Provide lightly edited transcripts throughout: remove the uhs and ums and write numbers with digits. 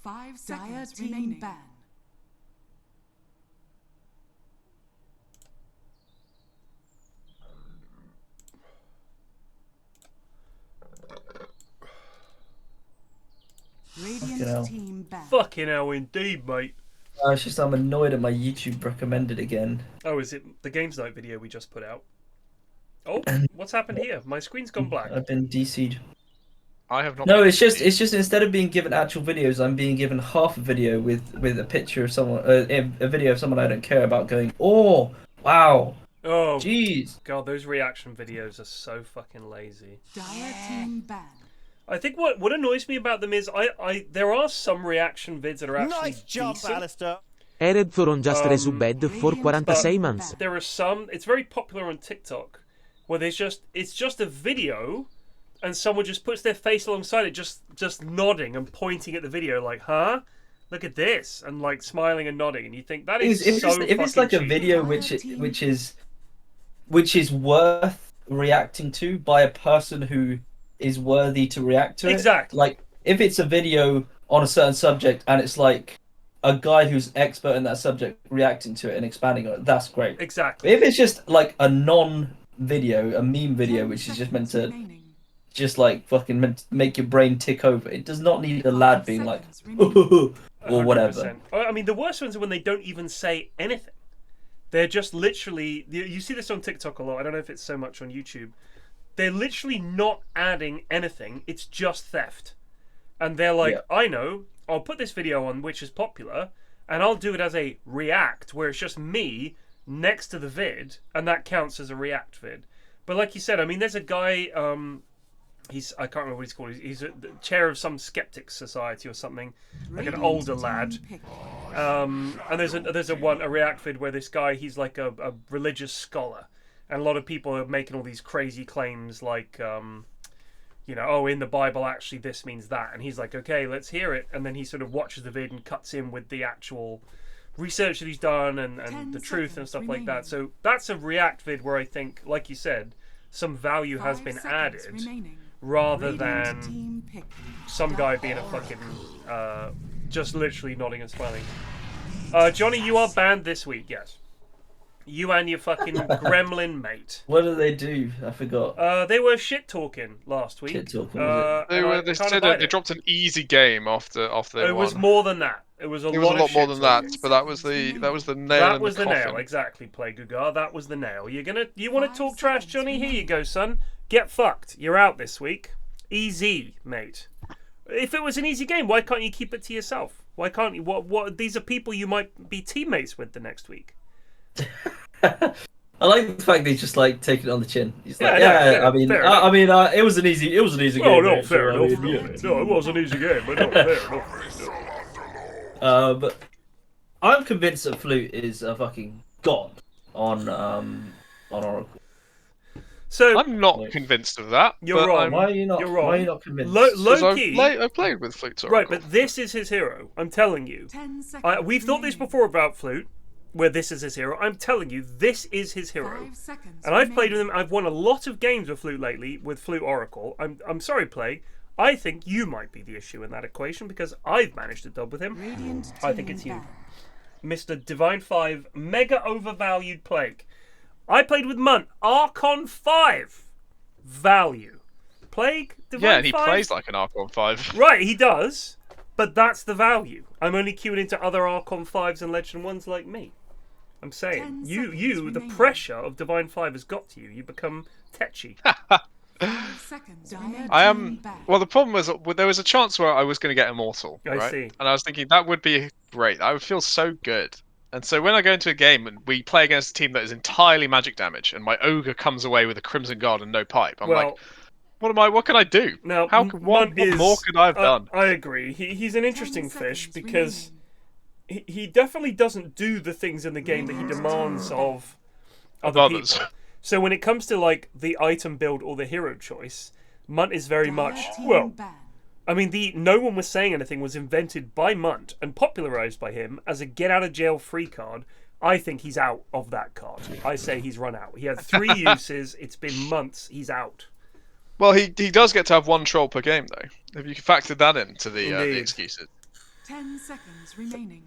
5 seconds remaining. Ban. Radiant team ban. Fucking hell, indeed, mate. It's just I'm annoyed at my YouTube recommended again. Oh, is it the Games Night video we just put out? Oh, what's happened here? My screen's gone black. I've been DC'd. I have not. No, it's just instead of being given actual videos, I'm being given half a video with a picture of someone, a video of someone I don't care about going, oh, wow. Oh, jeez. God, those reaction videos are so fucking lazy. Dire team ban. I think what annoys me about them is there are some reaction vids that are actually nice jump, decent. Alistair. Ered Thoron just resubbed for 46 months. There are some. It's very popular on TikTok, where it's just a video, and someone just puts their face alongside it, just nodding and pointing at the video, like, huh? Look at this, and like smiling and nodding, and you think that is if it's like a video which is worth reacting to by a person who is worthy to react to it. Exactly. Like if it's a video on a certain subject and it's like a guy who's expert in that subject reacting to it and expanding on it, that's great. Exactly. But if it's just like a non-video, a meme video, which is just meant to just like fucking make your brain tick over, it does not need a lad being like or whatever. 100%. I mean, the worst ones are when they don't even say anything. They're just literally, you see this on TikTok a lot. I don't know if it's so much on YouTube. They're literally not adding anything. It's just theft. And they're like, yeah. I know, I'll put this video on which is popular, and I'll do it as a react, where it's just me next to the vid, and that counts as a react vid. But like you said, I mean, there's a guy, I can't remember what he's called. He's the chair of some skeptics society or something, like an older lad. And there's a react vid where this guy, he's like a religious scholar. And a lot of people are making all these crazy claims like, you know, oh, in the Bible, actually, this means that. And he's like, okay, let's hear it. And then he sort of watches the vid and cuts in with the actual research that he's done and the truth and stuff like that. So that's a react vid where I think, like you said, some value has been added rather than some guy being a fucking, just literally nodding and smiling. Johnny, you are banned this week, yes. You and your fucking gremlin mate. What did they do? I forgot. They were shit talking last week. Shit talking. They dropped an easy game after they won. It was more than that. It was a lot more than that. But that was the nail. That was the coffin. nail, exactly. Play Gugar. That was the nail. You want to talk trash, Johnny? Here you go, son. Get fucked. You're out this week. Easy, mate. If it was an easy game, why can't you keep it to yourself? Why can't you? What? These are people you might be teammates with the next week. I like the fact they just like take it on the chin. He's like, I mean, it was an easy game. Oh no, fair enough. No, it was an easy game, but no, fair enough. But I'm convinced that Flute is a fucking god on Oracle. So I'm not convinced of that. You're wrong. Why are you not? You're wrong. Why are you not convinced? Low-key, I played with Flute Oracle. right? But this is his hero. I'm telling you. We've thought this before about Flute, where this is his hero. I'm telling you, this is his hero. And I've played with him. I've won a lot of games with Flute lately, with Flute Oracle. I'm sorry, Play. I think you might be the issue in that equation because I've managed to dub with him. I think it's you, Mr. Divine 5, mega overvalued Plague. I played with Munt, Archon 5 value. Plague, Divine 5. Yeah, and he plays like an Archon 5. Right, he does. But that's the value. I'm only queuing into other Archon 5s and Legend 1s like me. I'm saying, the pressure of Divine 5 has got to you. You become tetchy. I am. Well, the problem was there was a chance where I was going to get Immortal. Right? I see. And I was thinking that would be great. I would feel so good. And so when I go into a game and we play against a team that is entirely magic damage, and my Ogre comes away with a Crimson Guard and no pipe, I'm like, what can I do? Now, what more could I have done? I agree. He's an interesting fish because he definitely doesn't do the things in the game that he demands of other people. So when it comes to like the item build or the hero choice, Munt is very much, well, I mean, no one was saying anything was invented by Munt and popularized by him as a get out of jail free card. I think he's out of that card. I say he's run out. He had 3 uses. It's been months. He's out. Well, he does get to have 1 troll per game though. Have you factored that into the excuses? 10 seconds remaining.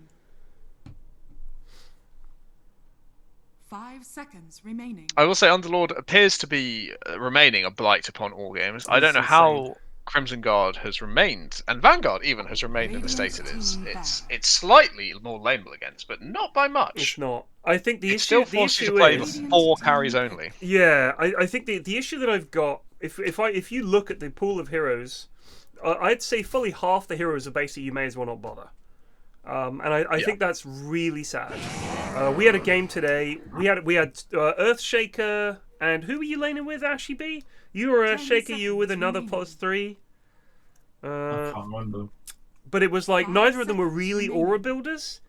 5 seconds remaining. I will say Underlord appears to be remaining a blight upon all games. I don't know insane. how Crimson Guard has remained, and Vanguard even has remained in the state it is. It's slightly more laneable against, but not by much. It's not. I think the It issue. still The forces you issue to play is. 4 carries only. Yeah, I think the issue that I've got, if you look at the pool of heroes, I'd say fully half the heroes are basically you may as well not bother. And I think that's really sad. We had a game today. We had Earthshaker, and who were you laning with, Ashy B? You were Earthshaker. You were with another +3. I can't remember. But it was like neither of them were really aura builders,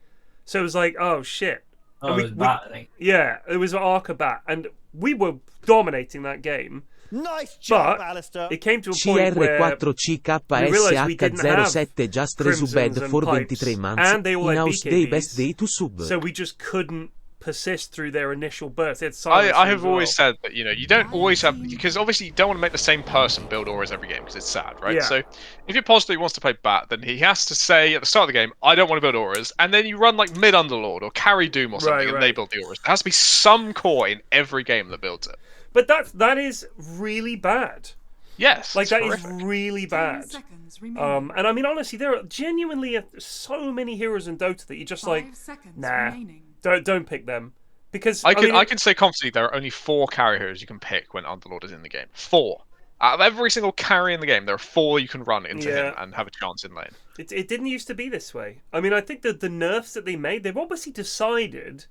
so it was like, oh shit. Oh, it was Bat, I think. Yeah, it was Arca Bat, and we were dominating that game. Nice job, But Alistair. it came to a point where CR4CKSH7 Just Resubed for 23 months. and they all had Inhouse Day Best BKBs, Day to Sub. so we just couldn't persist through their initial burst. I have always said that, you know, you don't always have, because obviously you don't want to make the same person build auras every game because it's sad, right? Yeah. So if your positive wants to play Bat, then he has to say at the start of the game, I don't want to build auras, and then you run like mid Underlord or carry Doom or something, and they build the auras. There has to be some core in every game that builds it. But that is really bad. Yes, Like, it's that horrific. is really 10 bad. seconds remaining. And I mean, honestly, there are genuinely so many heroes in Dota that you just 5 like, seconds nah, remaining. don't pick them. Because I mean, can say confidently there are only 4 carry heroes you can pick when Underlord is in the game. 4. Out of every single carry in the game, there are 4 you can run into him and have a chance in lane. it didn't used to be this way. I mean, I think that the nerfs that they made, they've obviously decided,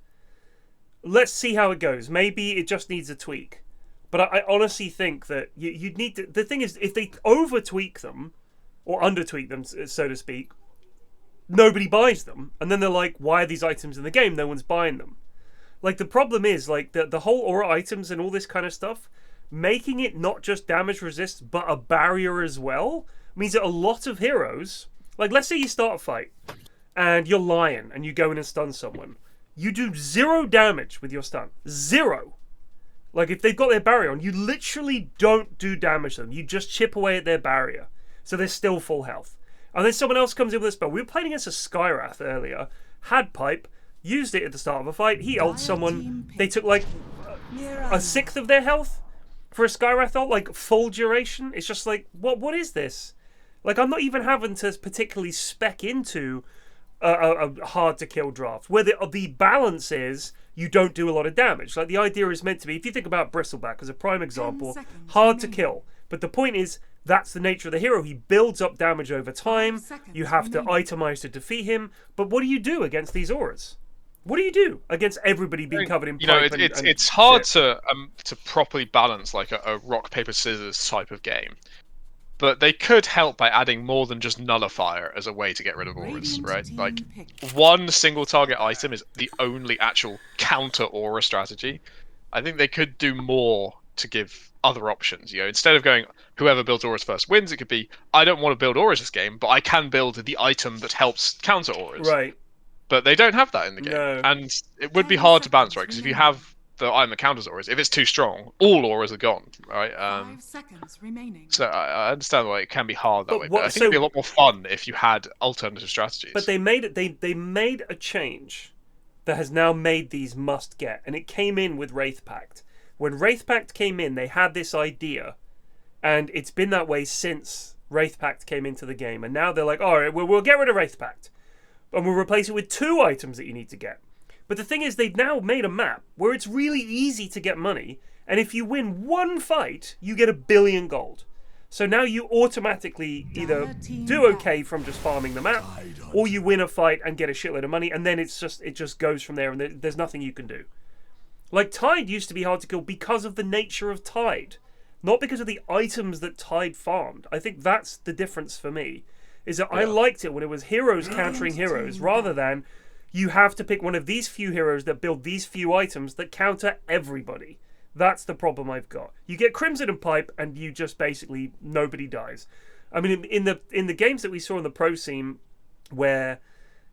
let's see how it goes. Maybe it just needs a tweak. But I honestly think that you'd need to... The thing is, if they over-tweak them, or under-tweak them, so to speak, nobody buys them. And then they're like, why are these items in the game? No one's buying them. Like, the problem is, like, the whole aura items and all this kind of stuff, making it not just damage resist, but a barrier as well, means that a lot of heroes... Like, let's say you start a fight, and you're Lion, and you go in and stun someone. You do 0 damage with your stun. 0. Like, if they've got their barrier on, you literally don't do damage to them. You just chip away at their barrier. So they're still full health. And then someone else comes in with a spell. We were playing against a Skywrath earlier. Had pipe. Used it at the start of a fight. He ulted someone. They took, like, a 1/6 of their health for a Skywrath ult. Like, full duration. It's just like, what is this? Like, I'm not even having to particularly spec into a hard-to-kill draft. Where the balance is... You don't do a lot of damage. Like, the idea is meant to be, if you think about Bristleback as a prime example, hard to kill. But the point is, that's the nature of the hero. He builds up damage over time. You have to itemize to defeat him. But what do you do against these auras? What do you do against everybody being covered in pipe? It's hard to properly balance like a rock paper scissors type of game. But they could help by adding more than just Nullifier as a way to get rid of auras, right? Like, one single target item is the only actual counter aura strategy. I think they could do more to give other options. You know, instead of going, whoever builds auras first wins, it could be, I don't want to build auras this game, but I can build the item that helps counter auras. Right. But they don't have that in the game. No. And it would be hard to balance, right? Because if you have the item that counters auras, if it's too strong, all auras are gone, right? 5 seconds remaining. So I understand why it can be hard that way, what- but I think it'd be a lot more fun if you had alternative strategies. But they made it. They made a change that has now made these must get, and it came in with Wraith Pact. When Wraith Pact came in, they had this idea, and it's been that way since Wraith Pact came into the game. And now they're like, all right, we'll get rid of Wraith Pact, and we'll replace it with 2 items that you need to get. But the thing is, they've now made a map where it's really easy to get money, and if you win 1 fight, you get 1 billion gold. So now you automatically either do okay from just farming the map, or you win a fight and get a shitload of money, and then it just goes from there, and there's nothing you can do. Like, Tide used to be hard to kill because of the nature of Tide, not because of the items that Tide farmed. I think that's the difference for me, is that I liked it when it was heroes countering heroes, rather than you have to pick one of these few heroes that build these few items that counter everybody. That's the problem I've got. You get Crimson and Pipe, and you just basically nobody dies. I mean, in the games that we saw in the pro scene, where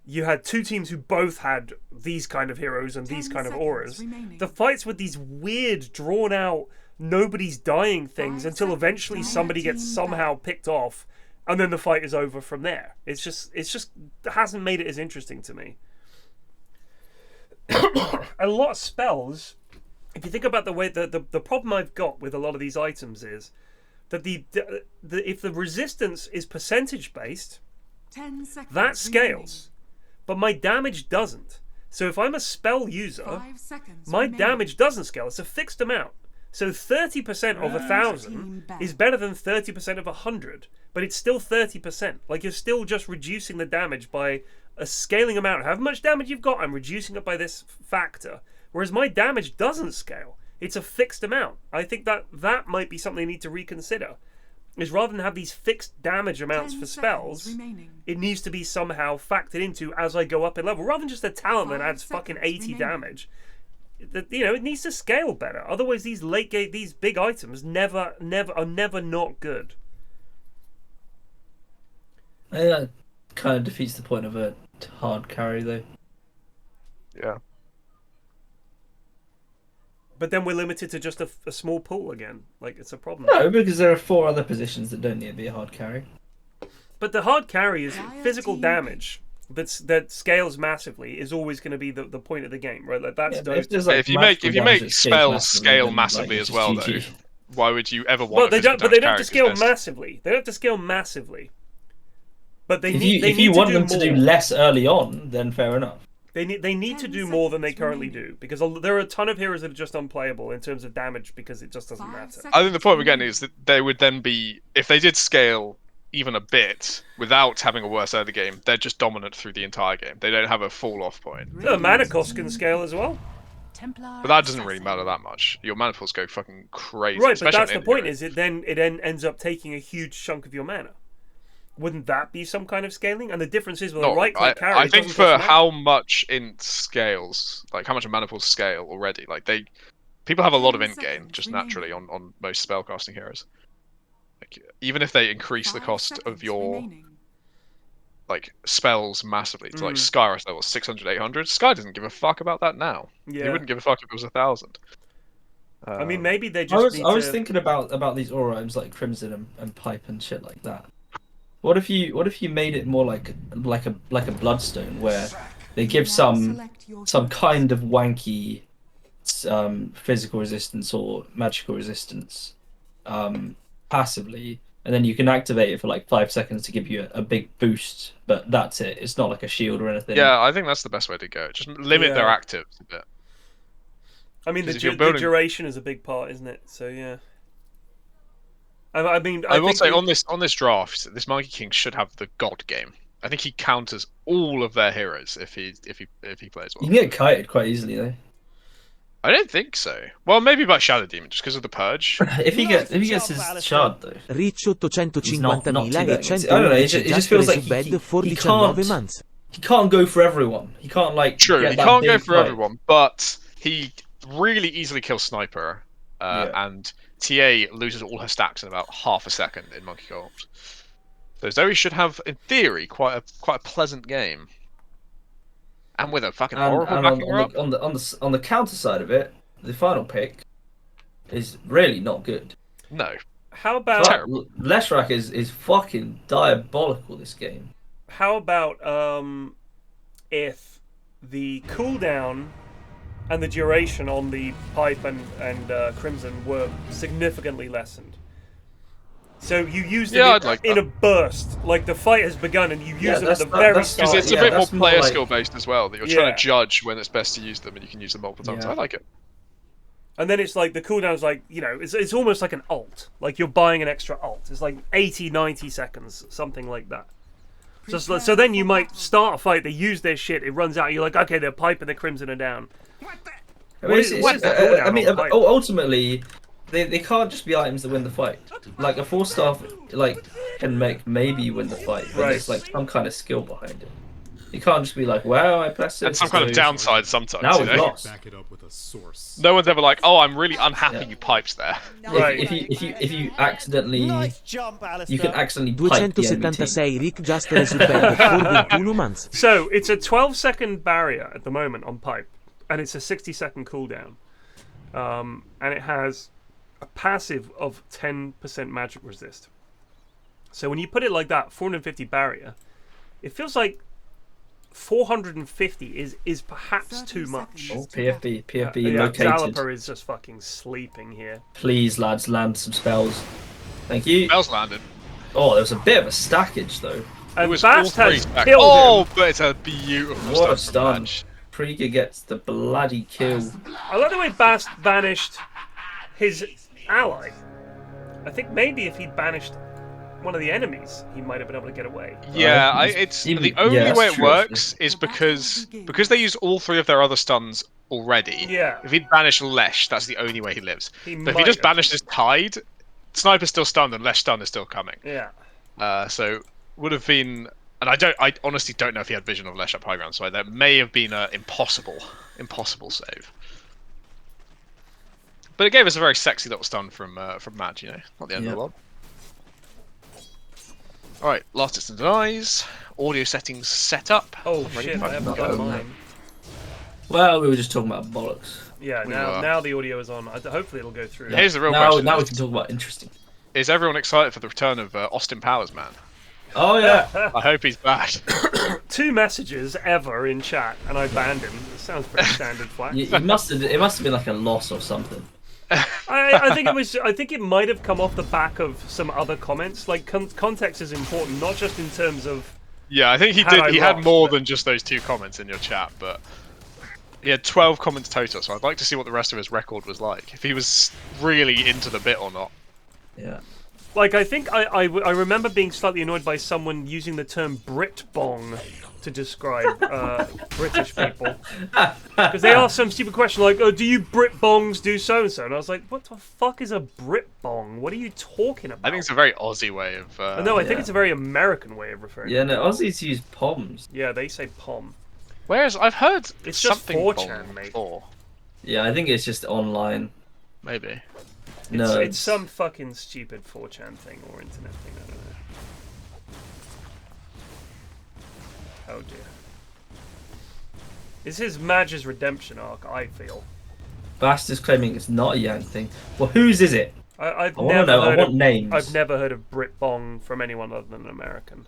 you had 2 teams who both had these kind of heroes and these kind of auras, the fights with these weird, drawn out, nobody's dying things until eventually somebody gets somehow picked off, and then the fight is over from there. It's just it hasn't made it as interesting to me. A lot of spells, if you think about the way the problem I've got with a lot of these items is that if the resistance is percentage based, 10 seconds that scales, but my damage doesn't. So if I'm a spell user, 5 seconds my remaining. damage doesn't scale. It's a fixed amount. So 30% of 1,000 is better than 30% of 100, but it's still 30%. Like, you're still just reducing the damage by a scaling amount. However much damage you've got, I'm reducing it by this factor. Whereas my damage doesn't scale. It's a fixed amount. I think that might be something they need to reconsider. Is rather than have these fixed damage amounts 10 for seconds spells, remaining. it needs to be somehow factored into as I go up in level, rather than just a talent that 5 adds fucking seconds 80 remaining. damage. It needs to scale better. Otherwise, these late game, these big items are never not good. I think that kind of defeats the point of a hard carry, though. Yeah. But then we're limited to just a small pool again. Like, it's a problem. No, because there are 4 other positions that don't need to be a hard carry. But the hard carry is Dire physical team. damage that scales massively is always going to be the point of the game, right? Like, that's Yeah, but Dota. there's, If you magical make damage that spells scale then, massively it's as well, just though, GG. why would you ever want? Well, a they don't. physical But they don't damage have to scale carry? 'Cause there's- massively. They don't have to scale massively. But they If need. you to want do them to do more. less early on, then fair enough. They need to 10 do more than they seconds currently remaining. do, because there are a ton of heroes that are just unplayable in terms of damage because it just doesn't 5 matter. seconds I think the point we're getting remaining. is that they would then be, if they did scale even a bit without having a worse early game, they're just dominant through the entire game. They don't have a fall off point. The mana cost can scale as well. Templar But that doesn't really assassin. matter that much. Your mana pools go fucking crazy. Right, but especially that's on the point. indie Is it then ends up taking a huge chunk of your mana? Wouldn't that be some kind of scaling? And the difference is with a No, right click carry. I it think doesn't for cost mana. how much int scales, like how much a mana pool scale already, like people have a lot of 10 int gain seconds just remaining. naturally on most spellcasting heroes. Like, even if they increase the 5 cost of seconds your remaining. like spells massively to like Mm. Skyros level 600, 800, Sky doesn't give a fuck about that now. He Yeah. wouldn't give a fuck if it was 1,000. I mean, maybe they I just was need I was to. thinking about these aura items like Crimson and Pipe and shit like that. What if you made it more like a bloodstone where they give Now some select your some heroes. kind of wanky physical resistance or magical resistance passively, and then you can activate it for like 5 seconds to give you a big boost, but that's it. It's not like a shield or anything. Yeah, I think that's the best way to go. Just limit their Yeah. actives a bit. I mean, 'Cause the if you're the building- duration is a big part, isn't it? So yeah. I mean, I will think say it- on this draft, this Monkey King should have the God game. I think he counters all of their heroes if he plays You well. can get kited quite easily though. I don't think so. Well, maybe by Shadow Demon, just because of the purge. If he gets his shard though. Rich Not too 850.000 bad. e I don't know. 111 It just feels like Subed for he 19 can't. months. He can't go for everyone. He can't like. True, get he that can't go big for fight. everyone, but he really easily kills Sniper, Yeah. and TA loses all her stacks in about half a second in Monkey Gold. So Zoe should have, in theory, quite a pleasant game. And with a fucking And, Oracle and backing her up. on the counter side of it, the final pick is really not good. No. how about Terrible. Leshrac is fucking diabolical this game. how about if the cooldown and the duration on the Pipe and Crimson were significantly lessened? So you use them Yeah, I'd like in that. a burst, like the fight has begun and you use them at the very that's- start. Because it's yeah, a bit more that's more player like- skill based as well, that you're trying Yeah. to judge when it's best to use them and you can use them multiple times. Yeah. I like it. And then it's like the cooldown's like, it's almost like an ult. Like you're buying an extra ult. It's like 80, 90 seconds, something like that. So then you might start a fight, they use their shit, it runs out, you're like, okay, the Pipe and the Crimson are down. I mean, What is the cooldown I mean, on Pipe? ultimately, they can't just be items that win the fight. Like a 4-star, like can make maybe you win the fight, but Right. there's like some kind of skill behind it. You can't just be like, wow, I pressed it. And some kind of so downside sometimes, Now you we've know? lost. Back it up with a source. No one's ever like, oh, I'm really unhappy Yeah. you pipes there. Right. If you accidentally, Nice jump, Alistair. you can accidentally pipe the enemy team. 276 Rick Just Subed for 21 months. So it's a 12-second barrier at the moment on Pipe, and it's a 60-second cooldown. And it has a passive of 10% magic resist. So when you put it like that, 450 barrier, it feels like 450 is perhaps 30 too much. seconds. Oh, PFB Yeah, located. Zalaper is just fucking sleeping here. Please, lads, land some spells. Thank you. Spells landed. Oh, there was a bit of a stackage though. And was Bast all three has stacked. killed Oh, him. but it's a beautiful What a stun stun. match. Krieger gets the bloody kill. I like the way Bast banished his ally. I think maybe if he'd banished one of the enemies, he might have been able to get away. Yeah, Right. it's Even- the only yeah, way that's it true, works is because they use all 3 of their other stuns already. Yeah. If he'd banished Lesh, that's the only way he lives. He But if he might just have. banished his Tide, Sniper's still stunned and Lesh stun is still coming. Yeah. So would have been, and I honestly don't know if he had vision of Lesh up high ground, so that may have been an impossible save. But it gave us a very sexy little stun from Madge, you know, not the end of the world. Alright, last hits and denies. Audio settings set up. Oh I'm ready shit, for I haven't it. got Oh, mine. Well, we were just talking about bollocks. Yeah, We now were. now the audio is on. Hopefully it'll go through. Here's the real now, question. now we can talk about interesting. Is everyone excited for the return of Austin Powers, man? Oh yeah. I hope he's back. 2 messages ever in chat, and I banned him. It sounds pretty standard flax. It must have been like a loss or something. I think it was. I think it might have come off the back of some other comments. Like context is important, not just in terms of. Yeah, I think he Had did. I He had lost, more but- than just those 2 comments in your chat, but he had 12 comments total. So I'd like to see what the rest of his record was like. If he was really into the bit or not. Yeah. Like I think I remember being slightly annoyed by someone using the term Brit bong to describe British people, because they asked some stupid question like, "Oh, do you Brit bongs do so and so?" And I was like, "What the fuck is a Brit bong? What are you talking about?" I think it's a very Aussie way of. No, I think Yeah. it's a very American way of referring. Yeah, to no, it. Aussies use poms. Yeah, they say pom. Whereas I've heard It's just something 4chan, bomb mate. before. Yeah, I think it's just online. Maybe. No, It's some fucking stupid 4chan thing or internet thing. I don't know. Oh dear. This is Madge's redemption arc, I feel. Bast is claiming it's not a Yang thing. Well, whose is it? I've I want to never know. I heard want of, names. I've never heard of Brit bong from anyone other than an American.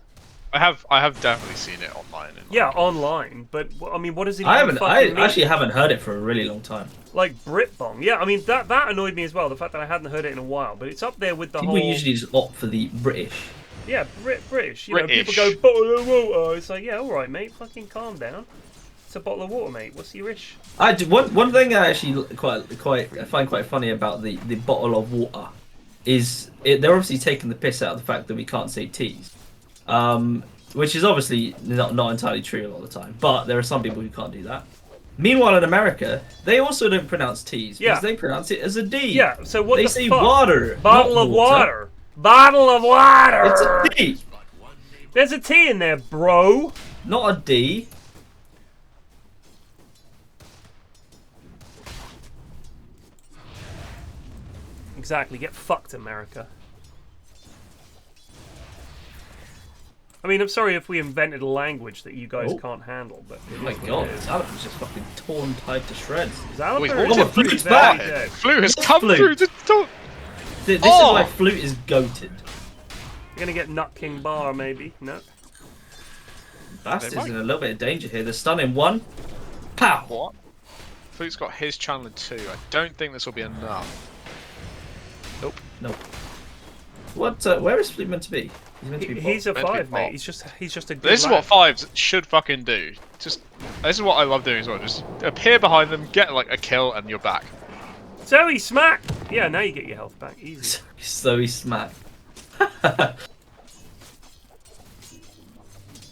I have definitely seen it online. Yeah, online, but I mean, what does it? I even haven't. I fucking mean? actually haven't heard it for a really long time. Like Brit bong. Yeah, I mean that annoyed me as well. The fact that I hadn't heard it in a while, but it's up there with the People whole. usually just opt for the British. Yeah, British. You know, people British. go bottle of water. It's like, yeah, all right, mate. Fucking calm down. It's a bottle of water, mate. What's your ish? One thing I actually I find quite funny about the bottle of water is they're obviously taking the piss out of the fact that we can't say T's, which is obviously not entirely true a lot of the time. But there are some people who can't do that. Meanwhile, in America, they also don't pronounce T's because Yeah. they pronounce it as a D. Yeah. So what They the say fuck? water. Bottle not of water. Bottle of water. It's a D, There's a T in there, bro. not a D. Exactly. Get fucked, America. I mean, I'm sorry if we invented a language that you guys Oh. can't handle, but Oh my god, Zalaper's just fucking torn tied to shreds. Zalaper Wait, is what? pretty Flute's badly back. dead. Flu has Yes, come Flu. through the door. This is Oh! why Flute is goated. You're gonna get Nut King Bar, maybe? No. Bastard's might. in a little bit of danger here. They're stunning one. Pow! What? Flute's got his channel in 2. I don't think this will be enough. Nope. Nope. What? Where is Flute meant to be? He's meant to be. He's a Meant to be 5, mate. bot. He's just a good This is lad. what 5s should fucking do. This is what I love doing as well. Just appear behind them, get like a kill, and you're back. Zoe smack! Yeah, now you get your health back. Easy. So he's smacked.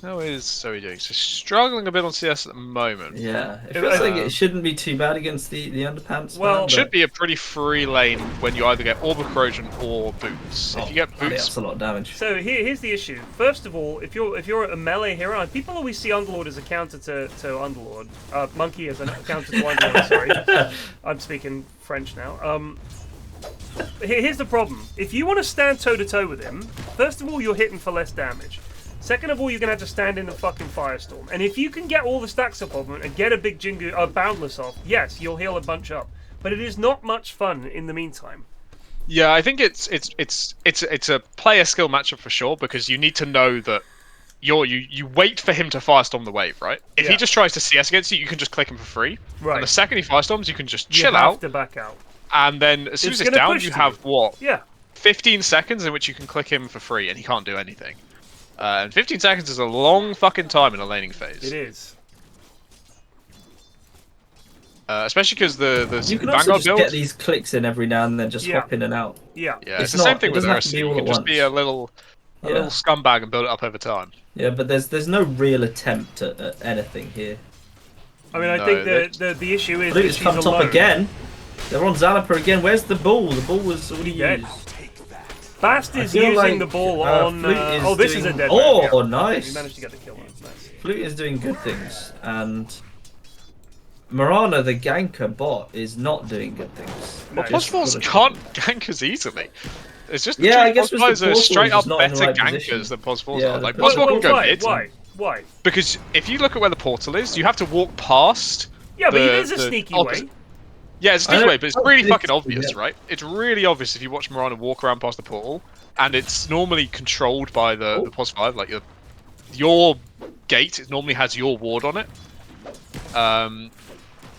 How is Zoe doing? So struggling a bit on CS at the moment. Yeah, it feels like it shouldn't be too bad against the underpants. Well, man, It should be a pretty free lane when you either get Orb of Corrosion or Boots. If you get but Boots, that's a lot of damage. So here's the issue. First of all, if you're a melee hero, and people always see Underlord as a counter to Underlord, Monkey as a counter to Underlord. Sorry, I'm speaking French now. Here's the problem. If you want to stand toe to toe with him, first of all, you're hitting for less damage. Second of all, you're gonna have to stand in the fucking firestorm. And if you can get all the stacks up of him and get a big Jingu, Boundless off, yes, you'll heal a bunch up. But it is not much fun in the meantime. Yeah, I think it's a player skill matchup for sure, because you need to know that you wait for him to firestorm the wave, right? If he just tries to CS against you, you can just click him for free. Right. And the second he firestorms, you can just You chill have out, to back out. and then as soon as it's down, you have what? Yeah. 15 seconds in which you can click him for free, and he can't do anything. And 15 seconds is a long fucking time in a laning phase. It is. Especially because the You can Vanguard also just build. get these clicks in every now and then, just Yeah. hop in and out. Yeah. Yeah, it's the not- same thing it with doesn't have to Ursa. be all You at can just be a once. little Yeah. scumbag and build it up over time. Yeah, but there's no real attempt at anything here. I mean, I No, think the issue is that Flute's she's come top alone. again. They're on Zalaper again. Where's the ball? The ball was already Dead. used. Bast I is feel using like, the ball on. Flute is Oh, this is doing- a dead. Oh, man, yeah. nice. He managed to get the kill on. Nice. Flute is doing good things, and Mirana, the ganker bot, is not doing good things. Well, Nice. Pos can't gank as easily. It's just Yeah, I guess with the Pos are portal, straight it's up just not in the better right gankers position. than Pos Yeah, are. Like the Pos portal- can go why? mid. Why? Because if you look at where the portal is, you have to walk past. Yeah, but the- there's a the sneaky opposite- way. Yeah, it's a I sneaky don't- way, but it's I don't really think fucking so, obvious, yeah. right? It's really obvious if you watch Mirana walk around past the portal, and it's normally controlled by the Pos 5, like your gate. It normally has your ward on it.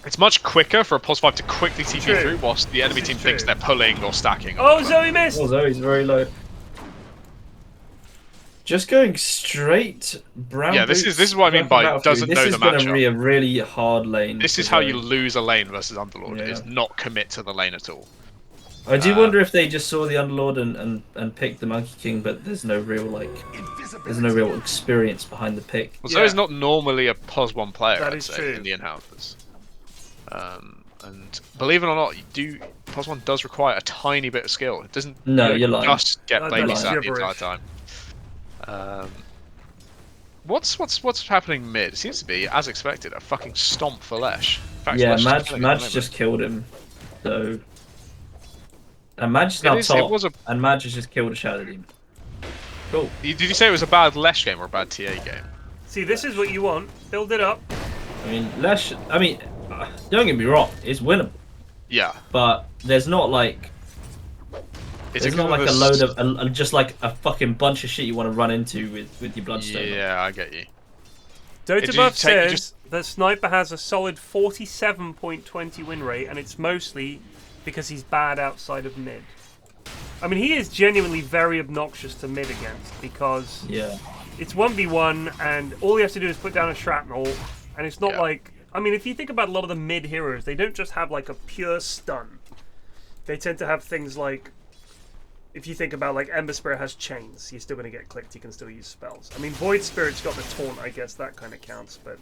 It's much quicker for a Pos 5 to quickly TP True. through, whilst the enemy This team is thinks true. they're pulling or stacking. Or Oh, whatever. Zoe missed. Oh, Zoe's very low. Just going straight brown. Yeah, this boots, is what I mean by Battlefield. doesn't know the This is going matchup. to be a really hard lane. This for is how Zoe. you lose a lane versus Underlord, Yeah. is not commit to the lane at all. I do wonder if they just saw the Underlord and picked the Monkey King, but there's no real experience behind the pick. Well, Yeah. Zoe's not normally a Pos 1 player, That I'd is say, true. in the Inhouse. And believe it or not, Pos 1 does require a tiny bit of skill. It doesn't No, you you're don't lying. just get That's babysat the entire gibberish. time. What's happening mid? It seems to be, as expected, a fucking stomp for Lesh. In fact, Yeah, Lesh is killing him at Madge the just killed him. So, and Madge is now It top, was a- and Madge has just killed a Shadow Demon. Cool. moment. Did you say it was a bad Lesh game or a bad TA game? See, this is what you want. Build it up. I mean, Lesh. I mean, don't get me wrong, it's winnable, Yeah. but there's not like It's there's not like a load of just like a fucking bunch of shit you want to run into with your Bloodstone. Yeah, I get you. Dota Did Buff you take- you says that Sniper has a solid 47.20 win rate, and it's mostly because he's bad outside of mid. I mean, he is genuinely very obnoxious to mid against, because Yeah. it's 1v1, and all you have to do is put down a shrapnel, and it's not Yeah. like... I mean, if you think about a lot of the mid heroes, they don't just have, like, a pure stun. They tend to have things like... If you think about, like, Ember Spirit has chains, you're still going to get clicked, you can still use spells. I mean, Void Spirit's got the taunt, I guess that kind of counts, but...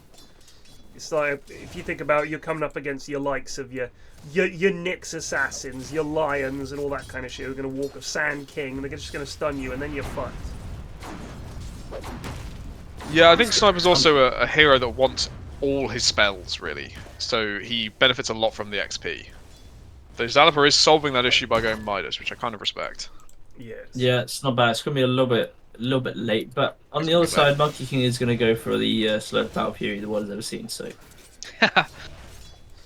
It's like, if you think about, you're coming up against your likes of your Nyx Assassins, your Lions, and all that kind of shit, who are going to walk a Sand King, and they're just going to stun you, and then you're fucked. Yeah, I think Sniper's also a hero that wants all his spells, really. So he benefits a lot from the XP. Though Zalaper is solving that issue by going Midas, which I kind of respect. Yes. Yeah, it's not bad. It's gonna be a little bit late, but on the other side, Monkey King is gonna go for the slowest battle period the world has ever seen. So,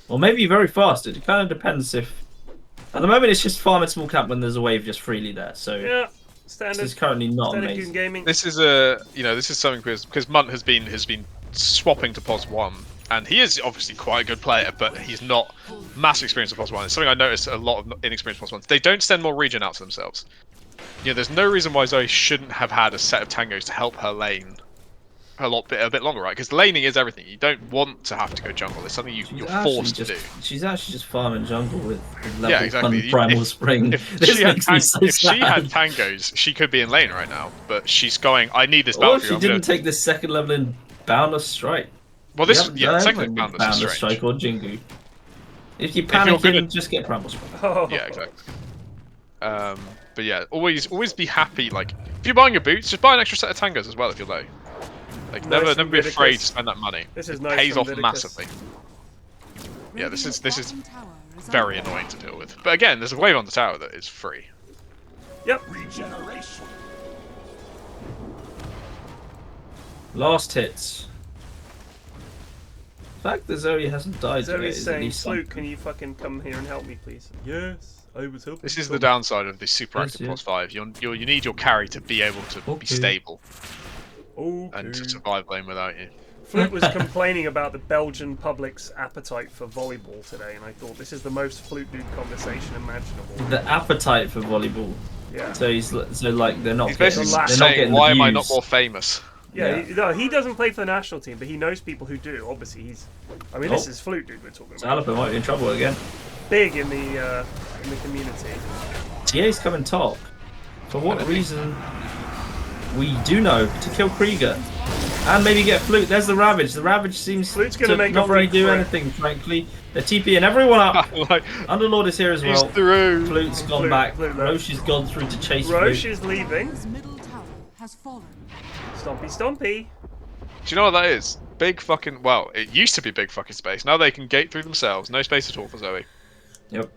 or maybe very fast. It kind of depends if. At the moment, it's just farm at small cap when there's a wave just freely there. So Yeah, this standard. is currently not Standard Goon amazing. Gaming. This is this is something because Munt has been swapping to Pos 1, and he is obviously quite a good player, but he's not massive experience of Pos 1. It's something I noticed a lot of inexperienced Pos 1s. They don't send more regen out to themselves. You know, there's no reason why Zoe shouldn't have had a set of tangos to help her lane a bit longer, right? Because laning is everything. You don't want to have to go jungle. It's something you're forced to do. She's actually just farming jungle with level Yeah, exactly. 1 primal spring. If This she had makes me so if she had sad. tangos, she could be in lane right now. But she's going, I need this Or battlefield. she I'm didn't gonna-" take the second level in Boundless Strike. Well, We this haven't yeah, done second anything with Boundless is Boundless strange. Strike or Jingu. If you you're panic good in, at- just get primal spring. Oh. Yeah, exactly. But yeah, always be happy. Like, if you're buying your boots, just buy an extra set of tangos as well if you're low. Like, Nice never from be afraid to Gakeus. spend that money. This is It nice pays from off Gakeus. massively. Yeah, this is very annoying to deal with. But again, there's a wave on the tower that is free. Yep. Last hits. fact that Zoe hasn't died yet Zoe's is at saying, least Flute, something. can you fucking come here and help me, please? Yes, I was helping. This is the downside of the super active Yes, plus 5. You need your carry to be able to be stable Okay. and to survive lane without you. Flute was complaining about the Belgian public's appetite for volleyball today, and I thought this is the most Flutedude conversation imaginable. The appetite for volleyball. Yeah. So like they're not. He's basically they're not saying, getting why the am I not views. more famous? Yeah, Yeah. no, he doesn't play for the national team, but he knows people who do. Obviously, I mean, this Oh. is Flutedude we're talking So about. Alfredo might be in trouble again. Big in the community. TA's coming top. For what reason? We do know, to kill Krieger. And maybe get Flute. There's the Ravage. The Ravage seems Flute's gonna to make a not really break do for it. anything, frankly. They're TPing everyone up. Like, Underlord is here as he's well. through. Flute's gone Flute, back. Flute left. Roche has gone through to chase Roche Flute. is leaving. His middle tower has fallen. Stompy, stompy. Do you know what that is? Big fucking. Well, it used to be big fucking space. Now they can gate through themselves. No space at all for Zoe. Yep.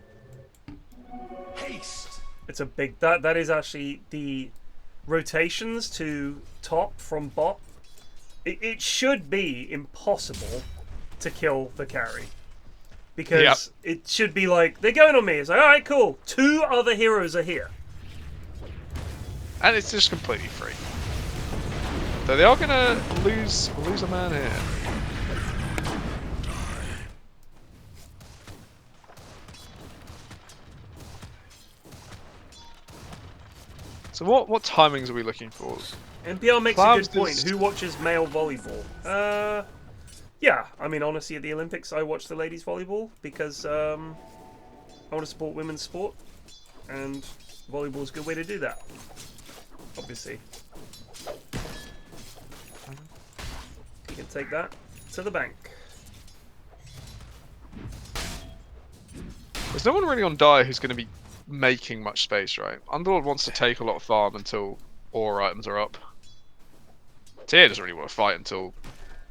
It's a big. That is actually the rotations to top from bot. It should be impossible to kill the carry. Because it should be like, they're going on me. It's like, alright, cool. 2 other heroes are here. And it's just completely free. So they are gonna lose a man here. So what timings are we looking for? NPR makes Clouds a good point. is- Who watches male volleyball? Yeah. I mean, honestly, at the Olympics, I watch the ladies volleyball because I want to support women's sport, and volleyball is a good way to do that. Obviously, you can take that to the bank. There's no one really on Dire who's going to be making much space, right? Underlord wants to take a lot of farm until ore items are up. Tyr doesn't really want to fight until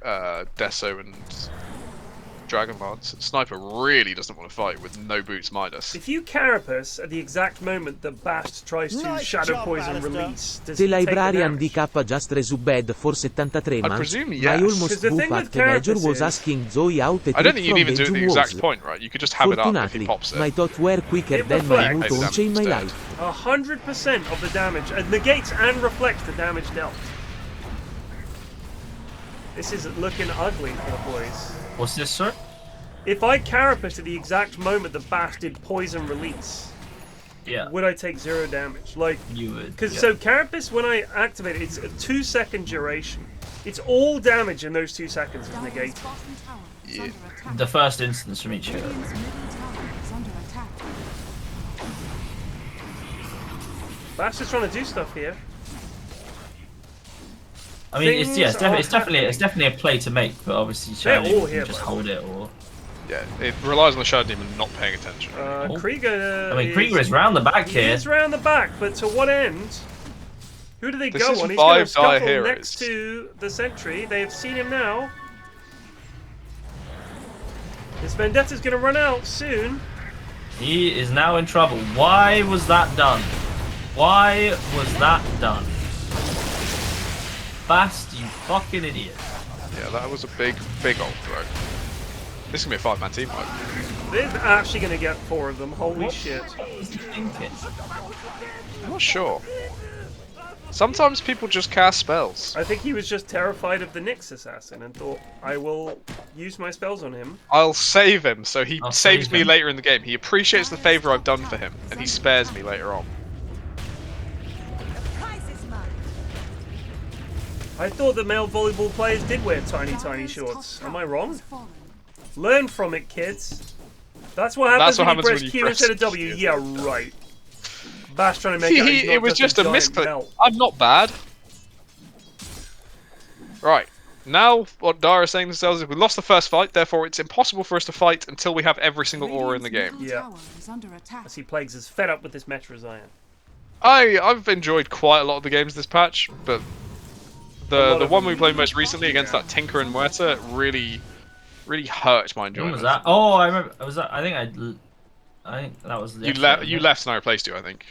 Deso and Dragon Lance. Sniper really doesn't want to fight with no boots Midas. If you carapace at the exact moment that Bast tries to Nice shadow job, poison Alistair. release, does The he take the librarian damage? DK just resubbed for 73 I months. presume My yes. almost 'Cause the boo thing with fact Major carapace was is- asking Zoe out a I don't trick think you'd from even do it at the exact Inhuose. point, right? You could just have it up if Fortunately, he pops my it. thoughts were quicker It than my reflects. mutons in my Instead. life. 100% of the damage negates and reflects the damage dealt. This is looking ugly for the boys. What's this, sir? If I carapace at the exact moment the Bast did poison release, Yeah. would I take 0 damage? Like, You would. because yeah. so carapace, when I activate it, it's a 2-second duration. It's all damage in those 2 seconds is Dire's negated. bottom tower is under attack. The first instance from each hero. Radiant's middle tower is under attack. Bast is trying to do stuff here. I mean, it's Things it's definitely a play to make, but obviously They're Shadow all can here, just by the hold it or. Yeah, it relies on the Shadow Demon not paying attention. Oh. Krieger. I mean, Krieger is round the back He here. is round the back, but to what end? Who do they This go is on? He's going to 5 Dire scuffle heroes. next to the sentry. They have seen him now. His Vendetta's going to run out soon. He is now in trouble. Why was that done? Why was that done? Bast, you fucking idiot. Yeah, that was a big old throw. This is going to be a 5-man team fight. They're actually going to get 4 of them. Holy shit. What is he thinking? I'm not sure. Sometimes people just cast spells. I think he was just terrified of the Nyx assassin and thought, I will use my spells on him. I'll save him so he I'll saves save me him. later in the game. He appreciates the favour I've done for him, and he spares me later on. I thought the male volleyball players did wear tiny shorts. Am I wrong? Learn from it, kids. That's what happens, That's what when, happens you when you press Q instead of press W. Q. Yeah, right. Bash trying to make out he's not It was just a giant misclick. melt. I'm not bad. Right. Now, what Dara is saying to themselves is we lost the first fight, therefore it's impossible for us to fight until we have every single aura in the game. Yeah. Tower is under attack. I see Plagues is fed up with this Metrozion. I've enjoyed quite a lot of the games this patch, but lot the of one them. we played most recently against that Tinker and Muerta really hurt my When enjoyment. was that? Oh, I remember. Was that? I think that was. The You left and I replaced you, I think.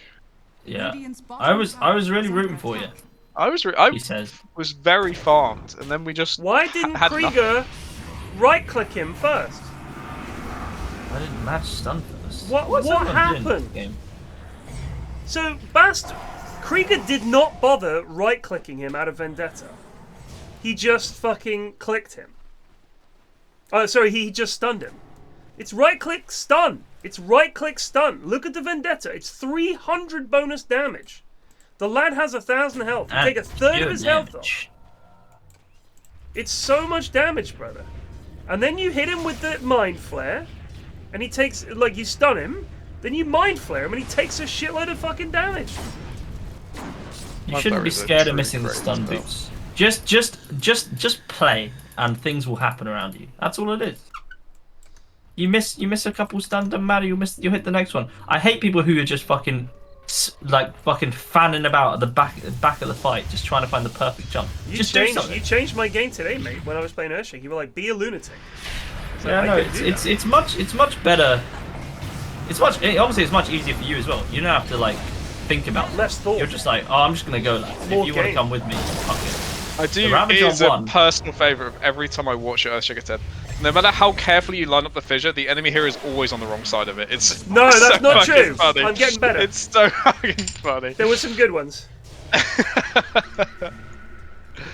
Yeah. Radiant's bottom I was tower really is rooting under for you. attack. I He says. was very farmed, and then we just Why didn't had Krieger right-click him first? I didn't match stun first. What happened? So, Krieger did not bother right-clicking him out of Vendetta. He just fucking clicked him. Oh, sorry, he just stunned him. It's right-click stun. It's right-click stun. Look at the Vendetta. It's 300 bonus damage. The lad has 1,000 health. You take a third of his health off. It's so much damage, brother. And then you hit him with the Mind Flare, and he takes, like, you stun him, then you Mind Flare him, and he takes a shitload of fucking damage. You shouldn't be scared of missing the stun boots. Just play, and things will happen around you. That's all it is. You miss a couple stun, doesn't matter. You hit the next one. I hate people who are just fucking fanning about at the back of the fight, just trying to find the perfect jump. You changed my game today, mate. When I was playing Earthshake, you were like, "Be a lunatic." So yeah, no, it's much better. Obviously it's much easier for you as well. You don't have to like think about less thought. You're just like, oh, I'm just gonna go. Like, if you want to come with me, fuck it. I do. It is a personal favourite of every time I watch Earthshake Attack. No matter how carefully you line up the fissure, the enemy here is always on the wrong side of it. It's no, that's so not true. Funny. I'm getting better. It's so fucking funny. There were some good ones.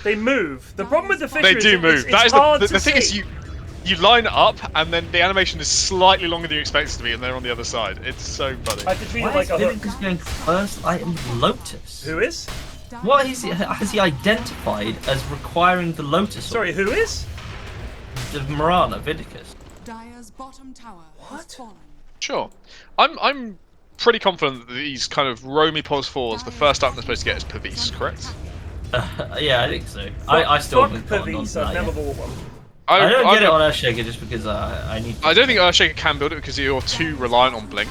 They move. The problem with the fissure is they do move. It's hard the thing is you line up and then the animation is slightly longer than you expect it to be, and they're on the other side. It's so funny. I have to treat it like a hook. Is going first item Lotus? Who is? What is he? Has he identified as requiring the Lotus? Sorry, who is? The Marana Vidicus. Dire's bottom tower has fallen. Sure. I'm pretty confident that these kind of roamy pos 4s, the first item they're supposed to get is Pavis, correct? Yeah, I think so. I still haven't gotten on that. I've never bought one. I don't get it on Earthshaker just because I need. I don't think Earthshaker can build it because you're too reliant on Blink.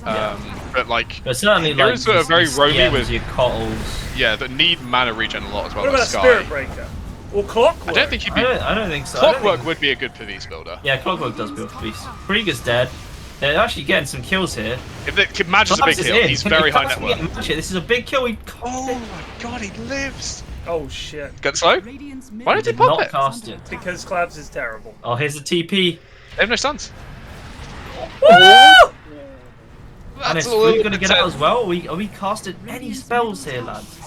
But certainly heroes that are very roamy with your Cottles. Yeah, that need mana regen a lot as well. What about Spirit Breaker? Or Clockwork? I don't think he'd be. I don't think so. Clockwork would be a good Pavis builder. Yeah, Clockwork does build Pavis. Krieger's dead. They're actually getting some kills here. If Madge is a big kill, he's very high net worth. This is a big kill. Oh my god, he lives! Oh shit. Get slow? Why did he pop it? Cast it? Because Clabs is terrible. Oh, here's a TP. They have no stuns. Woo! And is Flute gonna get out as well? Are we casted any spells here, lads?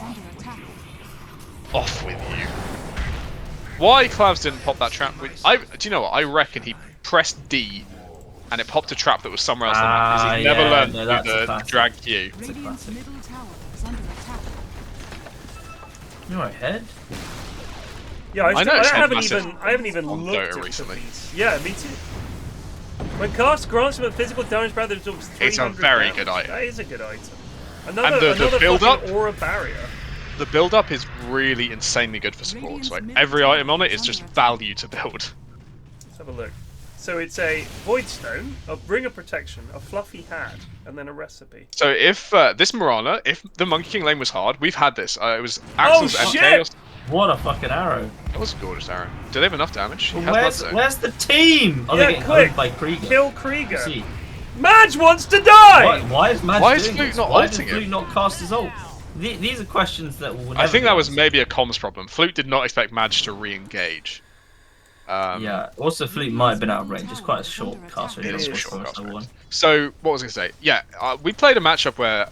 Off with you. Why Clavs didn't pop that trap? Do you know what? I reckon he pressed D and it popped a trap that was somewhere else. Because he never learned to do the drag Q. You're ahead. Yeah, I haven't even looked at recently. Yeah, me too. When cast grants him a physical damage barrier that absorbs 300 it's a very damage. good item. That is a good item. And Another build up aura barrier. The build up is really insanely good for supports. Like every item on it is just value to build. Let's have a look. So it's a Void Stone, a Ring of Protection, a Fluffy Hat, and then a recipe. So if this Marana, if the Monkey King lane was hard, we've had this. It was Axel's shit! What a fucking arrow! That was a gorgeous arrow. Do they have enough damage? Where's the team? Oh, they're getting owned by Krieger. Kill Krieger. Madge wants to die. Why is Madge doing Flute this? not Why ulting did Flute not cast his ult? These are questions that will never I think that was maybe a comms problem. Flute did not expect Madge to re-engage. Yeah. Also, Flute might have been out of range. It's quite a short cast. It is a short cast. So what was I going to say? Yeah, we played a matchup where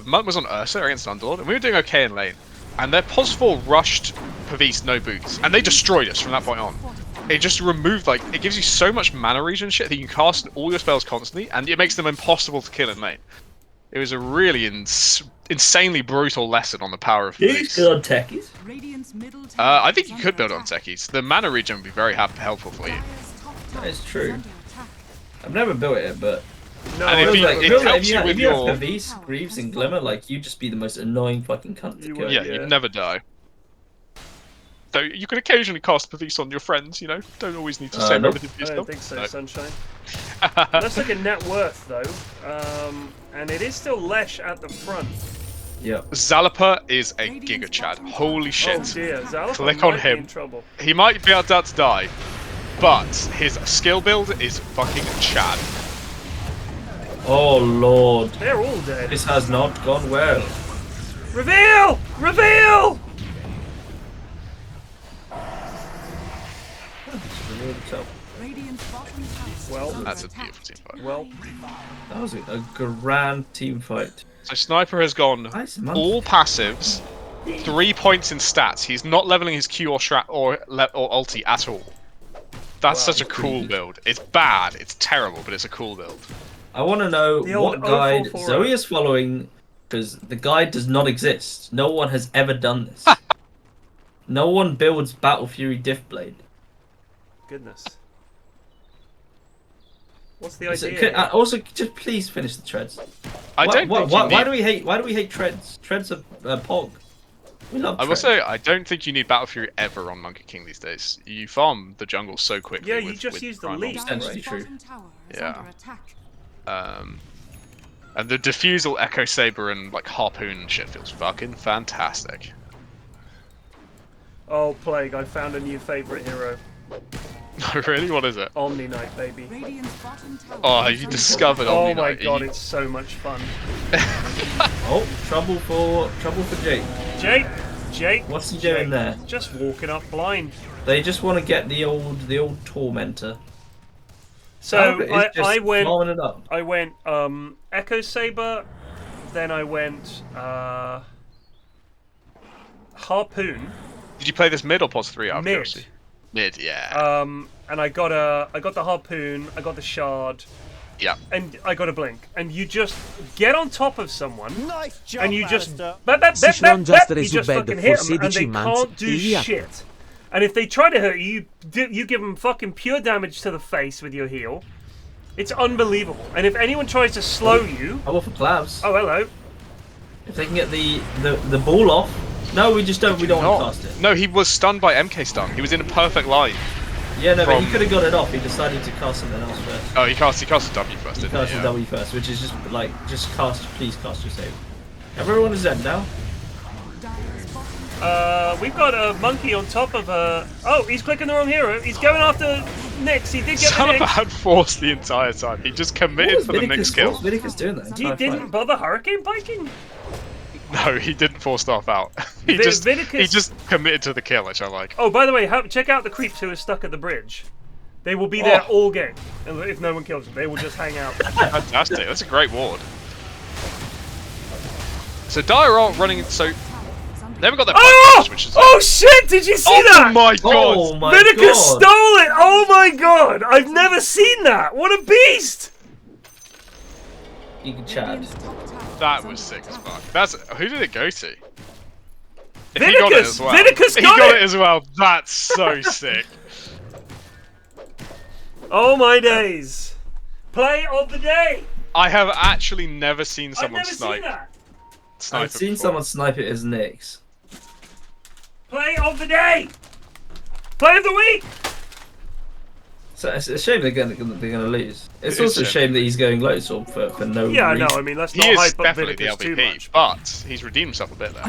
Mutt was on Ursa against Underlord, and we were doing okay in lane. And their pos 4 rushed Pavis no boots, and they destroyed us from that point on. It just removed, like, it gives you so much mana regen shit that you can cast all your spells constantly, and it makes them impossible to kill in lane. It was a really insanely brutal lesson on the power of Pavis. He's good on techies. I think you could build on techies. The mana regen would be very helpful for you. That is true. I've never built it, but... No, and if you have Pavis, Greaves, and Glimmer, like, you'd just be the most annoying fucking cunt to kill. Yeah, you'd never die. So you can occasionally cast Pavis on your friends, you know? Don't always need to save everything for yourself. I don't think so, Sunshine. Let's look at net worth, though. And it is still Lesh at the front. Yeah. Zalapa is a Giga Chad. Holy shit. Oh dear, Zalapa Click on him. In trouble. He might be about to die, but his skill build is fucking Chad. Oh lord. They're all dead. This has not gone well. Reveal! Reveal! Radiant's bottom tower is Well, under That's a attack. beautiful team fight. Well, That was a grand team fight. So Sniper has gone Nice month. all passives, 3 points in stats. He's not leveling his Q or ulti at all. That's Wow, such a it's cool pretty good. build. It's bad, it's terrible, but it's a cool build. I want to know The old what guide 044. Zoe is following, because the guide does not exist. No one has ever done this. No one builds Battle Fury Diff Blade. goodness. What's the So, idea? also, just please finish the treads. I don't think Why do we hate treads? Treads are Pog. We love I will treads. say, I don't think you need Battle Fury ever on Monkey King these days. You farm the jungle so quickly. Yeah, you with, just with use the Primal. lead. Essentially Dire's true. bottom tower is Yeah. under attack. And the Diffusal, Echo Saber, and like Harpoon and shit feels fucking fantastic. Oh, Plague, I found a new favourite hero. Really? What is it? Omni Knight, baby. Radiant's bottom tower Oh, is you under discovered attack. Oh Omni my Knight. god, it's so much fun. Oh, trouble for Jake. Jake, What's he doing there? just walking up blind. They just want to get the old tormentor. So Albert is just I went blowing it up. Echo Saber, then I went Harpoon, Did you play this mid or pos 3 out of Mid. curiosity? Mid, yeah. and I got the Harpoon, I got the Shard, Yeah. and I got a Blink. And you just get on top of someone, Nice job, and you just Alistair. Si non già you just Resubed fucking hit for them, and they 16 months, can't do Ilya. shit. And if they try to hurt you, you give them fucking pure damage to the face with your heal. It's unbelievable. And if anyone tries to slow you, Oh, well, for Clavs. oh hello, If they can get the ball off. No, we don't want to cast it. No, he was stunned by MK stun. He was in a perfect line. Yeah, no, but he From- could have got it off. He decided to cast something else first. Oh, he cast a W first, He didn't cast he? the W first, which is just like, please cast your save. Everyone is Zen now. Dire's bottom we've got a monkey on top of a. Oh, he's clicking the wrong hero. He's going after Nyx. He did get the Son of a Nyx. had forced the entire time. He just committed for the Nyx kill. What's Vinicus doing that? He didn't bother hurricane biking. No, he didn't force stuff out. he Vinicus- just committed to the kill, which I like. Oh, by the way, check out the creeps who are stuck at the bridge. They will be there Oh. all game. And if no one kills them, they will just hang out. Fantastic. That's a great ward. So Dire are running. So tower is under they haven't got their Oh! pipe, which is. Oh shit! Did you see Oh that? my god! Oh my Vinicus god! stole it! Oh my god! I've never seen that! What a beast! You can chat. Radiant's top tower That is was under sick as attack. fuck. That's who did it go to? If he got it Vinicus! as well. Vinicus He got got it! it as well. That's so sick. Oh my days! Play of the day! I have actually never seen I've someone never snipe. seen that! Sniper I've seen before. someone snipe it as Nyx. Play of the day! Play of the week! So it's a shame they're gonna lose. It's It is also a a shame that he's going low sword for no Yeah, I reason. know. I mean, let's He not is hype up definitely the Vinicus too LVP, much. but he's redeemed himself a bit there.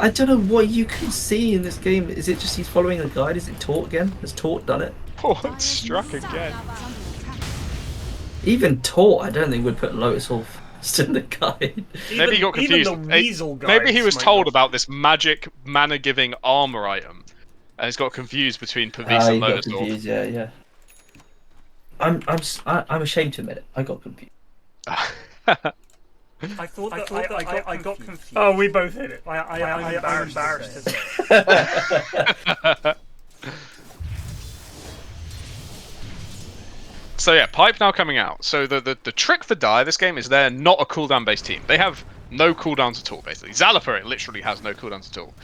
I don't know what you can see in this game. Is it just he's following a guide? Is it Tort again? Has Tort done it? Oh, Dire's it's struck middle again. tower is under attack. Even Tort, I don't think would put Lotus Hall first in the guide. Maybe he got even confused. the Weasel guys Maybe he was might told not- about this magic mana-giving armor item, and he's got confused between Pavis You and got Lotus Orb. confused, yeah. I'm ashamed to admit it. I got confused. I thought that I got confused. Oh, we both hit it. I'm embarrassed to say. So yeah, Pipe now coming out. So the trick for Dire this game is they're not a cooldown based team. They have no cooldowns at all, basically. Zalaper literally has no cooldowns at all.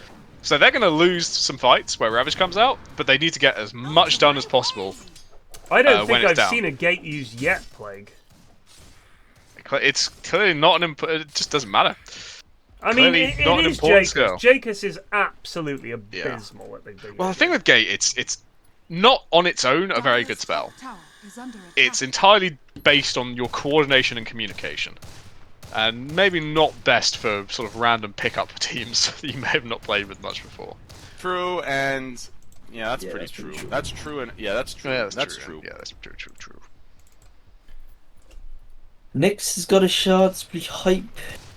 So they're going to lose some fights where Ravage comes out, but they need to get as much done as possible. I don't when think it's I've down. seen a gate used yet, Plague. It's clearly not an it just doesn't matter. I mean, Clearly it not an is important Gakeus. skill. Jakeus is absolutely abysmal at the Well, the thing with Gate, it's not on its own a very good Dire's spell. top tower is under attack. It's entirely based on your coordination and communication. And maybe not best for sort of random pickup teams that you may have not played with much before. True, and yeah, that's Yeah, pretty that's true. pretty true. That's true, and yeah, that's true. Yeah, that's true. Yeah, that's true. Nyx has got a shard. It's pretty hype.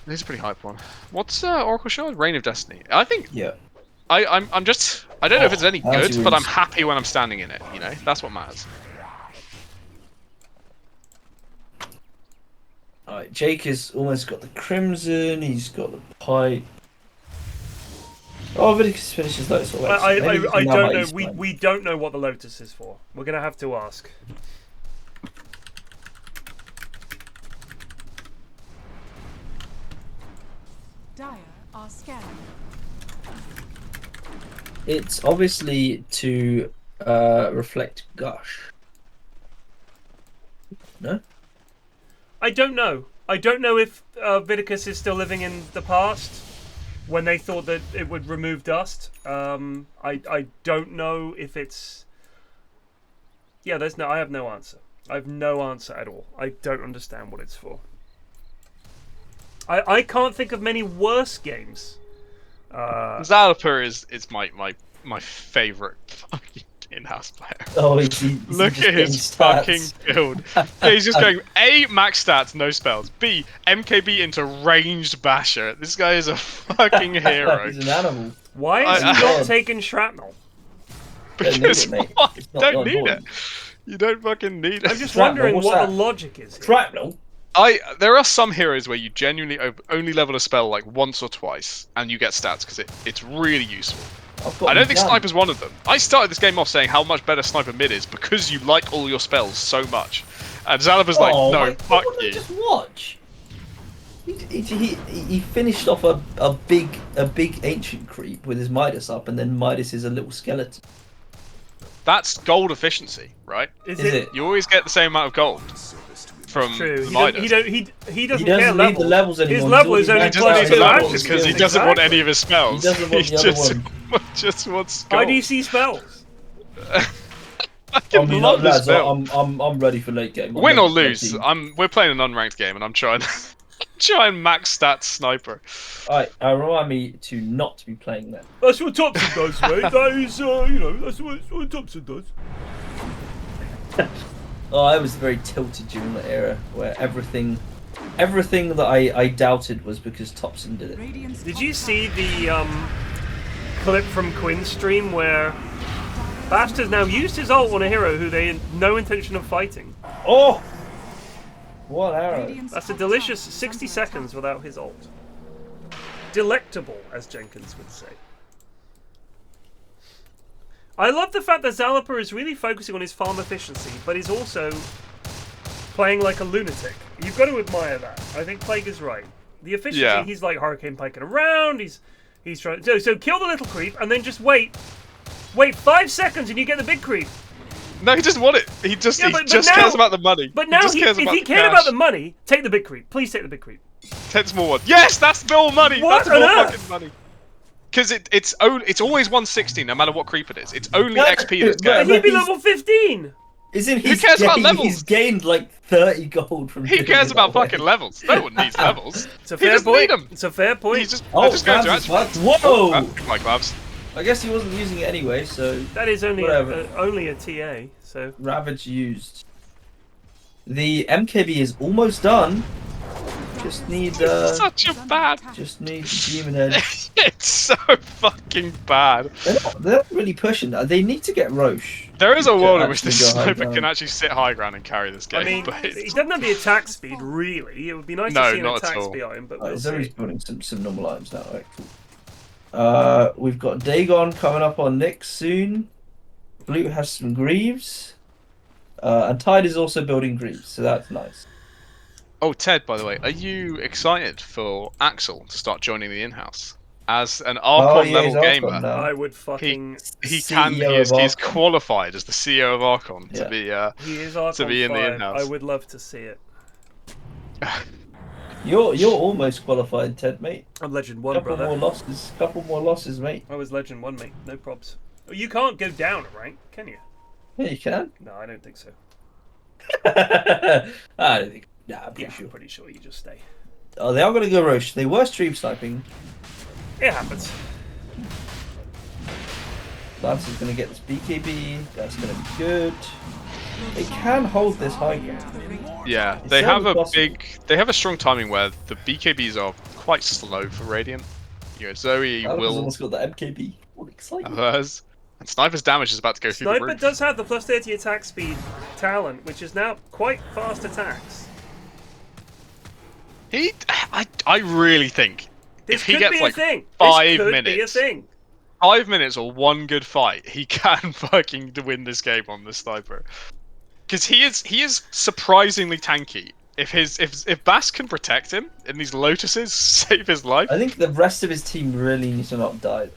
This is a pretty hype one. What's Oracle Shard? Reign of Destiny. I think Yeah. I'm just I don't know if it's any How's good, your but I'm wounds? happy when I'm standing in it. You know, that's what matters. Alright, Jake has almost got the crimson. He's got the pipe. Oh, Viticus finishes Lotus. I don't know. We don't know what the Lotus is for. We're gonna have to ask. Dire are scanning. It's obviously to reflect gush. No? I don't know. I don't know if Viticus is still living in the past when they thought that it would remove dust. I don't know if it's. Yeah, I have no answer. I have no answer at all. I don't understand what it's for. I can't think of many worse games. Zalaper is my favorite fucking in-house player. Oh, Look at his fucking build. Yeah, he's just going A, max stats, no spells. B, MKB into ranged basher. This guy is a fucking hero. He's an animal. Why is he not taking shrapnel? Because Don't need it, mate. what? It's You not don't need important. it. You don't fucking need it. I'm just Shrapnel, wondering what's what that? the logic is here. Shrapnel? There are some heroes where you genuinely only level a spell like once or twice, and you get stats because it's really useful. I don't think Sniper's one of them. I started this game off saying how much better Sniper mid is because you like all your spells so much, and Zalaper's like, no, fuck you. Just watch. He finished off a big ancient creep with his Midas up, and then Midas is a little skeleton. That's gold efficiency, right? Is Is it? it? You always get the same amount of gold from True. the Midas. He doesn't He care doesn't need the levels. levels anymore. His level is only He He doesn't doesn't plus need two the levels. levels because he Exactly. doesn't want any of his spells. He doesn't want the other just wants gold. IDC spells. I I mean, love this lads, spell. I'm ready for late game. I'm Win ready or for lose, late game. we're playing an unranked game, and I'm trying max stats Sniper. Alright, remind me to not be playing that. That's what Thompson does, mate. That is, that's what Thompson does. Oh, I was very tilted during that era where everything that I doubted was because Thompson did it. Radiant's Did you see the clip from Quinn's stream where Bastards now used his ult on a hero who they had no intention of fighting? Oh! What arrow? Radiant's That's a top delicious tower is 60 under seconds attack. without his ult. Delectable, as Jenkins would say. I love the fact that Zalaper is really focusing on his farm efficiency, but he's also playing like a lunatic. You've got to admire that. I think Plague is right. The efficiency, Yeah. he's like Hurricane Piking around, he's trying so kill the little creep and then just wait 5 seconds and you get the big creep. No, he doesn't want it. He just Yeah, but cares now- about the money. But now just if cares he the cared cash. about the money, take the big creep. Please take the big creep. 10 small one. Yes, that's more money. What That's more on earth? fucking money. Because it's always 160 no matter what creep it is. It's only XP that's But gained. And he'd be he's- level 15. Isn't Who cares about levels? He's gained like 30 gold from He doing cares it about that way. fucking levels. No one needs levels. It's a He fair doesn't point. need 'em. It's a fair point. He's just, Oh, they're just going to Babs is actually. fucked. Whoa! My gloves. I guess he wasn't using it anyway, so That is only Whatever. only a TA. So Ravage used. The MKB is almost done. Just need Such a bad. Demon Edge. It's so fucking bad. They're not really pushing that. They need to get Roche. There is a to world in which the actually go high sniper ground. can actually sit high ground and carry this game. I mean, but he it's, doesn't have the attack speed really. It would be nice No, to see an not at attack all. speed on him, but Right, we'll so he's see. building some normal items now. Right, cool. We've got Dagon coming up on Nyx soon. Blue has some Greaves. And Tide is also building Greaves, so that's nice. oh, Ted, by the way, are you excited for Axel to start joining the in-house as an Archon he's level Archon gamer? now. I would fucking. He's qualified as the CEO of Archon Yeah. to be He is Archon to be in the 5. in-house. I would love to see it. You're almost qualified, Ted, mate. I'm Legend 1, Couple brother. more losses, mate. I was Legend 1, mate. No probs. Oh, you can't go down a rank, can you? Yeah, you can. No, I don't think so. I don't think. Nah, I'm pretty Yeah, sure. I'm pretty sure you just stay. Oh, they are going to go Roche. They were stream sniping. It happens. Lance is going to get this BKB. That's going to be good. They can hold this high ground. Yeah, It's they have a certainly they have a strong timing where the BKBs are quite slow for Radiant. You know, Zoe Alpha's will almost got the MKB. What exciting. hers, And Sniper's damage is about to go through the Sniper roof. does have the plus 30 attack speed talent, which is now quite fast attacks. I really think This if he could gets be like a thing. 5 this could minutes, be a thing. 5 minutes or one good fight, he can fucking win this game on the Sniper. Because he is surprisingly tanky. If Bass can protect him in these lotuses, save his life. I think the rest of his team really needs to not die.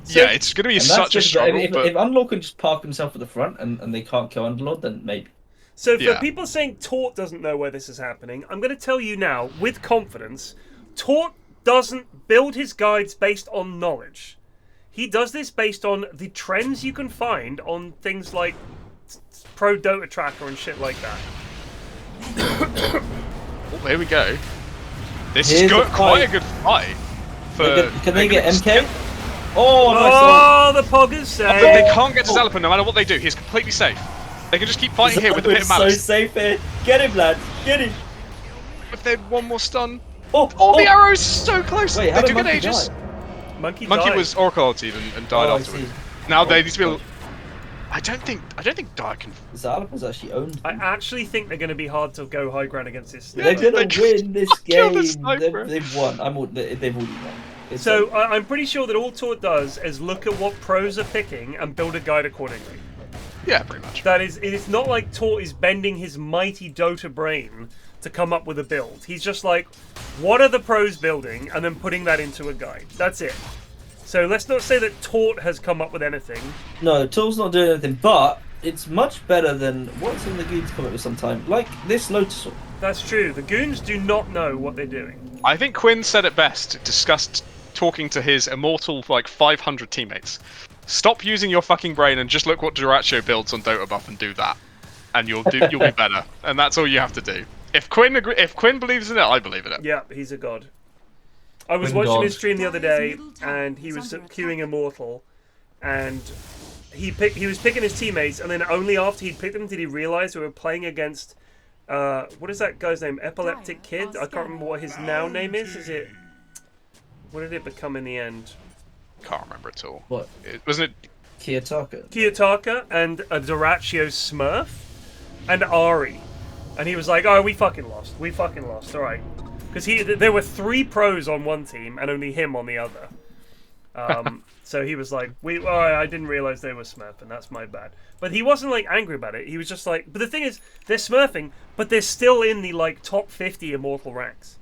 So- yeah, it's going to be And such a that's struggle. if Unlord can just park himself at the front and they can't kill Underlord, then maybe. So for Yeah. people saying Tort doesn't know where this is happening, I'm going to tell you now, with confidence, Tort doesn't build his guides based on knowledge. He does this based on the trends you can find on things like Pro Dota Tracker and shit like that. Oh, here we go. This Here's is the quite a fight. good fight. Can they get Gakeus. MK? Oh, nice. Oh, the poggers say. But they can't get to Zalapan no matter what they do. He's completely safe. They can just keep fighting here with a bit of so malice. safe here. Get him, lads. Get him. If they had one more stun. Oh, The arrow's so close. Wait, how they did do get Monkey Aegis. die? Monkey Monkey died. was Oracle ulted and died Oh, I afterwards. see. Now they Oh, need to be. God. I don't think Dire can. Zalapa's actually owned. I actually think they're going to be hard to go high ground against this. They're gonna they win this kill the game. Sniper. They've won. They've already won. It's So over. I'm pretty sure that all Tort does is look at what pros are picking and build a guide accordingly. Yeah, pretty much. That is, it's not like Tort is bending his mighty Dota brain to come up with a build. He's just like, what are the pros building, and then putting that into a guide. That's it. So let's not say that Tort has come up with anything. No, Tool's not doing anything, but it's much better than what's in the Goons come up with sometime. Like this Lotus Orb. That's true. The goons do not know what they're doing. I think Quinn said it best. Discussed talking to his immortal 500 teammates. Stop using your fucking brain and just look what Duracho builds on Dota buff and do that, and you'll be better. And that's all you have to do. If Quinn believes in it, I believe in it. Yeah, he's a god. I was Quinn watching god. his stream the other day, and he was queuing Immortal, and he was picking his teammates, and then only after he'd picked them did he realize we were playing against what is that guy's name? Epileptic Kid? I can't remember what his now name is. Is it? What did it become in the end? Can't remember at all. What? Wasn't it? Kiyotaka. Kiyotaka and a Duraccio Smurf and Ari. And he was like, oh, we fucking lost. We fucking lost. All right. Because there were 3 pros on one team and only him on the other. So he was like, I didn't realize they were smurfing. That's my bad. But he wasn't like angry about it. He was just like, but the thing is, they're smurfing, but they're still in the like top 50 immortal ranks.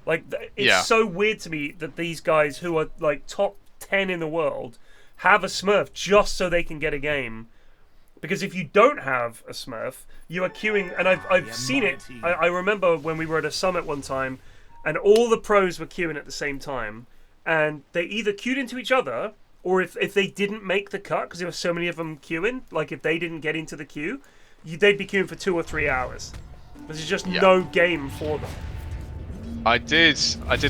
Like, it's so weird to me that these guys who are like top 10 in the world have a smurf just so they can get a game. Because if you don't have a smurf, you are queuing, and I've seen it. I remember when we were at a summit one time, and all the pros were queuing at the same time, and they either queued into each other, or if they didn't make the cut, because there were so many of them queuing, like if they didn't get into the queue, they'd be queuing for 2 or 3 hours. There's just no game for them. I did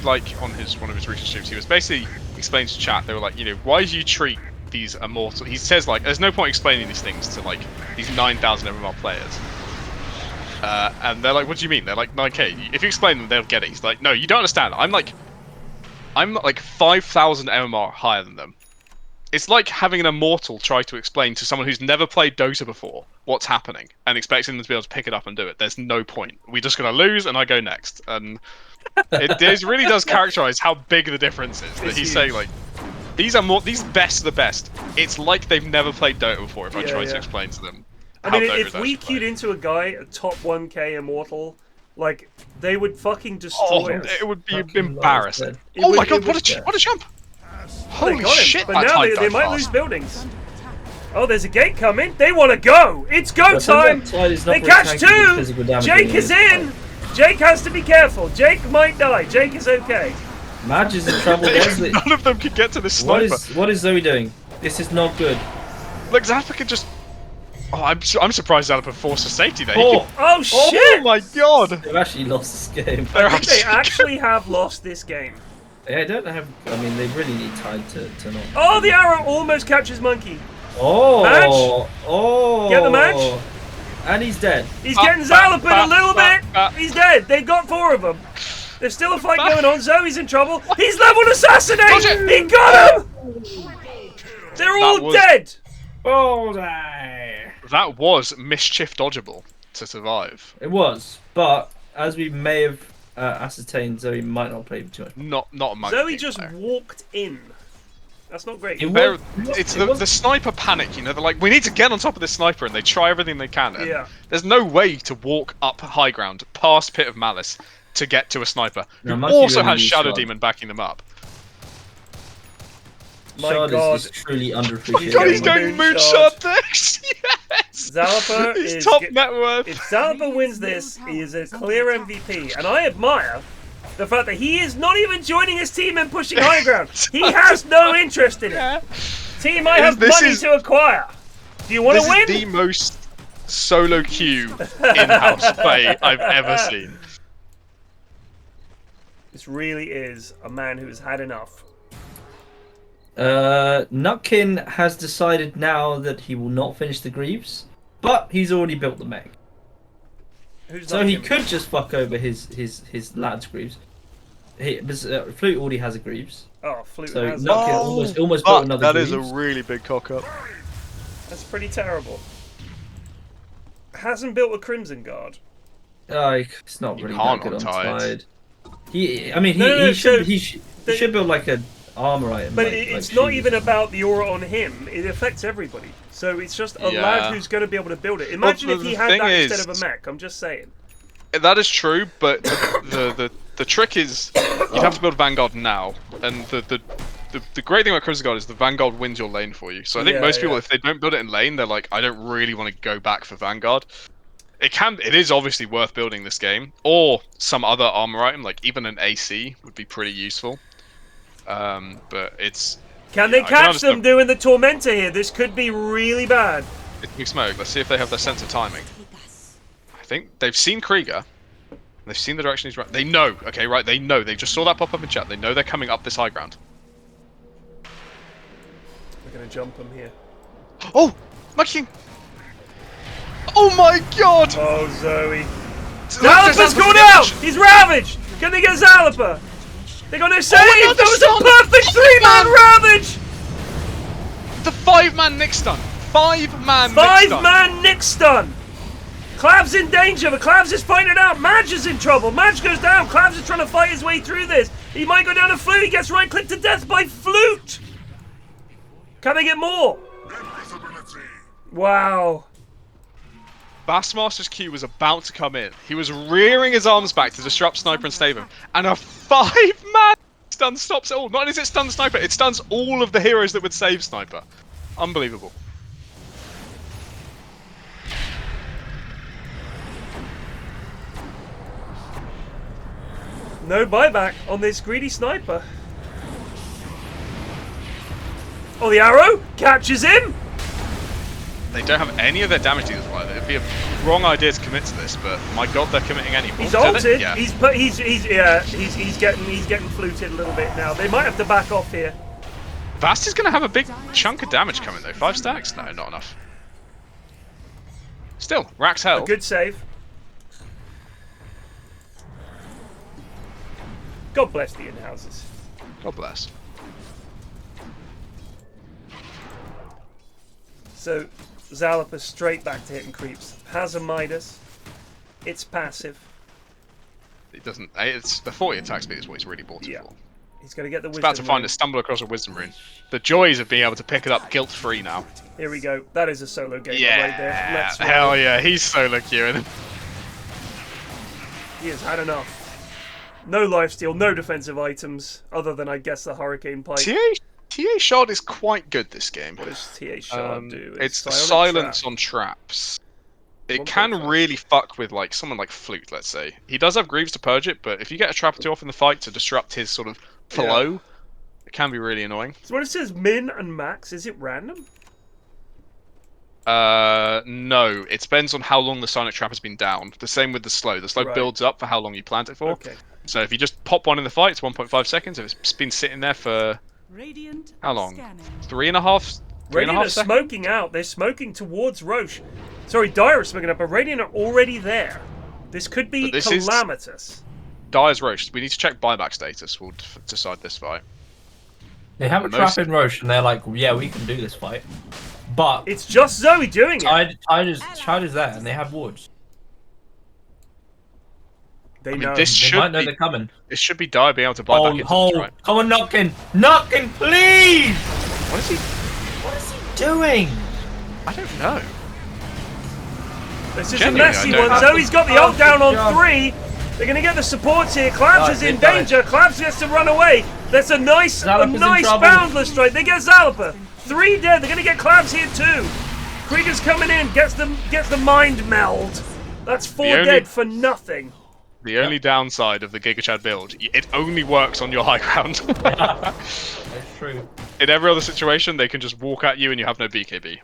like on one of his recent streams, he was basically explaining to chat, they were like, why do you treat these immortal... He says, like, there's no point explaining these things to, like, these 9,000 MMR players. And they're like, what do you mean? They're like, 9k. If you explain them, they'll get it. He's like, no, you don't understand. I'm like 5,000 MMR higher than them. It's like having an immortal try to explain to someone who's never played Dota before what's happening and expecting them to be able to pick it up and do it. There's no point. We're just going to lose and I go next. And really does characterize how big the difference is. That he's saying, like, these best of the best. It's like they've never played Dota before if I try to explain to them. I mean, if we queued into a guy, a top 1k immortal, like, they would fucking destroy us. It would be Fucking embarrassing. lost, Oh my god, what a jump! They Holy got him, shit, but that now time they died might fast. lose buildings. Oh, there's a gate coming. They want to go. It's go Well, time. sometimes Tide is not They very catch tanky with 2. physical damage Jake when is he in. Jake has to be careful. Jake might die. Jake is okay. Madge is in trouble. There's the- None of them can get to this What sniper. is Zoe doing? This is not good. Like, Zappa can just... Oh, I'm surprised Zappa forced a safety there. Oh shit! Oh my god! They've actually lost this game. I think they actually have lost this game. I don't have. I mean, they really need Tide to not. Oh, the arrow almost catches Monkey. Oh! Madge? Oh! Get the Madge? And he's dead. He's getting Zalapin a little bit. He's dead. They've got 4 of them. There's still a fight going on. Zoe's in trouble. He's leveled assassinate. He got him. They're all dead. Bullseye! That was mischief dodgeable to survive. It was, but as we may have ascertained, Zoe might not play too much. Not a much. Zoe just walked in. That's not great. It's the sniper panic, you know. They're like, we need to get on top of this sniper, and they try everything they can. And Yeah. There's no way to walk up high ground past Pit of Malice to get to a sniper No, who Monkey also really has needs Shadow Shard. Demon backing them up. My Shard God. is truly underappreciated. God, he's Getting going Moonshot. Moonshot next. Yes. Zalaper He's is top get- net worth. If Zalaper wins this, he is a clear MVP, and I admire the fact that he is not even joining his team and pushing high ground. He has no interest in it. Team, I have money to acquire. Do you want to win? This is the most solo queue in-house play I've ever seen. This really is a man who has had enough. Nutkin has decided now that he will not finish the Greaves, but he's already built the mech. Who's So not he him? could just fuck over his lad's Greaves. Flute already has a Greaves. Oh, Flute So has Nutkin almost built But another that Greaves. is a really big cock up. That's pretty terrible. Hasn't built a Crimson Guard. It's not You really can't that good on on Tide. Tide. He No, should so he should build like an armor item. But like it's not shoes. even about the aura on him. It affects everybody. So it's just a Yeah. lad who's going to be able to build it. Imagine Well, if he the had thing that is- instead of a mech. I'm just saying. That is true, but the trick is you'd have to build Vanguard now, and the great thing about Crimson Guard is the Vanguard wins your lane for you. So I think Yeah, most people, yeah. if they don't build it in lane, they're like, I don't really want to go back for Vanguard. It is obviously worth building this game, or some other armor item, like even an AC would be pretty useful. But it's Can they I can catch them understand. doing the Tormentor here? This could be really bad. big smoke. Let's see if they have their sense of timing. I think they've seen Krieger. They've seen the direction he's running. They know. Okay, right. They know. They just saw that pop up in chat. They know they're coming up this high ground. We're going to jump them here. Oh, my king! Oh my god! Oh, Zoe. Zalaper's Zalaper's gone out! He's ravaged! Can they get Zalaper? They got no save! God, That was they're a perfect stunned! three-man ravage! The 5-man Nick stun. 5-man Nick stun. Five-man Nick stun! Clav's in danger, but Clav's is fighting it out. Madge is in trouble. Madge goes down. Clav's is trying to fight his way through this. He might go down to Flute. He gets right-clicked to death by Flute! Can they get more? Wow. Bassmaster's Q was about to come in. He was rearing his arms back to disrupt Sniper and stave him. And a 5-man stun stops it all. Not only does it stun Sniper, it stuns all of the heroes that would save Sniper. Unbelievable. No buyback on this greedy sniper. Oh, the arrow catches him. They don't have any of their damage dealers like that. It'd be a wrong idea to commit to this, but my god, they're committing any. He's Oh, did ulted. it? Yeah. He's getting fluted a little bit now. They might have to back off here. Vast is going to have a big chunk of damage coming though. 5 stacks? No, not enough. Still, Rack's hell. A good save. God bless the Inhouses. God bless. So Zalaper straight back to hitting creeps. Has a Midas. It's passive. It doesn't. It's the 40 attack speed is what he's really bought it Yeah. for. He's going to get the It's wisdom. about to find rune. it, stumble across a wisdom rune. The joys of being able to pick it up guilt-free now. Here we go. That is a solo gamer Yeah, right there. Let's roll. hell yeah, he's solo queuing. He has had enough. No lifesteal, no defensive items, other than I guess the Hurricane Pike. TA Shard is quite good this game. What does TA Shard do? It's the silent silence trap. on traps. It 1.5. can really fuck with like someone like Flute, let's say. He does have Greaves to purge it, but if you get a trap or two off in the fight to disrupt his sort of flow, it can be really annoying. So when it says min and max, is it random? No. It depends on how long the silent trap has been down. The same with the slow. The slow Right. builds up for how long you plant it for. Okay. So if you just pop one in the fight, it's 1.5 seconds. If it's been sitting there for Radiant how long? scanning. 3.5 Radiant are seconds? smoking out. They're smoking towards Roche. Sorry, Dire is smoking up, but Radiant are already there. This could be But this is- calamitous. Dire's Roche. We need to check buyback status. We'll decide this fight. They have a Most- trap in Roche, and they're like, yeah, we can do this fight. But It's just Zoe doing it. Tide is there, and they have wards. They I know. mean, this They should might know be. they're coming. It should be Dyer being able to buy back into the right. Come on, Knockin', please! What is he? What is he doing? I don't know. This is a Genuinely, messy I don't one. know. Zoe's got the ult down on 3. They're going to get the supports here. Clabs is in danger. Clabs gets to run away. That's a nice boundless strike. They get Zalapa. 3 dead. They're going to get Clabs here too. Krieger's coming in. Gets the mind meld. That's 4 dead for nothing. The only downside of the Giga build, it only works on your high ground. That's true. In every other situation, they can just walk at you and you have no BKB.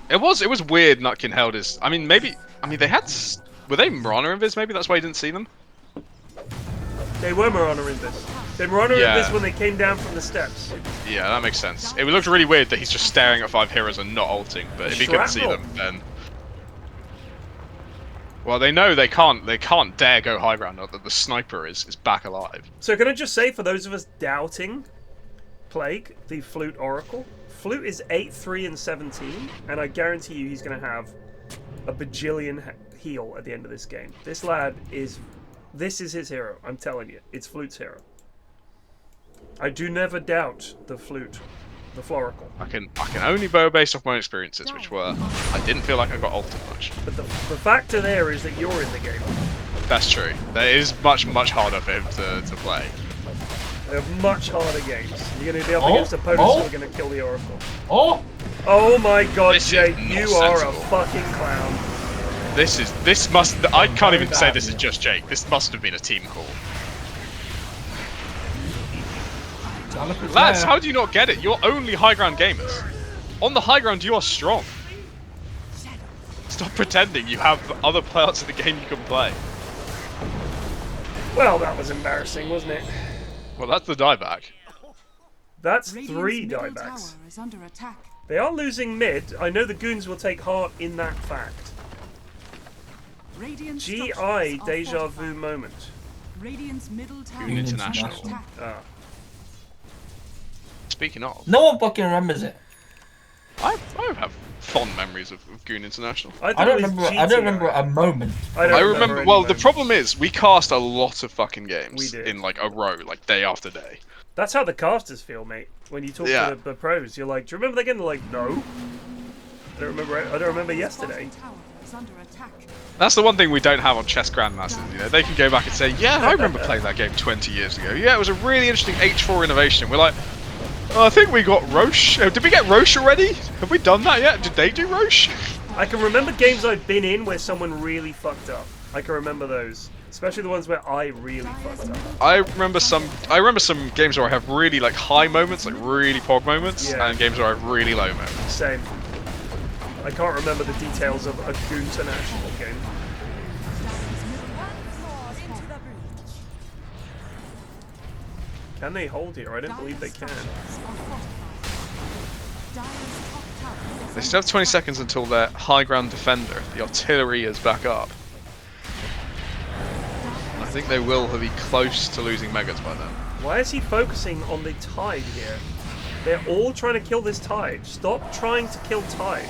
It was weird. Nutkin held his. I mean, they had. Were they Mirana Invis? Maybe that's why you didn't see them. They were Mirana Invis. They were Mirana Invis when they came down from the steps. Yeah, that makes sense. It looked really weird that he's just staring at 5 heroes and not ulting. But if he couldn't see them, then. Well, they know they can't dare go high ground. That the sniper is back alive. So can I just say, for those of us doubting Plague, the Flute Oracle, Flute is 8, 3, and 17, and I guarantee you he's going to have a bajillion heal at the end of this game. This lad is... This is his hero, I'm telling you. It's Flute's hero. I do never doubt the Flute, the Floracle. I can only bow based off my experiences, which were I didn't feel like I got ulted much. But the factor there is that you're in the game. That's true. That is much harder for him to play. They have much harder games. You're going to be up against opponents who are going to kill the Oracle. Oh my god, This Jake, is you not are sensible. a fucking clown. This must. I can't even say this is just Jake. This must have been a team call. Lads, how do you not get it? You're only high ground gamers. On the high ground, you are strong. Stop pretending you have other parts of the game you can play. Well, that was embarrassing, wasn't it? Well, that's the dieback. That's Radiant's 3 middle diebacks. tower is under attack. They are losing mid. I know the goons will take heart in that fact. Radiant's GI structures are deja vu fortified. moment. Radiant's middle tower Goon is International. under attack. Ah. Speaking of, No one fucking remembers it. I have fond memories of Goon International. I don't thought it was remember. I don't GTI. remember a moment. I I don't remember. any Well, the moment. problem is we cast a lot of fucking We games did. in like a row, like day after day. That's how the casters feel, mate. When you talk Yeah. to the pros, you're like, "Do you remember that game?" They're like, "No." I don't remember yesterday. Bottom tower is under attack. That's the one thing we don't have on chess grandmasters. You know, they can go back and say, "Yeah, I remember playing that game 20 years ago. Yeah, it was a really interesting H4 innovation." We're like, "Oh, I think we got Roche. Did we get Roche already? Have we done that yet? Did they do Roche?" I can remember games I've been in where someone really fucked up. I can remember those, especially the ones where I really fucked up. I remember some games where I have really like high moments, like really pog moments, Yeah. and games where I have really low moments. Same. I can't remember the details of a Goon International game. Can they hold here? I don't believe they can. They still have 20 seconds until their high ground defender, the artillery, is back up. I think they will be close to losing Megas by then. Why is he focusing on the Tide here? They're all trying to kill this Tide. Stop trying to kill Tide.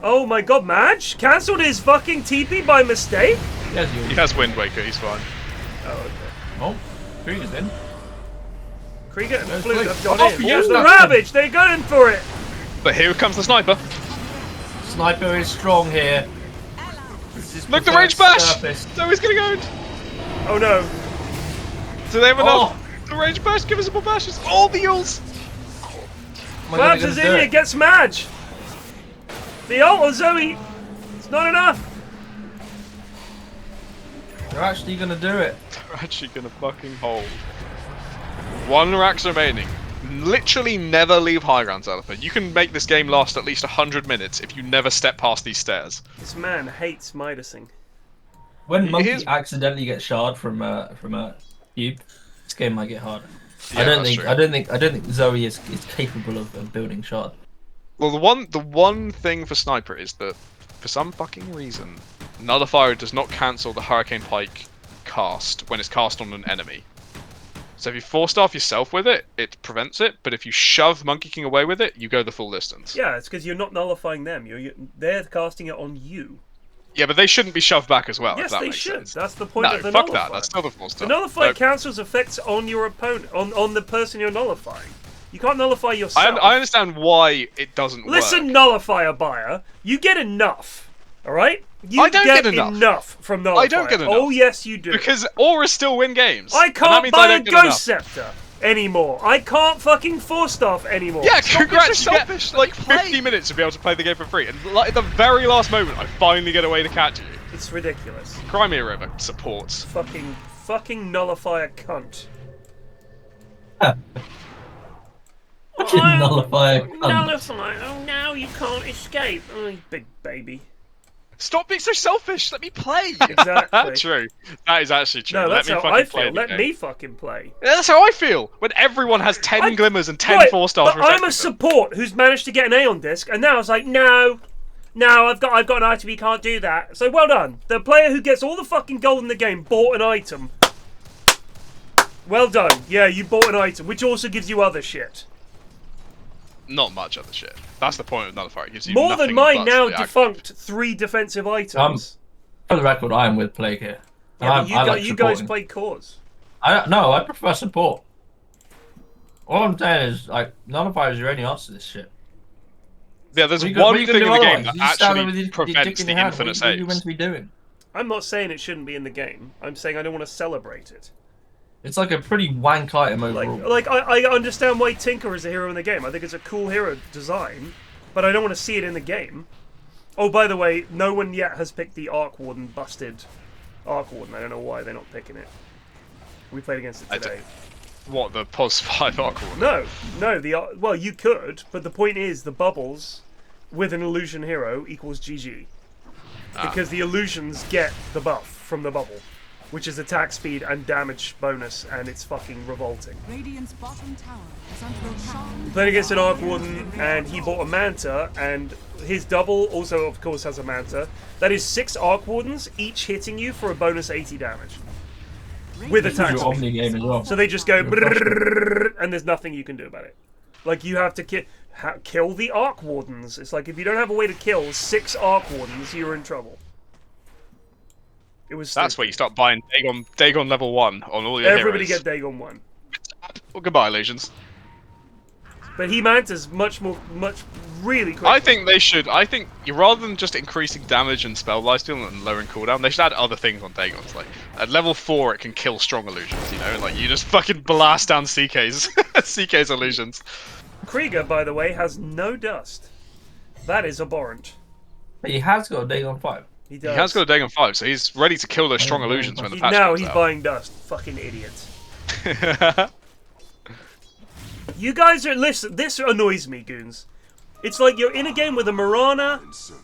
Oh my god, Madge cancelled his fucking TP by mistake? Yes, He has Wind Waker, he's fine. Oh, okay. Oh, Krieger's in. Krieger and There's Flute Flute. have gone Oh, in. yeah, Here's the that's Ravage! They're going for it! But here comes the sniper. Sniper is strong here. Look, the range bash! Surface. No, he's gonna go. Oh no. Do they have enough? Oh. The range bash, give us some more bashes. All the ults! Am I Clabs gonna is do in here, it? gets Madge! The ult of Zoe! It's not enough! They're actually gonna do it. They're actually gonna fucking hold. 1 Rax remaining. Literally never leave high ground, Alfredo. You can make this game last at least 100 minutes if you never step past these stairs. This man hates Midasing. When Monkey Here's- accidentally gets shard from a cube, this game might get harder. Yeah, I don't that's think true. I don't think Zoe is capable of building shard. Well, the one thing for Sniper is that, for some fucking reason, Nullifier does not cancel the Hurricane Pike cast when it's cast on an enemy. So if you force staff yourself with it, it prevents it. But if you shove Monkey King away with it, you go the full distance. Yeah, it's because you're not nullifying them. They're casting it on you. Yeah, but they shouldn't be shoved back as well. Yes, if that they makes should. Sense. That's the point No, of the fuck nullifier. that. That's still the full The stuff. nullifier Nope. cancels effects on your opponent, on the person you're nullifying. You can't nullify yourself. I understand why it doesn't Listen, work. nullifier buyer, you get enough. All right? You I don't get enough. from nullifier. I don't get enough. Oh yes, you do. Because Auras still win games. I and that can't means buy I a don't get ghost enough. scepter anymore. I can't fucking force staff anymore. Yeah, Stop congrats! being You so get selfish, like let me play. 50 minutes to be able to play the game for free, and like at the very last moment, I finally get away to catch you. It's ridiculous. Cry me a river. Supports. Fucking nullifier cunt. Fucking nullifier cunt. Nullifier. Oh, now you can't escape. Oh, you big baby. Stop being so selfish. Let me play. Exactly. True. That is actually true. No, Let that's me how fucking I play feel. the Let game. me fucking play. Yeah, that's how I feel when everyone has 10 glimmers and 10 Right, 4-stars. but I'm a support who's managed to get an A on disc, and now it's like, no, I've got an item, you can't do that. So well done. The player who gets all the fucking gold in the game bought an item. Well done. Yeah, you bought an item, which also gives you other shit. Not much other shit. That's the point of Nullifier. It gives you More nothing than mine but now the defunct 3 defensive items. For the record, I am with Plague here. Yeah, but I like you guys supporting. play cores. No, I prefer support. All I'm saying is, like, nullifier is your only answer to this shit. Yeah, there's What one are you thing in gonna the do game otherwise? that You just stand there with actually your prevents dick in the your hand. infinite What are you meant saves. to be doing? I'm not saying it shouldn't be in the game. I'm saying I don't want to celebrate it. It's like a pretty wank item overall. I understand why Tinker is a hero in the game. I think it's a cool hero design, but I don't want to see it in the game. Oh, by the way, no one yet has picked the Arc Warden busted Arc Warden. I don't know why they're not picking it. We played against it today. What, the POS 5 Arc Warden? No. Well, you could, but the point is the bubbles with an illusion hero equals GG. Because the illusions get the buff from the bubble, which is attack speed and damage bonus, and it's fucking revolting. Radiant's bottom tower is under attack. We played against an Arc Warden, and he bought a Manta, and his double also, of course, has a Manta. That is 6 Arc Wardens, each hitting you for a bonus 80 damage. With attack Your speed. Omni game as well. So they just go brrrr, and there's nothing you can do about it. Like, you have to kill the Arc Wardens. It's like, if you don't have a way to kill 6 Arc Wardens, you're in trouble. It was That's stupid. where you start buying Dagon level 1 on all your Everybody heroes. get Dagon 1. Well, goodbye, illusions. But he Manta's much really quick. I think they should. I think rather than just increasing damage and spell lifesteal and lowering cooldown, they should add other things on Dagons. Like at level 4, it can kill strong illusions. You know, like you just fucking blast down CK's CK's illusions. Krieger, by the way, has no dust. That is abhorrent. He has got a Dagon 5. He does. He has got a Dagon 5, so he's ready to kill those strong illusions when the patch Now comes he's out. buying dust. Fucking idiot. You guys are listen. This annoys me, goons. It's like you're in a game with a Mirana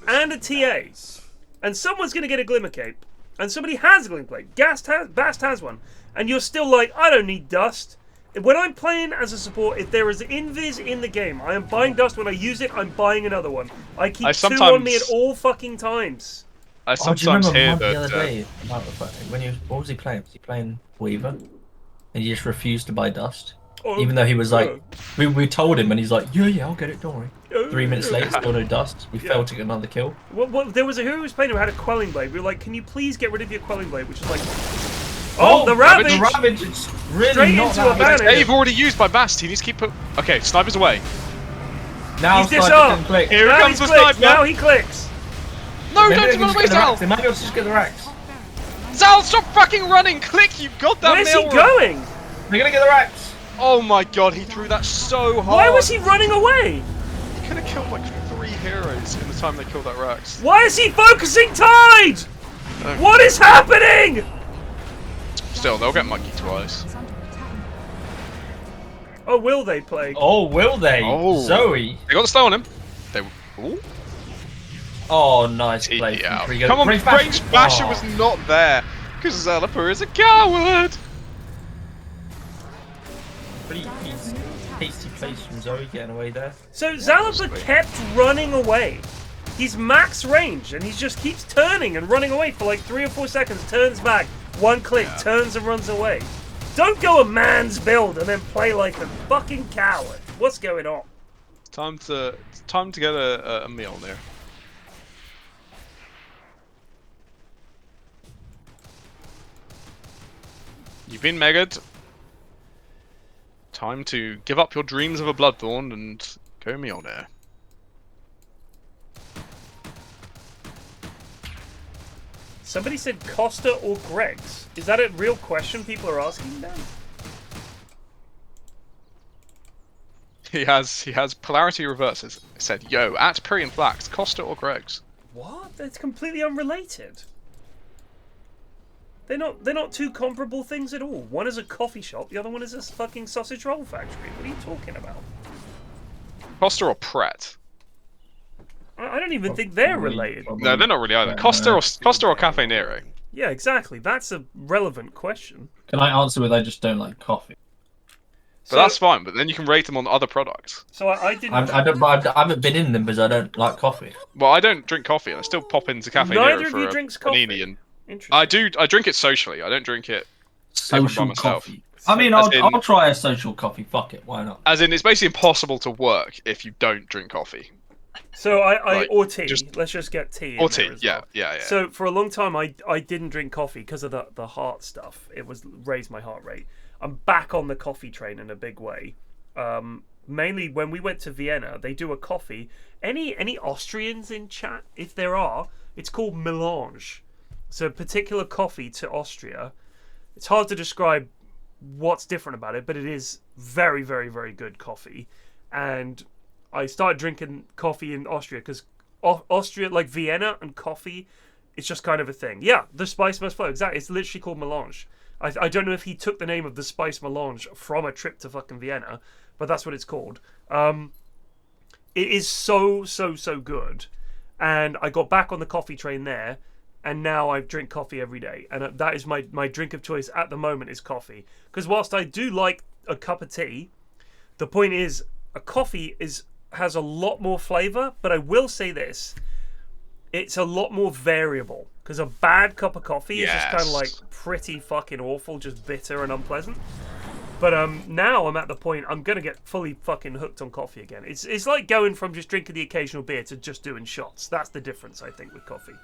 and a TA, and someone's gonna get a Glimmer Cape, and somebody has a Glimmer Cape. Bast has one, and you're still like, I don't need dust. When I'm playing as a support, if there is invis in the game, I am buying dust. When I use it, I'm buying another one. I keep 2 on me at all fucking times. I Do you sometimes remember hear Mud the that. other day about the fact when he was, what was he playing? Was he playing Weaver? And he just refused to buy dust? Even though he was like, we told him and he's like, yeah, I'll get it, don't worry. 3 minutes later, still no dust. We failed to get another kill. Well, there was a hero who was playing who had a Quelling Blade. We were like, can you please get rid of your Quelling Blade? Which is like, the Ravage! The Ravage is really Straight not into that a bad. banner. They've already used by Bast. He needs to keep put. Okay, snipers away. Now He's Sniper disarmed. can click. Here Now comes he the clicks. sniper. Now he clicks. No, Maybe don't they do can it just away, get the Zal. racks. They might be able to just get the racks. Zal, stop fucking running! Click, you goddamn Where's he nail. going? They're gonna get the racks. Oh my god, he threw that so hard. Why was he running away? He could have killed like 3 heroes in the time they killed that Rax. Why is he focusing Tide? What is happening? Still, they'll get monkey twice. Is under attack. Oh, will they play? Oh, will they? Oh. Zoe. They got the slow on him. They. Ooh. Oh, nice play. Yeah. from Krieger. Come on, Range Range Basher Oh. was not there. Because Zalaper is a coward. Pretty tasty plays from Zoe getting away there. So Zalaper kept running away. He's max range, and he just keeps turning and running away for like 3 or 4 seconds. Turns back, 1 click, turns and runs away. Don't go a man's build and then play like a fucking coward. What's going on? It's time to get a meal there. You've been megged. Time to give up your dreams of a Bloodthorn and go Mjolnir. Somebody said Costa or Greg's. Is that a real question people are asking now? He has polarity reverses. It said, yo, at PFlax, Costa or Greg's? What? That's completely unrelated. They're not two comparable things at all. One is a coffee shop, the other one is a fucking sausage roll factory. What are you talking about? Costa or Pret? I don't even think they're related. No, they're not really either. Costa or Cafe Nero? Yeah, exactly. That's a relevant question. Can I answer with I just don't like coffee? But that's fine. But then you can rate them on other products. So I didn't. I haven't been in them because I don't like coffee. Well, I don't drink coffee, and I still pop into Cafe Neither Nero of for you a drinks coffee. panini. And Interesting. I do. I drink it socially. I don't drink it Social by myself. coffee. I mean, I'll try a social coffee. Fuck it, why not? As in, it's basically impossible to work if you don't drink coffee. So Like, or tea. just- Let's just get tea. Or in there tea, as yeah, well. yeah. So for a long time, I didn't drink coffee because of the heart stuff. It was raised my heart rate. I'm back on the coffee train in a big way. Mainly when we went to Vienna, they do a coffee. Any Austrians in chat? If there are, it's called melange. So a particular coffee to Austria. It's hard to describe what's different about it, but it is very, very, very good coffee. And I started drinking coffee in Austria because Austria, like Vienna and coffee, it's just kind of a thing. Yeah, the spice must flow. Exactly. It's literally called melange. I don't know if he took the name of the spice melange from a trip to fucking Vienna, but that's what it's called. It is so good. And I got back on the coffee train there, and now I drink coffee every day. And that is my drink of choice at the moment is coffee. Because whilst I do like a cup of tea, the point is a coffee has a lot more flavour, but I will say this. It's a lot more variable. Because a bad cup of coffee is just kind of like pretty fucking awful, just bitter and unpleasant. But now I'm at the point I'm going to get fully fucking hooked on coffee again. It's like going from just drinking the occasional beer to just doing shots. That's the difference, I think, with coffee.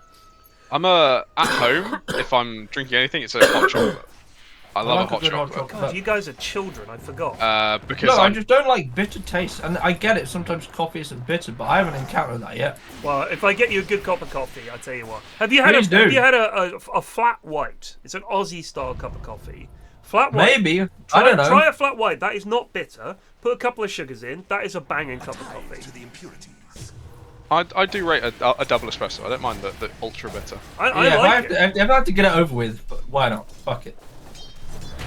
I'm at home, if I'm drinking anything, it's a hot chocolate. I love a hot chocolate. God, you guys are children, I forgot. Because I just don't like bitter taste. And I get it, sometimes coffee isn't bitter, but I haven't encountered that yet. Well, if I get you a good cup of coffee, I'll tell you what. Have you had a flat white? It's an Aussie style cup of coffee. Flat white. Maybe. I don't know. Try a flat white. That is not bitter. Put a couple of sugars in. That is a banging cup of coffee. I do rate a double espresso. I don't mind the ultra bitter. I like it. If I have to get it over with, but why not? Fuck it.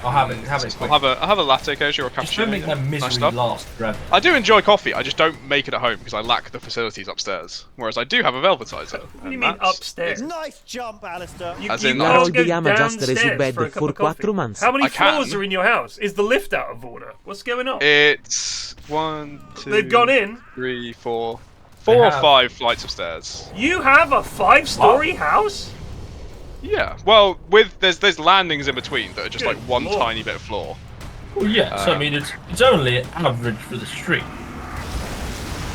I'll have it. I'll have a latte kosher or a cappuccino. Just don't make my misery last forever. I do enjoy coffee. I just don't make it at home because I lack the facilities upstairs. Whereas I do have a velvetizer. What do you mean upstairs? Nice jump, Alistair. As in, can't go Vogliamo just downstairs bed for a cup for of coffee. 4 months. How many I can. floors are in your house? Is the lift out of order? What's going on? It's 1, 2. They've gone in. 3, 4 or 5 flights of stairs. You have a 5-story house? Yeah. Well, there's landings in between that are just Good like one lord. tiny bit of floor. Well, yeah, so I mean, it's only average for the street.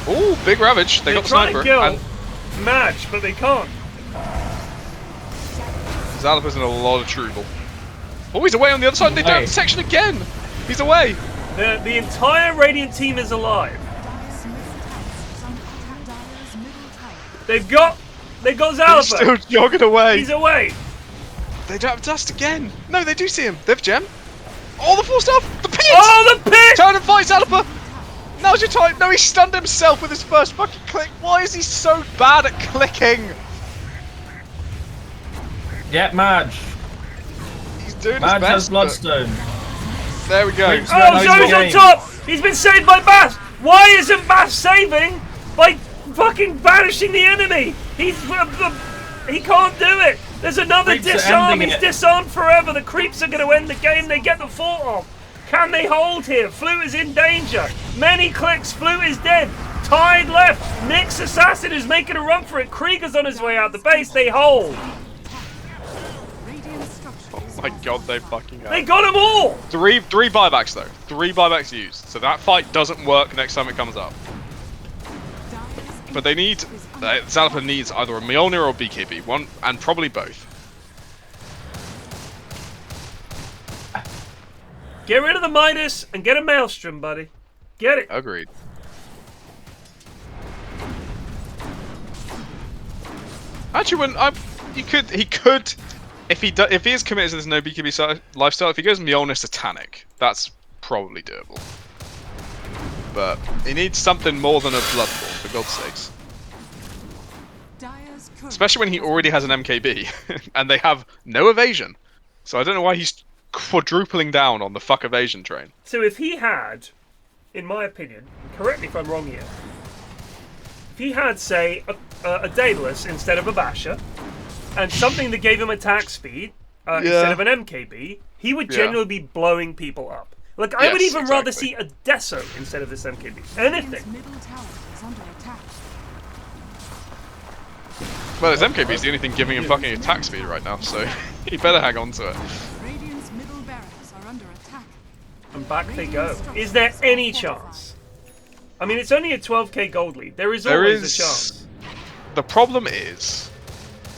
Ooh, big ravage. They got the try sniper. to kill And Madge, but they can't. Zalapa's in a lot of trouble. Oh, he's away on the other side. They don't have detection again. He's away. The entire Radiant team is alive. They've got He's Zalapa. still jogging away. He's away. They don't have dust again. No, they do see him. They have gem. Oh, the full stuff. The pit. Oh, the pit! Turn and fight, Zalapa. Now's your time. No, he stunned himself with his first fucking click. Why is he so bad at clicking? Get Madge. He's doing Madge his best. has Bloodstone. There we go. Oh, Zoe's on top. He's been saved by Bass. Why isn't Bass saving by fucking banishing the enemy? He can't do it. There's another Creeps are disarm. ending He's it. disarmed forever. The creeps are going to end the game. They get the fort off. Can they hold here? Flute is in danger. Many clicks. Flute is dead. Tide left. Nyx Assassin is making a run for it. Krieger's on his way out the base. They hold. Radiant structures Oh my god, they fucking have. They got them all! Three buybacks though. 3 buybacks used. So that fight doesn't work next time it comes up. But they need... Zalapa needs either a Mjolnir or BKB. One, and probably both. Get rid of the Midas and get a Maelstrom, buddy. Get it. Agreed. Actually, when he could, if he is committed to this no BKB lifestyle, if he goes Mjolnir Satanic, that's probably doable. But he needs something more than a Bloodborne, for God's sakes. Especially when he already has an MKB, and they have no evasion. So I don't know why he's quadrupling down on the fuck evasion train. So if he had, in my opinion, correct me if I'm wrong here, if he had, say, a Daedalus instead of a Basher, and something that gave him attack speed instead of an MKB, he would generally be blowing people up. Like, I would even rather see a Deso instead of this MKB. Anything. Well, his MKB is the only thing giving him fucking attack speed right now, so he better hang on to it. Radiant's middle barracks are under attack. And back they go. Is there any chance? I mean, it's only a 12k gold lead. There is always a chance. The problem is,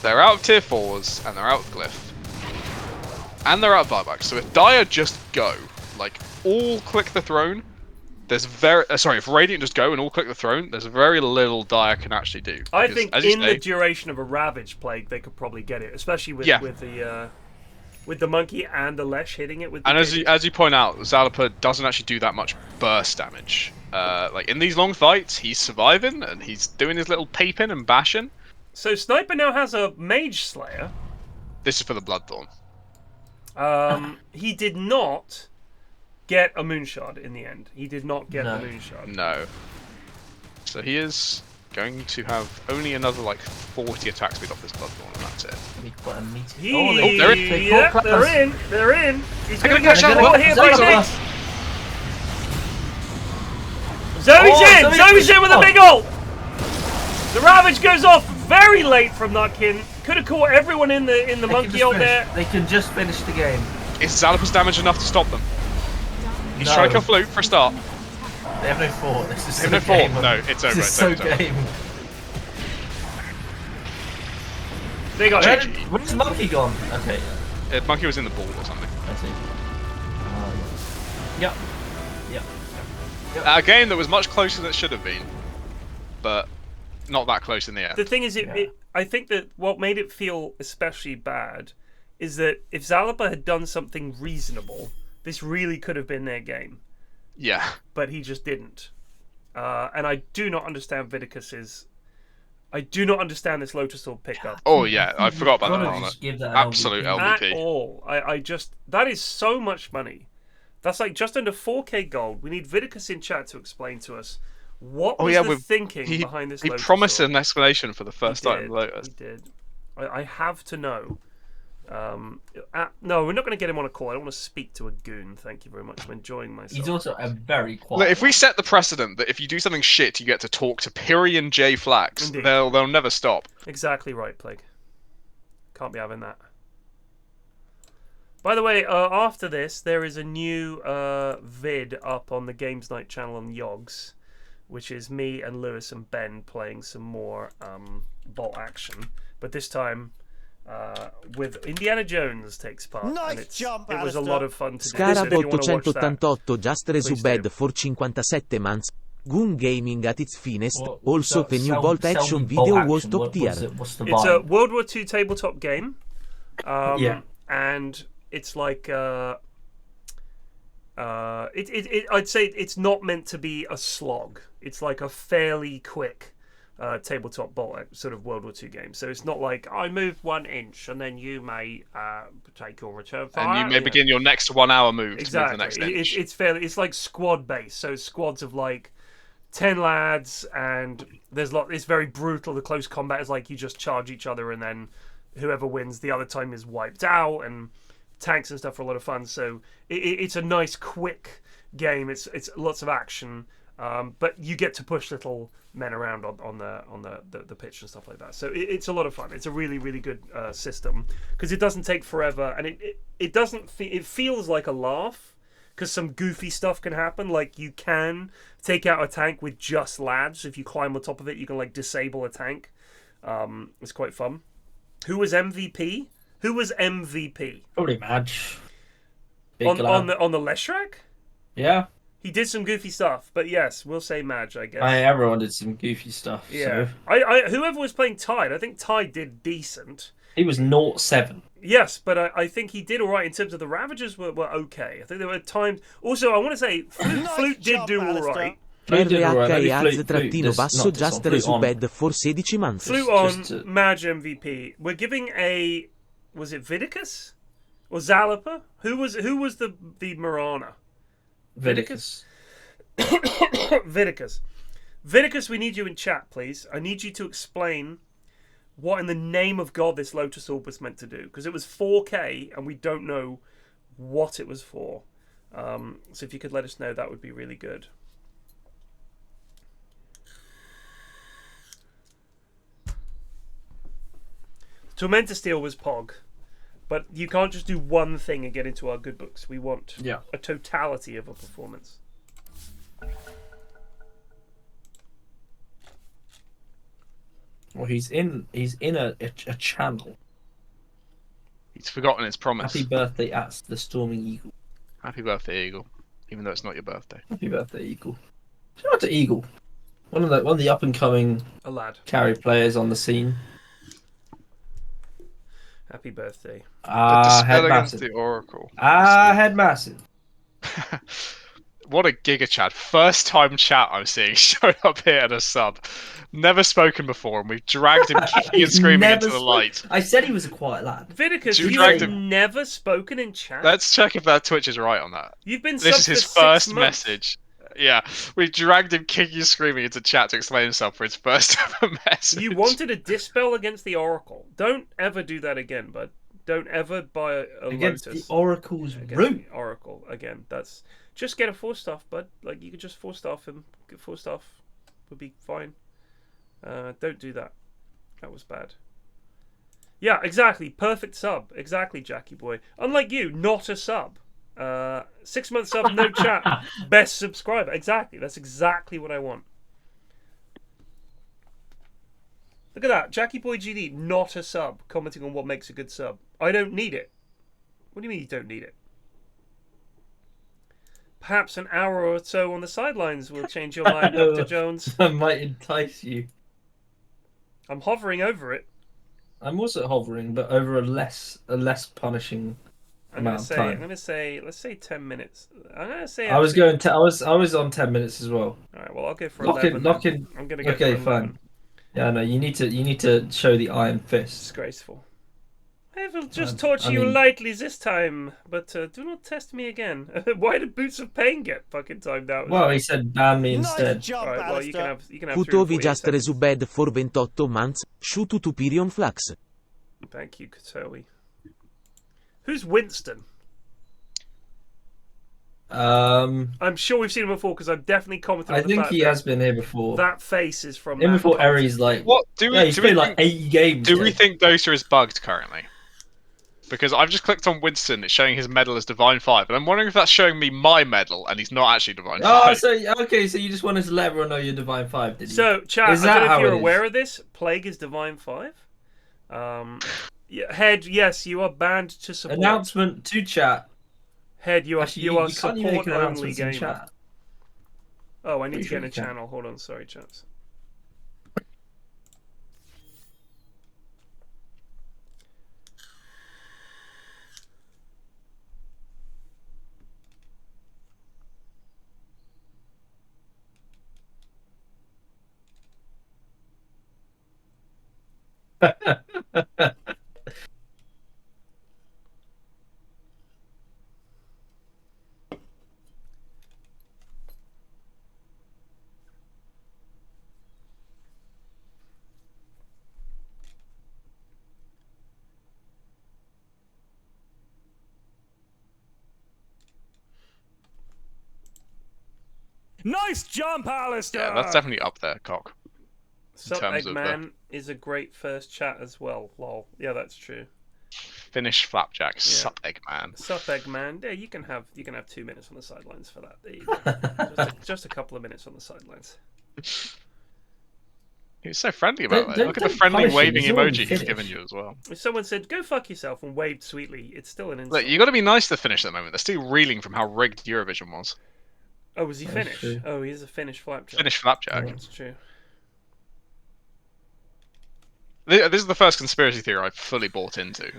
they're out of tier 4s, and they're out of Glyph. And they're out of buybacks. So if Dire just go, like, all click the throne, there's if Radiant just go and all click the throne, there's very little Dire can actually do. Because, I think in the duration of a Ravage Plague, they could probably get it, especially with the Monkey and the Lesh hitting it with. And as you point out, Zalapa doesn't actually do that much burst damage. Like in these long fights, he's surviving and he's doing his little peeping and bashing. So Sniper now has a Mage Slayer. This is for the Bloodthorn. He did not get a Moonshard in the end. He did not get the Moonshard. No. So he is going to have only another like 40 attack speed off this Bloodthorn, and that's it. They're in. They're in. He's going to catch get up. here, baby. Zoe's in with a big ult. The Ravage goes off very late from Nutkin. Could have caught everyone in the Monkey ult there. They can just finish the game. Is Zalapa's damage enough to stop them? He's trying to kill Flute for a start. They have no fort. This is they have no fort. No, it's over. This is so game. They got it. Where's Monkey gone? Okay. Monkey was in the ball or something. I see. Yep. A game that was much closer than it should have been, but not that close in the end. The thing is, I think that what made it feel especially bad is that if Zalapa had done something reasonable, this really could have been their game. Yeah. But he just didn't. And I do not understand Vidicus's... I do not understand this Lotus Orb pickup. Oh yeah, I forgot about that. Absolute LVP. At all. I just... That is so much money. That's like just under 4k gold. We need Vidicus in chat to explain to us what was the thinking behind this Lotus He promised Orb. an explanation for the first time in Lotus. He did. I have to know. No, we're not going to get him on a call. I don't want to speak to a goon. Thank you very much. I'm enjoying myself. He's also a very quiet. Look, if we set the precedent that if you do something shit, you get to talk to Pyrion PFlax, they'll never stop. Exactly right, Plague. Can't be having that. By the way, after this, there is a new vid up on the Games Night channel on Yogs, which is me and Lewis and Ben playing some more bolt action, but this time with Indiana Jones takes part. Nice jump, it was a lot of fun to do. Scarab 888 just resubed for 57 months. Goon Gaming at its finest. Also, the new bolt action video was top tier. It's a World War II tabletop game. And it's like I'd say it's not meant to be a slog. It's like a fairly quick tabletop bolt sort of World War II game. So it's not like I move 1 inch and then you may take your return fire. And you may begin your next 1 hour move to move the next inch. It's like squad based. So squads of like 10 lads, and it's very brutal. The close combat is like you just charge each other and then whoever wins the other time is wiped out, and tanks and stuff are a lot of fun. So it's a nice quick game. It's lots of action. But you get to push little men around on the pitch and stuff like that. So it's a lot of fun. It's a really, really good system because it doesn't take forever, and it doesn't. It feels like a laugh because some goofy stuff can happen. Like you can take out a tank with just lads. If you climb on top of it, you can like disable a tank. It's quite fun. Who was MVP? Who was MVP? Probably Madge. On the Leshrac? Yeah. He did some goofy stuff, but yes, we'll say Madge, I guess. Everyone did some goofy stuff. Yeah. So. Whoever was playing Tide, I think Tide did decent. He was 0-7. Yes, but I think he did all right in terms of the Ravagers were okay. I think there were times. Also, I want to say Flute did do all right. RH-Just-Bed for 16 months. Flute on Madge MVP. We're giving a. Was it Vidicus or Zalapa? Who was the Marana? Vidicus. Vidicus. Vidicus, we need you in chat, please. I need you to explain what in the name of God this Lotus Orb was meant to do. Because it was 4K and we don't know what it was for. So if you could let us know, that would be really good. Tormentor Steel was Pog. But you can't just do one thing and get into our good books. We want a totality of a performance. Well, he's in a channel. He's forgotten his promise. Happy birthday at the Storming Eagle. Happy birthday, Eagle. Even though it's not your birthday. Happy birthday, Eagle. Shout out to Eagle. One of the up and coming carry players on the scene. Happy birthday. Head against massive. the Oracle. Head massive. What a giga chat. First time chat I'm seeing showing up here at a sub. Never spoken before, and we've dragged him kicking and screaming into the light. I said he was a quiet lad. Vidicus, you've never spoken in chat? Let's check if that Twitch is right on that. You've been This is his for 6 first months. message. Yeah, we dragged him kicking and screaming into chat to explain himself for his first ever message. You wanted a dispel against the Oracle. Don't ever do that again, bud. Don't ever buy a against Lotus. The Oracle's root. Oracle again. That's just get a 4-staff, bud. Like you could just 4-staff him. Get 4-staff would be fine. Don't do that. That was bad. Yeah, exactly. Perfect sub. Exactly, Jackie boy. Unlike you, not a sub. 6 month sub, no chat. Best subscriber. Exactly. That's exactly what I want. Look at that. Jackie Boy GD, not a sub, commenting on what makes a good sub. I don't need it. What do you mean you don't need it? Perhaps an hour or so on the sidelines will change your mind, Dr. Jones. That might entice you. I'm hovering over it. I'm also hovering, but over a less punishing amount of time. I'm gonna say, let's say 10 minutes. I'm gonna say. I was on 10 minutes as well. All right. Well, I'll go for 11. I'm gonna go. Okay, for 11. fine. Yeah, no, you need to show the iron fist. Disgraceful. I will just torture you lightly this time, but do not test me again. Why did Boots of Pain get fucking timed out? Well, he said ban me instead. Nice job, right, well, you can have Kutovi Just-Bed for 28 months. Shoot to PFlax. Thank you, Kutowi. Who's Winston? I'm sure we've seen him before because I've definitely commented. I think he has been here before. That face is from. Him before Eri's like. What he's played like 80 games. Do we think Dota is bugged currently? Because I've just clicked on Winston, it's showing his medal as Divine 5, and I'm wondering if that's showing me my medal, and he's not actually Divine 5. Oh, so you just wanted to let everyone know you're Divine 5, did you? So, chat, I don't know if you're aware of this. Plague is Divine 5. Head, yes, you are banned to support. Announcement to chat. Head, you are support only gamer. Chat. Oh, I need to get in a channel. Hold on, sorry, chats. Nice jump, Alistair! Yeah, that's definitely up there, Cock. Sup terms of Eggman is a great first chat as well. Lol. Yeah, that's true. Finnish flapjack, sup Eggman. Sup Eggman. Yeah, you can have 2 minutes on the sidelines for that. There you go. just a couple of minutes on the sidelines. He was so friendly about it. Look at the friendly waving emoji he's given you as well. If someone said, go fuck yourself and waved sweetly, it's still an insult. Look, you got to be nice to the Finnish at the moment. They're still reeling from how rigged Eurovision was. Oh, was he Finnish? True. Oh, he is a Finnish flapjack. Finnish flapjack. That's true. This is the first conspiracy theory I've fully bought into.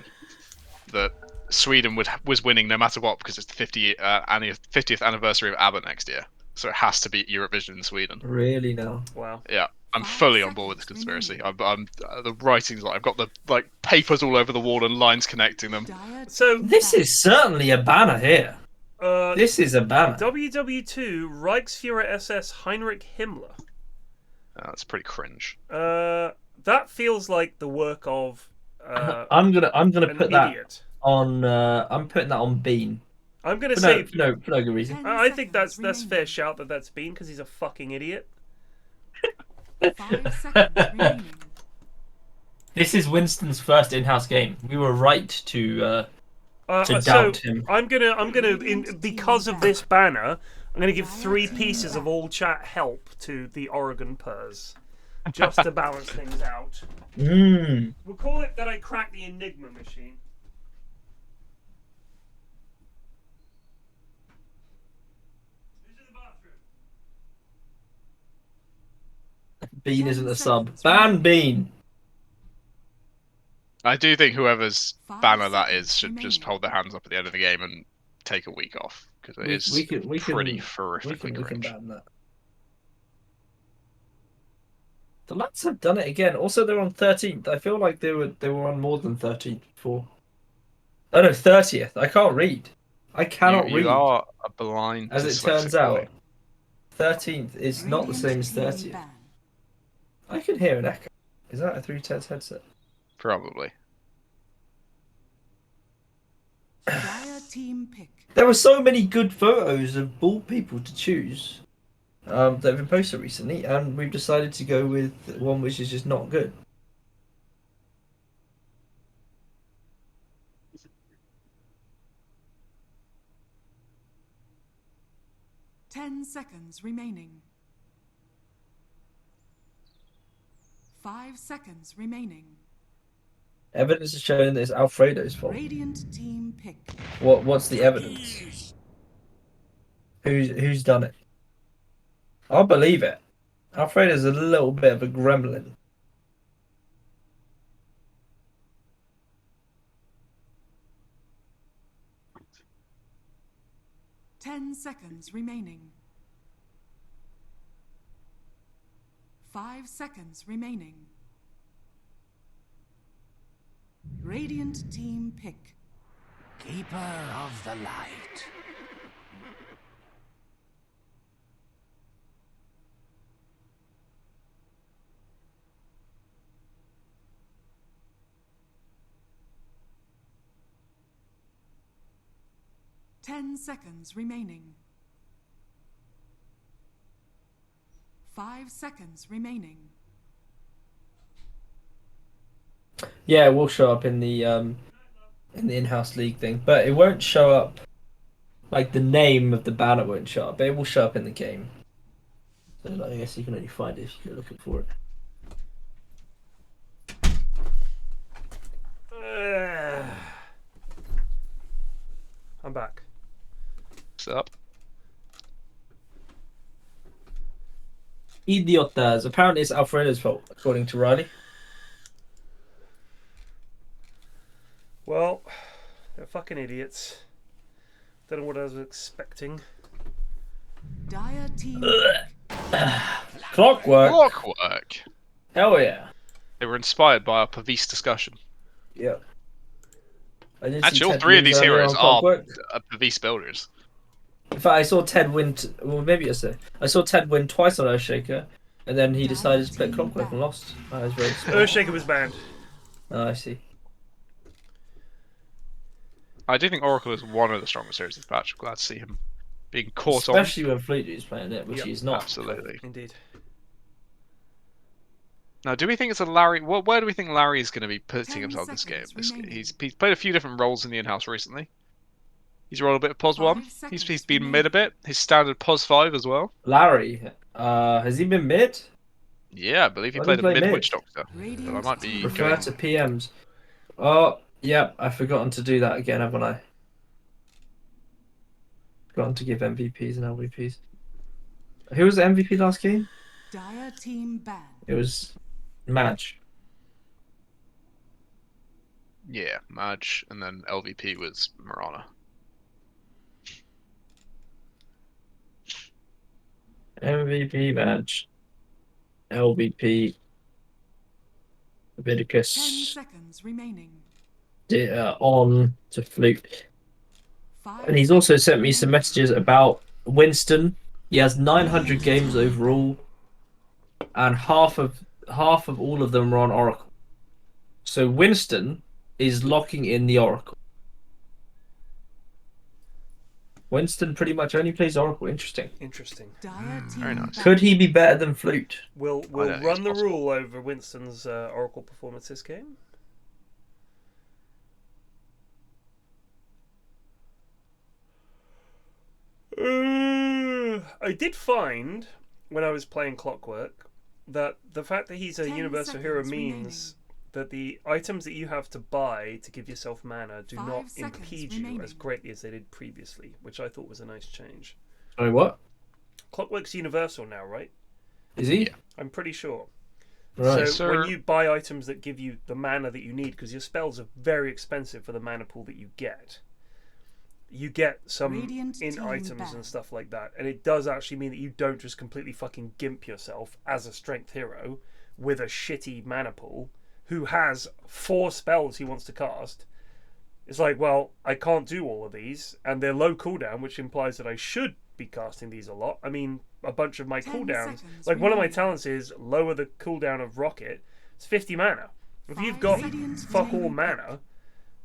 That Sweden was winning no matter what because it's the 50th anniversary of ABBA next year. So it has to be Eurovision in Sweden. Really now? Wow. Yeah, I'm fully on board with this conspiracy. I'm the writings. I've got the papers all over the wall and lines connecting them. So This is certainly a banner here. This is a banner. WW2 Reichsfuhrer SS Heinrich Himmler. That's pretty cringe. That feels like the work of I'm gonna put that idiot. on. I'm putting that on Bean. I'm gonna For say no good reason. I think that's fair shout that's Bean because he's a fucking idiot. 5 seconds remaining. This is Winston's first in-house game. We were right to doubt him. I'm gonna because of this banner, I'm gonna give 3 pieces of all chat help to the Oregon Purs, just to balance things out. We'll call it that I cracked the Enigma machine. Who's in the bathroom? Bean isn't a sub. Ban Bean. I do think whoever's banner that is should just hold their hands up at the end of the game and take a week off because it is pretty horrifically we can cringe. ban that. The lads have done it again. Also, they're on 13th. I feel like they were on more than 13th before. Oh no, 30th. I can't read. I cannot read. You are a blind. As it turns out, 13th is not the same as 30th. I can hear an echo. Is that a 310's headset? Probably. Dire team pick. There were so many good photos of bald people to choose that have been posted recently, and we've decided to go with one which is just not good. Ten seconds remaining. 5 seconds remaining. Evidence is showing that it's Alfredo's fault. Radiant team pick. What's the evidence? Who's done it? I'll believe it. Alfredo's a little bit of a gremlin. Ten seconds remaining. 5 seconds remaining. Radiant team pick. Keeper of the light. Ten seconds remaining. 5 seconds remaining. Yeah, it will show up in the in-house league thing, but it won't show up. Like the name of the banner won't show up, but it will show up in the game. So I guess you can only find it if you're looking for it. I'm back. What's up? Idiotas. Apparently, it's Alfredo's fault, according to Riley. Well, they're fucking idiots. Don't know what I was expecting. Dire team. Clockwork. Clockwork. Hell yeah. They were inspired by our Pavis discussion. Yeah. Actually, all 3 of these heroes are Pavis builders. In fact, I saw Ted win. Well, maybe I saw Ted win twice on Earthshaker, and then he decided to play Clockwork and lost. That was very smart. Earthshaker was banned. Oh, I see. I do think Oracle is one of the strongest heroes of the patch. I'm glad to see him being caught on. Especially when Flutedude's playing it, which Yep, he's not. Absolutely. Indeed. Now, do we think it's a Larry? Where do we think Larry is going to be putting 10 himself this game? seconds remaining. He's played a few different roles in the Inhouse recently. He's rolled a bit of POS 1. 5 He's seconds been remaining. mid a bit. His standard POS 5 as well. Larry, has he been mid? Yeah, I believe he Why played did he a play mid mid? Witch Doctor. But I might be Refer going... to PMs. Oh, yep, I've forgotten to do that again, haven't I? Forgotten to give MVPs and LVPs. Who was the MVP last game? Dire team banned. It was Madge. Yeah, Madge, and then LVP was Marana. MVP Madge. LVP 10 Leviticus. seconds remaining. On to Flute. 5 And he's also seconds sent me some remaining. messages about Winston. He has 900 games overall, and half of all of them are on Oracle. So Winston is locking in the Oracle. Winston pretty much only plays Oracle. Interesting. Interesting. Dire team Very nice. banned. Could he be better than Flute? We'll don't think run it's the possible. rule over Winston's Oracle performance this game. I did find when I was playing Clockwork that the fact that he's a 10 universal hero seconds means that the items that you have to buy to give yourself mana do 5 not seconds impede you as remaining. greatly as they did previously, which I thought was a nice change. Sorry, what? Clockwork's universal now, right? Is he? I'm pretty sure. Right. So Sir. when you buy items that give you the mana that you need, because your spells are very expensive for the mana pool that you get some Radiant in team items banned. and stuff like that, and it does actually mean that you don't just completely fucking gimp yourself as a strength hero with a shitty mana pool who has 4 spells he wants to cast. It's like, well, I can't do all of these, and they're low cooldown, which implies that I should be casting these a lot. I mean, a bunch of my 10 cooldowns, seconds like one of my remaining. talents is lower the cooldown of Rocket. It's 50 mana. If you've 5 got seconds fuck all remaining. mana,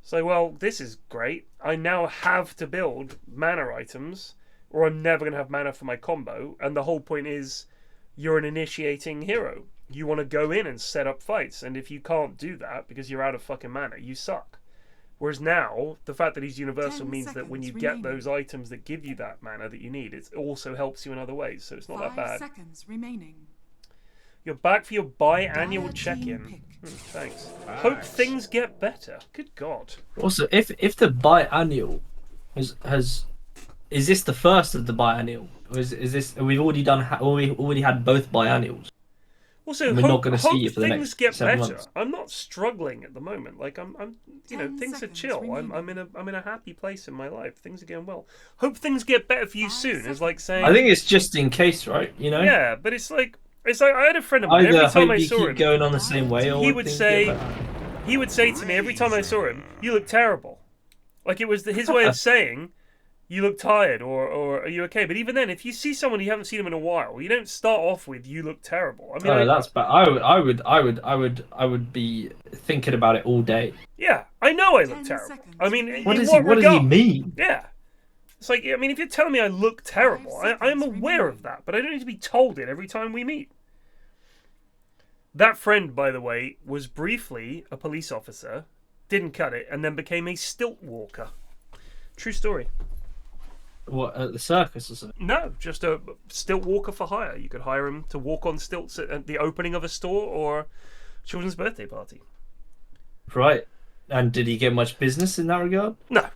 so well, this is great. I now have to build mana items, or I'm never going to have mana for my combo. And the whole point is, you're an initiating hero. You want to go in and set up fights, and if you can't do that because you're out of fucking mana, you suck. Whereas now, the fact that he's universal 10 means that when you seconds get remaining. those items that give you that mana that you need, it also helps you in other ways. So it's not 5 that bad. seconds remaining. You're back for your biannual Dire check-in. team pick. Thanks. Hope things get better. Good God. Also, if the biannual has is this the first of the biannual? Or is this we've already done? We already had both biannuals. Also, We're not hope, gonna see hope it for the things next get 7 better. months. I'm not struggling at the moment. Like I'm you know, 10 things are seconds chill. remaining. I'm in a happy place in my life. Things are going well. Hope things get better for you 5 soon. It's like saying, I think it's just in case, right? You know. yeah, but it's like I had a friend of mine. Either Every time hope I you saw keep him, going on the same way, or he would things say- get better. he would say to me every time I saw him, "You look terrible." Like it was his way of saying, "You look tired," or "Are you okay?" But even then, if you see someone you haven't seen them in a while, you don't start off with "You look terrible." I mean, Oh, that's bad. I would be thinking about it all day. yeah, I know I 10 look terrible. seconds I mean, remaining. in What does he regard? mean? Yeah. It's like, I mean, if you're telling me I look terrible, I'm seconds aware remaining. of that, but I don't need to be told it every time we meet. That friend, by the way, was briefly a police officer, didn't cut it, and then became a stilt walker. True story. What, at the circus or something? No, just a stilt walker for hire. You could hire him to walk on stilts at the opening of a store or children's birthday party. Right. And did he get much business in that regard? No.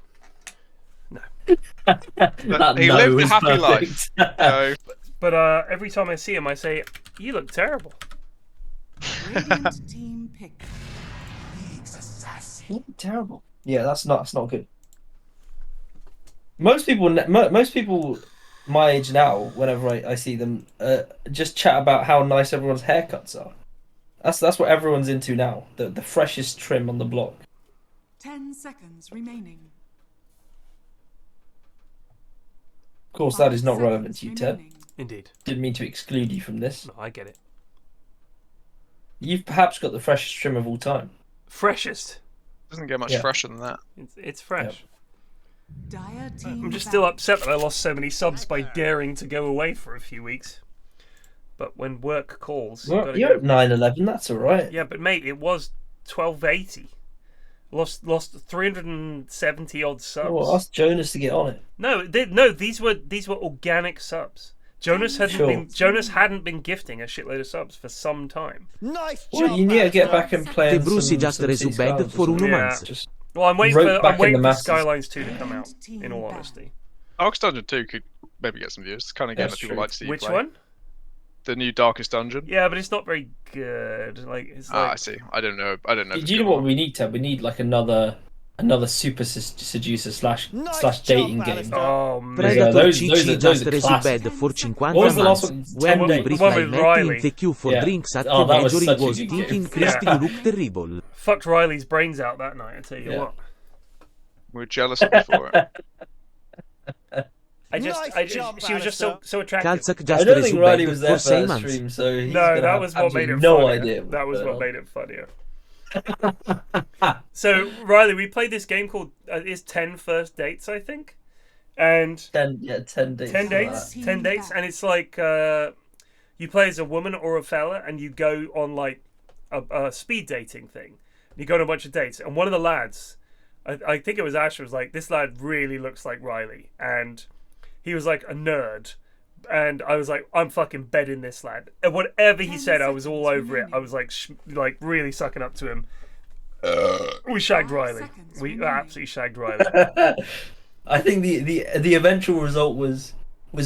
That He no lived a is happy perfect. life. So, But every time I see him, I say, "You look terrible." Radiant team pick. Terrible. Yeah, that's not good. Most people my age now, whenever I see them, just chat about how nice everyone's haircuts are. That's what everyone's into now. The freshest trim on the block. 10 seconds remaining. Of course, that 5 is not relevant seconds to you, Ted. remaining. Indeed. Didn't mean to exclude you from this. No, I get it. You've perhaps got the freshest trim of all time. Freshest. doesn't get much Yeah. fresher than that. It's fresh. Dire team I'm just still back. upset that I lost so many subs by daring to go away for a few weeks. But when work calls, you Well, gotta you're go. at 911. That's all right. Yeah, but mate, it was 1280. Lost 370 odd subs. Well, ask Jonas to get on it. No, these were organic subs. Jonas hadn't been gifting a shitload of subs for some time. Nice Well, job, you need to get Alistair. back and play. Te Bruce just resubbed for uno month. Just Well, I'm waiting Rope for back in the masses. Skylines 2 to come out. In all honesty, Darkest Dungeon 2 could maybe get some views. It's the kind of game That's that people true. like to see you which play. one? The new Darkest Dungeon. Yeah, but it's not very good. Like it's like I see. I don't know. I don't know. if Do it's you know good or what not. we need, Ted? We need like another super seducer slash Nice dating job, game. Alistair. oh man. Predator those CC are just classic. resubbed for 50 What was the last months. one? When 10 we days. briefly The one with met Riley. in the queue for Yeah. drinks at Oh, the that was major, such it a was good thinking game. Christy Yeah. looked terrible. Fucked Riley's brains out that night. I tell you Yeah. what. We're jealous of you for it. She was just so attractive. Kalzak I just don't think Riley was resubbed there for for 6 that months. stream, so he's No, gonna that have was what made it absolutely no funnier. idea. That was what on. made it funnier. So Riley, we played this game called it's 10 First Dates, I think, and 10 days. 10 dates, 10 dates, and it's like you play as a woman or a fella, and you go on like a speed dating thing. You go on a bunch of dates, and one of the lads, I think it was Asher, was like, this lad really looks like Riley, and he was like a nerd. And I was like, I'm fucking bedding this lad. And whatever he said, I was all over it. I was like, like really sucking up to him. We shagged Riley. We absolutely shagged Riley. I think the eventual result was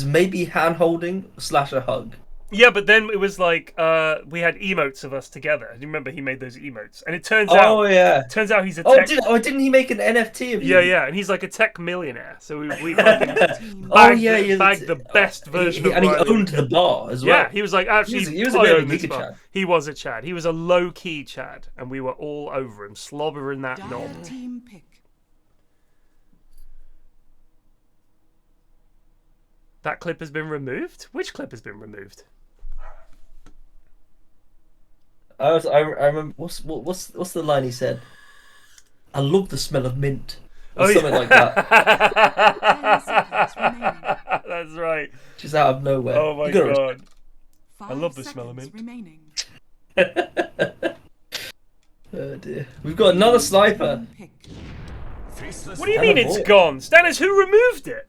maybe hand holding / a hug. Yeah, but then it was like we had emotes of us together. Do you remember he made those emotes? And it turns out, Oh yeah. he's a tech. Didn't he make an NFT of you? Yeah, and he's like a tech millionaire. So we fucking Oh yeah, bagged the best version of and he Riley. owned the bar as well. Yeah, he was like, actually, He was a I bit of a own this giga bar. Chad. He was a Chad. He was a low-key Chad, and we were all over him, slobbering that Dire knob. team pick. That clip has been removed? Which clip has been removed? I remember what's the line he said? I love the smell of mint. Or something like that. 10 seconds remaining. That's right. Just out of nowhere. Oh my You gotta god. 5 love the smell of seconds mint. remaining. Oh dear. We've got another sniper. Pick. What do you mean it's boy. gone? Stannis, who removed it?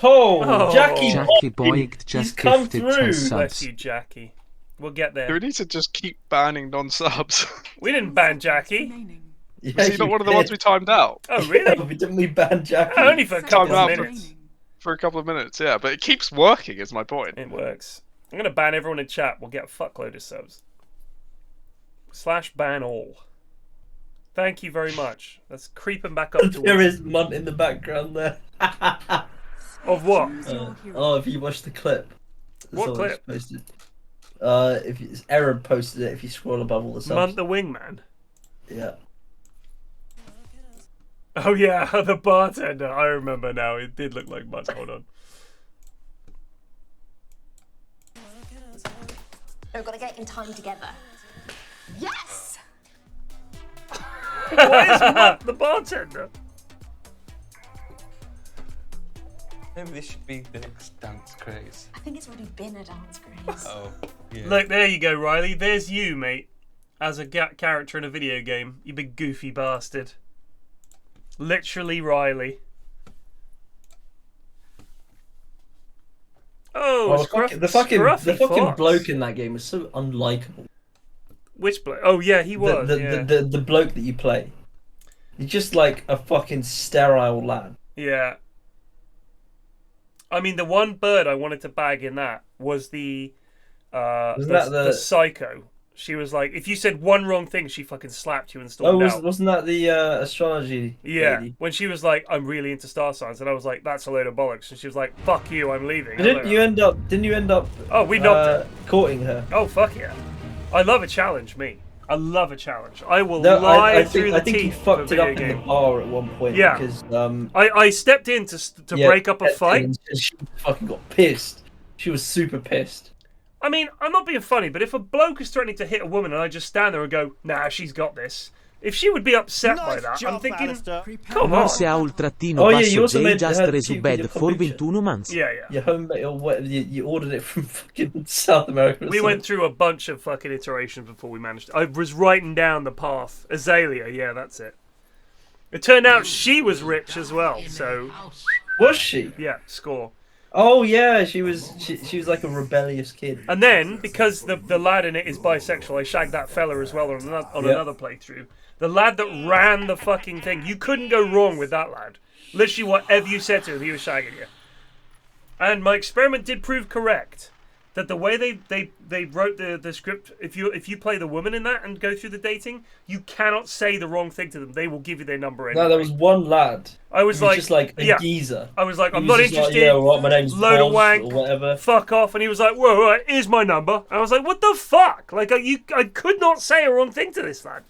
Oh, Jackie Jackie Boy, Boyd he's just come gifted through. 10 Bless subs. you, Jackie. We'll get Do we there. need to just keep banning non-subs? We didn't ban Jackie. Remaining. Yeah, Was he not you one of the ones did. we timed out Oh, really? Didn't we ban Jackie? Only for a couple of out for- minutes. for a couple of minutes? Yeah, but it keeps working. Is my point. It works. I'm going to ban everyone in chat. We'll get a fuckload of subs. / ban all. Thank you very much. That's creeping back up to There is Munt in the background there. Of what? Choose your hero. Oh, if you watch the clip. What Someone clip? just Posted. If it's Arab posted it. If you scroll above all the subs. Munt the Wingman. Yeah. Oh yeah, the bartender. I remember now. It did look like Munt. Hold on. We've got to get in time together. Yes! Why is Munt the bartender? Maybe this should be the next dance craze. I think it's already been a dance craze. Oh, yeah. Look, there you go, Riley. There's you, mate. As a character in a video game. You big goofy bastard. Literally Riley. Oh, Well, the fucking Fox. bloke in that game is so unlikable. Which bloke? Oh yeah, he was. The bloke that you play. He's just like a fucking sterile lad. Yeah. I mean, the one bird I wanted to bag in that was the the psycho. She was like, if you said one wrong thing, she fucking slapped you and stormed out. Wasn't that the astrology Yeah, lady? when she was like, I'm really into star signs, and I was like, that's a load of bollocks. And she was like, fuck you, I'm leaving. Didn't you end up Oh, we knocked her. courting her? Oh, fuck yeah. I love a challenge, me. I love a challenge. I will No, lie I through think the you teeth fucked for it up video in the game. bar at one point. Yeah. Because I stepped in to break up a fight. And she fucking got pissed. She was super pissed. I mean, I'm not being funny, but if a bloke is threatening to hit a woman and I just stand there and go, nah, she's got this. If she would be upset by that, I'm thinking, come on. Morse ha trattino Oh, yeah, basso you also J made just her resubed your for kombucha. 21 months. Yeah, yeah. Your homemade, or what? You ordered it from fucking South America. Or We something. went through a bunch of fucking iterations before we managed. I was writing down the path. Azalea, yeah, that's it. It turned out she was rich as well, so Was she? yeah, score. Oh yeah, she was. She was like a rebellious kid. And then, because the lad in it is bisexual, I shagged that fella as well on another playthrough. The lad that ran the fucking thing, you couldn't go wrong with that lad. Literally, whatever you said to him, he was shagging you. And my experiment did prove correct. That the way they wrote the script, if you play the woman in that and go through the dating, you cannot say the wrong thing to them. They will give you their number anyway. No, there was one lad. I was He like, just like a yeah. geezer. I was like, He I'm was not just like, interested. yeah, right, my name's Load of Boz, wank. or whatever. Fuck off. And he was like, whoa, right, here's my number. And I was like, what the fuck? Like, I could not say a wrong thing to this lad.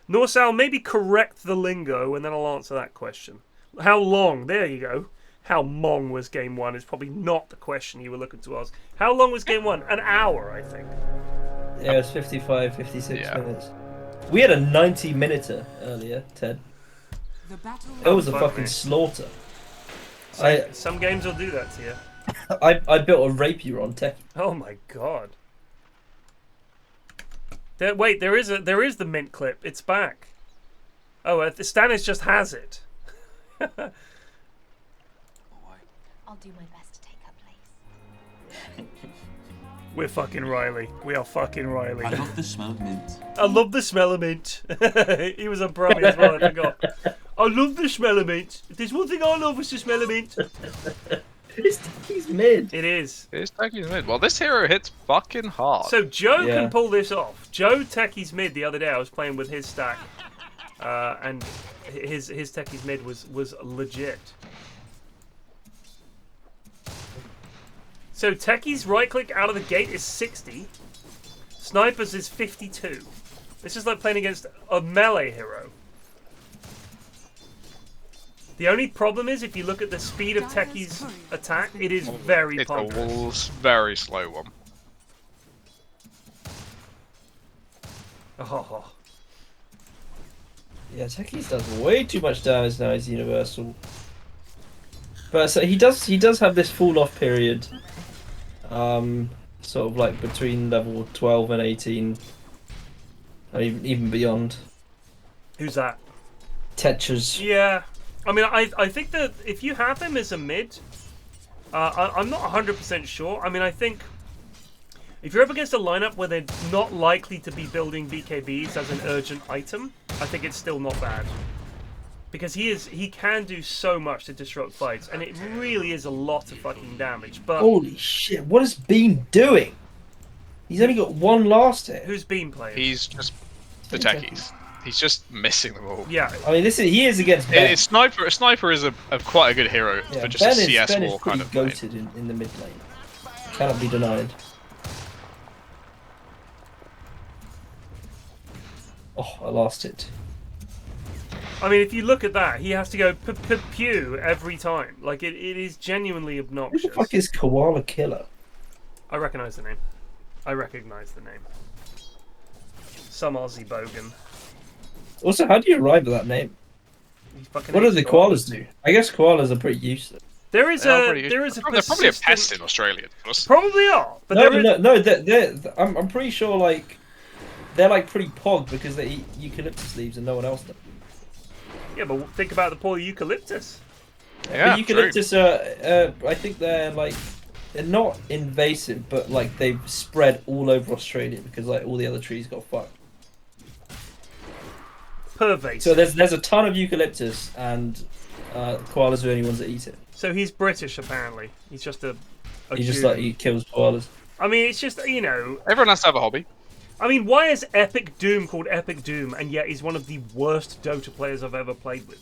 Norsal, maybe correct the lingo, and then I'll answer that question. How long? There you go. How long was game one is probably not the question you were looking to ask. How long was game one? An hour, I think. Yeah, it was 55, 56 Yeah. minutes. We had a 90-minuter earlier, Ted. The battle It was a fuck fucking me. slaughter. Some games will do that to you. I built a rapier on Tech. Oh my god. Wait, there is the mint clip. It's back. Oh, Stannis just has it. I'll do my best to take her place. We're fucking Riley. We are fucking Riley. I love the smell of mint. I love the smell of mint. He was a brummy as well, I forgot. I love the smell of mint. If there's one thing I love, it's the smell of mint. It's Techie's mid. It is. It's Techie's mid. Well, this hero hits fucking hard. So Joe Yeah. can pull this off. Joe Techie's mid the other day, I was playing with his stack. And his Techie's mid was legit. So Techie's right click out of the gate is 60. Snipers is 52. This is like playing against a melee hero. The only problem is if you look at the speed of Techie's attack, it is very it's a ponderous. very slow one. Oh. Yeah, Techie's does way too much damage now. He's universal. But so he does have this fall off period. Sort of like between level 12 and 18, or even beyond. Who's that? Tetras. Yeah. I mean, I think that if you have him as a mid, I'm not 100% sure. I mean, I think if you're up against a lineup where they're not likely to be building BKBs as an urgent item, I think it's still not bad. Because he can do so much to disrupt fights, and it really is a lot of fucking damage. But Holy shit! What has Bean doing? He's only got one last hit. who's been playing? He's just the Techies. He's just missing them all. Yeah. I mean, he is against Ben. Sniper is a quite a good hero Yeah, for just Ben a CS Ben war is kind pretty of lane. goated in the mid lane. Cannot be denied. Oh, I lost it. I mean, if you look at that, he has to go pew every time. Like, it is genuinely Who obnoxious. the fuck is Koala Killer? I recognise the name. Some Aussie bogan. Also, how do you arrive at that name? He's fucking What do the Asian. koalas do? I guess koalas are pretty useless. There is They're a probably a persistent... pest in Australia. to be honest. Probably are, but I'm pretty sure like they're like pretty pog because they eat eucalyptus leaves and no one else does. Yeah, but think about the poor eucalyptus. Yeah, But eucalyptus are, I think they're not invasive, but like they've spread all over Australia because like all the other trees got fucked. Pervasive. So there's a ton of eucalyptus, and koalas are the only ones that eat it. So he's British, apparently. He's just a He just Jew. he kills koalas. I mean, it's just, you know... Everyone has to have a hobby. I mean, why is Epic Doom called Epic Doom, and yet he's one of the worst Dota players I've ever played with?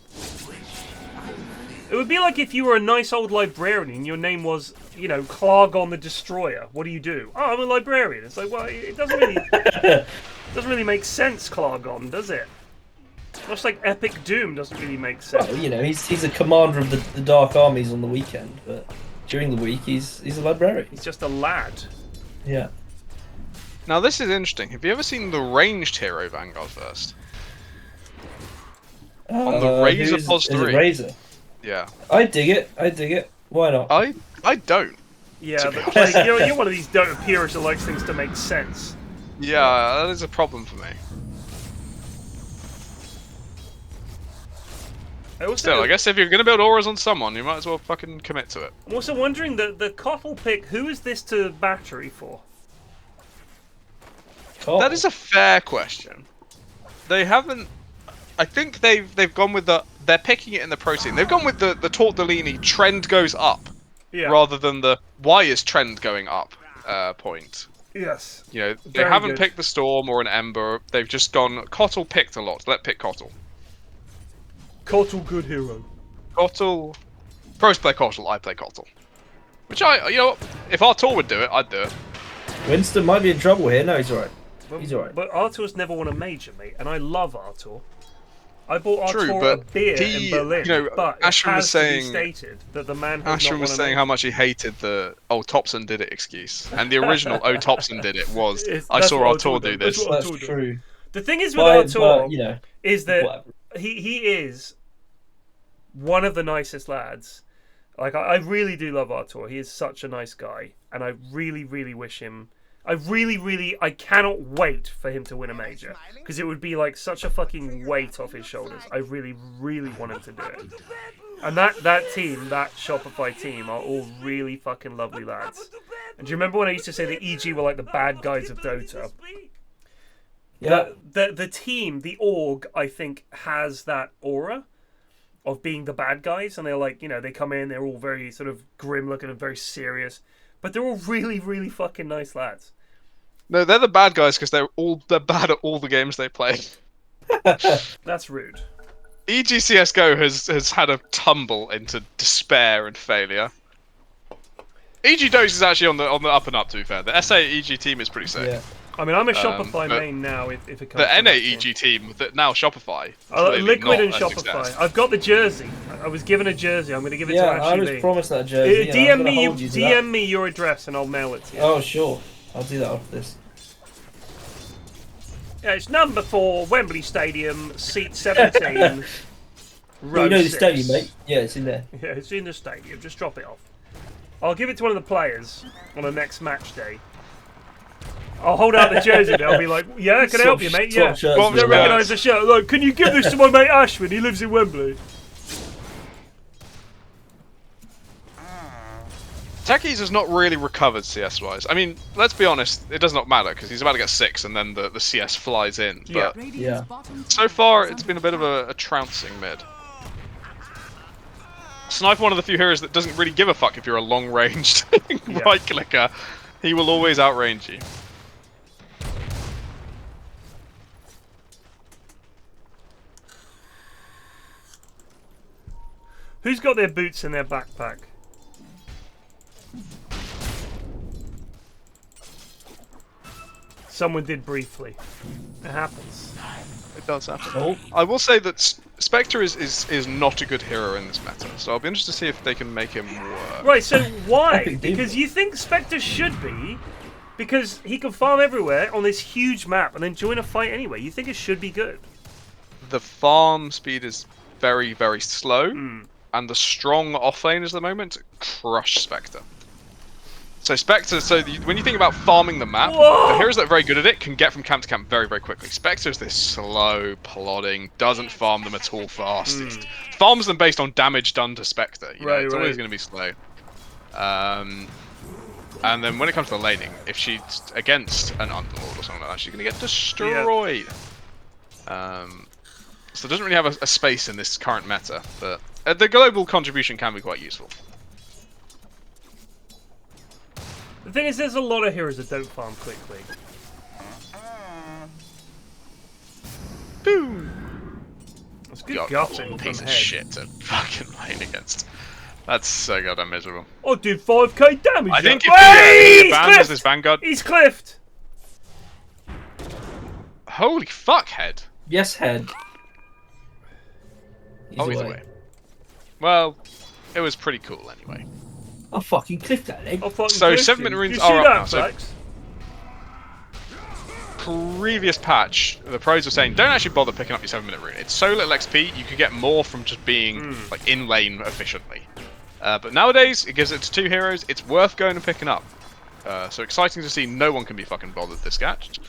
It would be like if you were a nice old librarian and your name was, you know, Clargon the Destroyer. What do you do? Oh, I'm a librarian. It's like, well, it doesn't really make sense, Clargon, does it? Much like Epic Doom doesn't really make sense. Well, you know, he's a commander of the Dark Armies on the weekend, but during the week he's a librarian. He's just a lad. Yeah. Now this is interesting. Have you ever seen the ranged hero Vanguard first? On the Razor Pos 3. Razor. Yeah. I dig it. Why not? I don't. Yeah, but like, you're one of these Dota purists that likes things to make sense. Yeah, that is a problem for me. Still, I guess if you're going to build auras on someone, you might as well fucking commit to it. I'm also wondering, the Kotl pick, who is this to battery for? That is a fair question. They haven't... I think they've gone with they're picking it in the protein. They've gone with the Tortellini trend goes up, rather than the why is trend going up point. Yes. You know, they haven't picked the Storm or an Ember. They've just gone Kotl picked a lot. Let's pick Kotl. Kotl, good hero. Kotl. Pros play Kotl. I play Kotl. Which you know, if Artur would do it, I'd do it. Winston might be in trouble here. No, he's alright. He's alright. But Artur's never won a major, mate, and I love Artur. I bought Artur True, a but beer in Berlin, you know, but Ashwin was saying, to be stated that the man has Ashwin was saying how much he hated the "Oh Thompson did it" excuse, and the original "Oh Thompson did it" was "I saw Artur do this." That's true. The thing is with Artur, you know, is that he is one of the nicest lads. Like I really do love Artur. He is such a nice guy, and I really wish him. I cannot wait for him to win a major, because it would be like such a fucking weight off his shoulders. I really want him to do it. And that team, that Shopify team, are all really fucking lovely lads. And do you remember when I used to say that EG were like the bad guys of Dota? Yeah. The team, the org, I think, has that aura of being the bad guys, and they're like, you know, they come in, they're all very sort of grim looking and very serious, but they're all really fucking nice lads. No, they're the bad guys because they're bad at all the games they play. That's rude. EG CS:GO has had a tumble into despair and failure. EG DOTES is actually on the up and up. To be fair, the SA EG team is pretty sick. Yeah. I mean, I'm a Shopify main now. If it comes. The NA EG team that now Shopify. Liquid and Shopify. I've got the jersey. I was given a jersey. I'm going to give it to Ashley. I was promised that jersey. DM me your address and I'll mail it to you. Oh sure, I'll do that after this. Yeah, it's number 4, Wembley Stadium, seat 17. Well, you know the stadium, mate. Yeah, it's in there. Yeah, it's in the stadium. Just drop it off. I'll give it to one of the players on the next match day. I'll hold out the jersey and I'll be like, yeah, can I help you, mate? Yeah. Well, I don't recognise the shirt. Look, can you give this to my mate Ashwin? He lives in Wembley. Techies has not really recovered CS-wise. I mean, let's be honest, it does not matter, because he's about to get 6 and then the CS flies in. But yeah. So far, it's been a bit of a trouncing mid. Snipe, one of the few heroes that doesn't really give a fuck if you're a long-ranged right-clicker. He will always outrange you. Who's got their boots in their backpack? Someone did briefly. It happens. It does happen. Oh. I will say that Spectre is not a good hero in this meta, so I'll be interested to see if they can make him work. Right, so why? Because you think Spectre should be, because he can farm everywhere on this huge map and then join a fight anyway. You think it should be good. The farm speed is very slow, and the strong offlaners at the moment crush Spectre. So Spectre, when you think about farming the map, the heroes that are very good at it can get from camp to camp very quickly. Spectre is this slow, plodding, doesn't farm them at all fast. It farms them based on damage done to Spectre. You know, it's always going to be slow. And then when it comes to the laning, if she's against an Underlord or something like that, she's going to get destroyed. So it doesn't really have a space in this current meta, but the global contribution can be quite useful. The thing is, there's a lot of heroes that don't farm quickly. Boom! That's good gutting piece from of head. shit to fucking lane against. That's so goddamn miserable. I did 5k damage. I think if he bans this Vanguard... He's cliffed! Holy fuck, head. Yes, head. He's away. Well, it was pretty cool anyway. I'll fucking cliff that leg. So 7-minute runes you are see up that, now. So Flax? previous patch, the pros were saying don't actually bother picking up your 7-minute rune. It's so little XP, you could get more from just being like in lane efficiently. But nowadays, it gives it to 2 heroes. It's worth going and picking up. So exciting to see. No one can be fucking bothered this catch.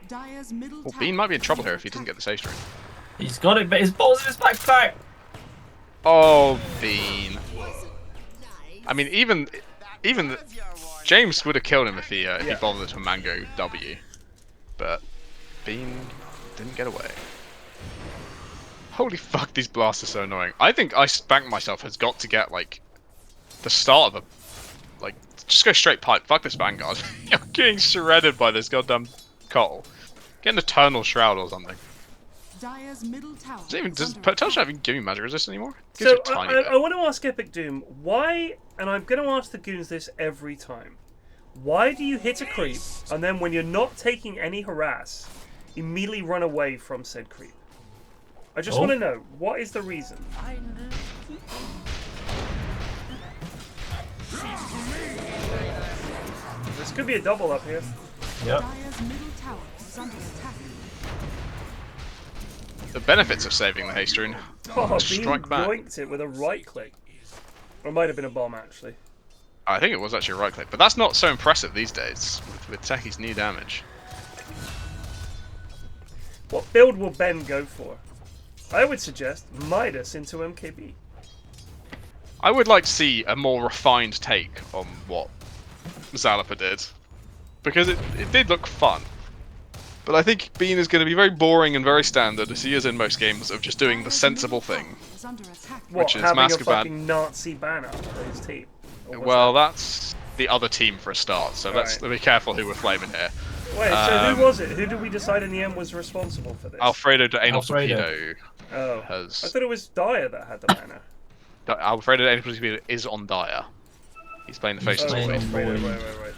Dire's middle Well, tower Bean might be in is trouble under here if he doesn't get attack. the Sage Ring. He's got it, but his ball's in his backpack. Oh, Bean. I mean, even James would have killed him if he bothered to mango W, but Bean didn't get away. Holy fuck, these blasts are so annoying. I think I Spank Myself has got to get like the start of a just go straight pipe. Fuck this Vanguard. You're getting shredded by this goddamn Cottle. Get an Eternal Shroud or something. Dire's middle tower Does Potential even give you magic resist anymore? So Gives you a tiny bit. I want to ask Epic Doom, why, and I'm going to ask the goons this every time, why do you hit a creep, and then when you're not taking any harass, immediately run away from said creep? I just want to know, what is the reason? This could be a double up here. Yep. Dire's middle tower is under attack. The benefits of saving the haste rune. Oh, Bean Strike back. yoinked it with a right click. Or it might have been a bomb, actually. I think it was actually a right click, but that's not so impressive these days with Techie's new damage. What build will Ben go for? I would suggest Midas into MKB. I would like to see a more refined take on what Zalapa did, because it did look fun. But I think Bean is going to be very boring and very standard, as he is in most games, of just doing the sensible thing, Is under attack. which is having a Masquerade. fucking Nazi banner for his team? Or was Well, that- that's the other team for a start, so let's be careful who we're flaming here. Wait, so who was it? Who did we decide in the end was responsible for this? Alfredo der Alfredo. Analtorpedo Oh, has. I thought it was Dyer that had the banner. Alfredo der Analtorpedo is on Dire. He's playing the face of playing the on Wait. Void.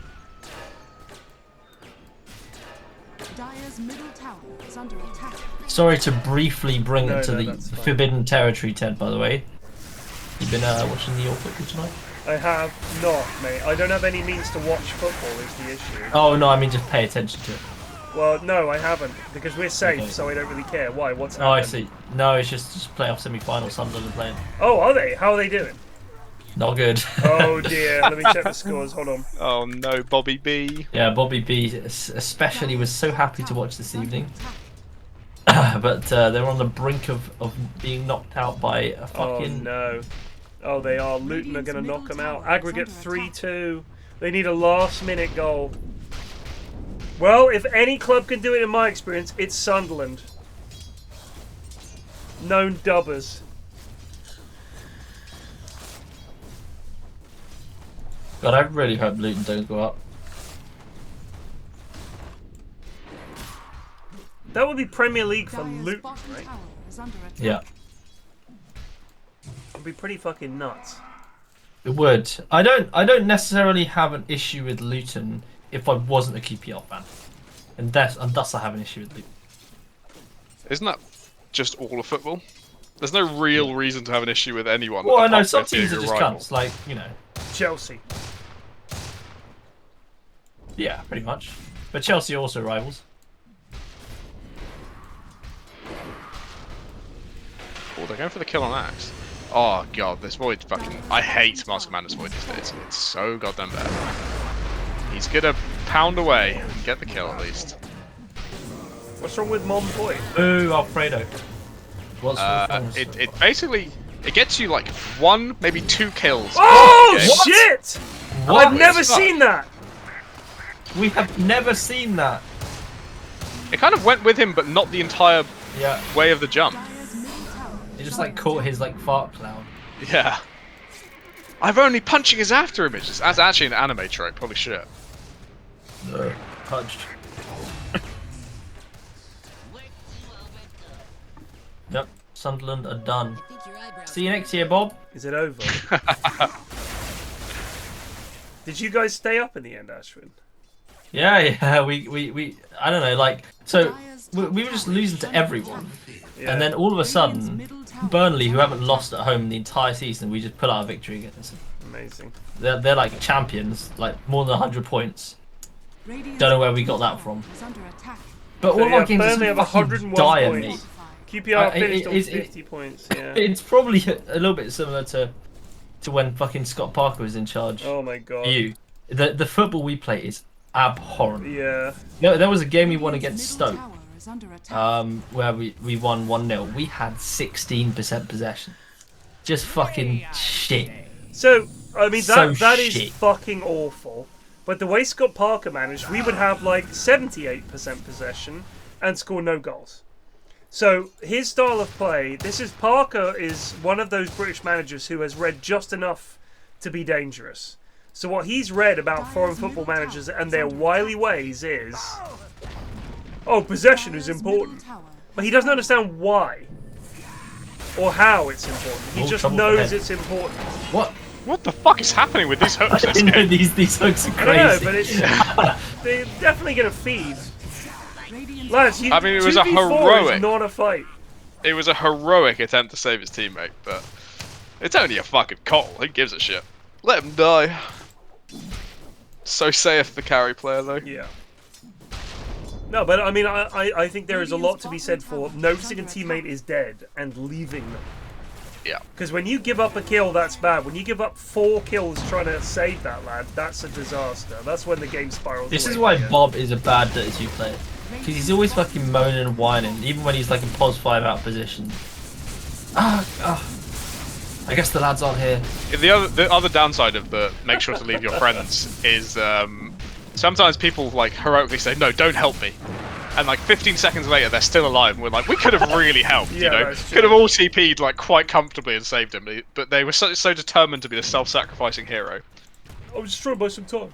Dire's middle tower is under attack. Sorry to briefly bring No, it to no, the that's fine. forbidden territory, Ted, by the way. You've been watching the All Football tonight? I have not, mate. I don't have any means to watch football is the issue. Oh, no, I mean just pay attention to it. Well, no, I haven't, because we're safe, Okay. so I don't really care. Why? What's Oh, I happening? see. No, it's just playoff semi-final, Sunderland are playing. Oh, are they? How are they doing? Not good. Oh dear, let me check the scores, hold on. Oh no, Bobby B. Yeah, Bobby B especially was so happy to watch this evening. But they're on the brink of being knocked out by a Oh fucking... no. Oh, they are. Luton are going to knock them out. Aggregate 3-2. They need a last minute goal. Well, if any club can do it in my experience, it's Sunderland. Known dubbers. God, I really hope Luton don't go up. That would be Premier League for Dire's Luton, bottom right? tower is under attack. Yeah, It'd be pretty fucking nuts. it would. I don't necessarily have an issue with Luton if I wasn't a QPR fan. And thus I have an issue with Luton. Isn't that just all of football? There's no real reason to have an issue with anyone. Well, I know apart some from it being teams are a just rival. cunts, like, you know. Chelsea. Yeah, pretty much. But Chelsea are also rivals. Oh, they're going for the kill on Axe. Oh god, this Void fucking... I hate Mask Commander's Void these days. It's so goddamn bad. He's gonna pound away and get the kill at least. What's wrong with Mom Boy? Ooh, Alfredo. What's wrong? It basically... It gets you like 1, maybe 2 kills. Oh, Okay. shit! What? I've never Fuck. seen that! We have never seen that. It kind of went with him, but not the entire Yeah, way of the jump. Dire's middle tower he is just like under caught attack. his like fart cloud. Yeah. I've only punching his after images. That's actually an anime trope. Holy shit. Punched. Yep, Sunderland are done. See you next year, Bob. Is it over? Did you guys stay up in the end, Ashwin? Yeah. We I don't know, like, so we were just losing to everyone, and then all of a sudden, Burnley, who haven't lost at home the entire season, we just pull out a victory against them. Amazing. They're like champions, like more than 100 points. Don't know where we got that from. But all of our games Burnley are have fucking dire, points. mate. QPR finished on 50 points. Yeah. It's probably a little bit similar to when fucking Scott Parker was in charge. Oh my god. The football we play is abhorrent. Yeah. There was a game we won against Stoke, where we won 1-0. We had 16% possession. Just fucking shit. So I mean that is shit. fucking awful. But the way Scott Parker managed, we would have like 78% possession and score no goals. So his style of play, Parker is one of those British managers who has read just enough to be dangerous. So what he's read about foreign football managers and their wily ways is, oh, possession is important. But he doesn't understand why or how it's important. He just knows it's important. What the fuck is happening with these hooks? I know these hooks are crazy. I know, but they're definitely going to feed. Lads, I mean, it was a 2v4 heroic. is not a fight. It was a heroic attempt to save his teammate, but it's only a fucking call. Who gives a shit? Let him die. So saith the carry player, though. Yeah. No, but I mean, I think there is a lot to be said for noticing a teammate is dead and leaving them. Yeah. Because when you give up a kill, that's bad. When you give up 4 kills trying to save that lad, that's a disaster. That's when the game spirals. This away is why from you. Bob is a bad Dota 2 player. Because he's always fucking moaning and whining, even when he's like in pos 5 out position. I guess the lads aren't here. The other downside of the make sure to leave your friends is sometimes people like heroically say, no, don't help me. And like 15 seconds later, they're still alive, and we're like, we could have really helped, you know? Could have all TP'd like quite comfortably and saved him, but they were so determined to be the self-sacrificing hero. I was just trying to buy some time.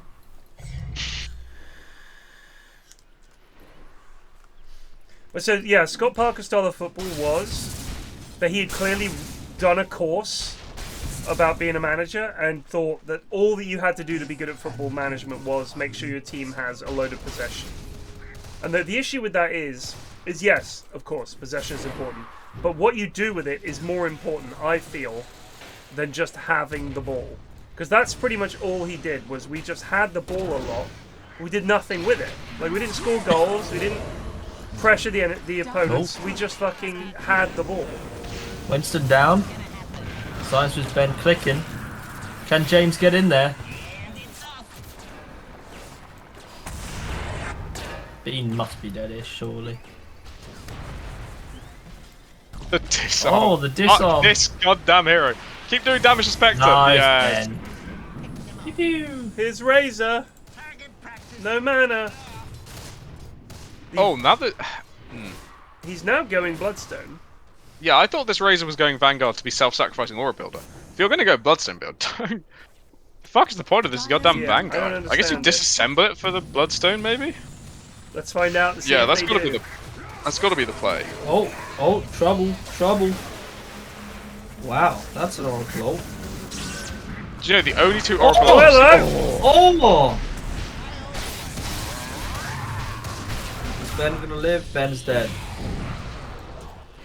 But so, yeah, Scott Parker's style of football was that he had clearly done a course about being a manager and thought that all that you had to do to be good at football management was make sure your team has a load of possession. And the issue with that is yes, of course, possession is important. But what you do with it is more important, I feel, than just having the ball. Because that's pretty much all he did, was we just had the ball a lot. We did nothing with it. Like, we didn't score goals, we didn't pressure the opponents, we just fucking had the ball. Winston down. ScienceWhizBen clicking. Can James get in there? Bean must be deadish, surely. The disarm. Oh, the disarm. This goddamn hero. Keep doing damage to Spectre. Nice, yes. Ben. Here's Razor. No mana. Oh, now that... He's now going Bloodstone. Yeah, I thought this Razor was going Vanguard to be self-sacrificing Aura Builder. If you're going to go Bloodstone build, don't... The fuck is the point of this goddamn Vanguard? I guess you disassemble it for the Bloodstone, maybe? Let's find out. Yeah, that's got to be the... That's got to be the play. Oh, trouble. Wow, that's an Oracle. Do you know the only 2 Oracle... Oh, hello! Oh! Is Ben gonna live? Ben's dead.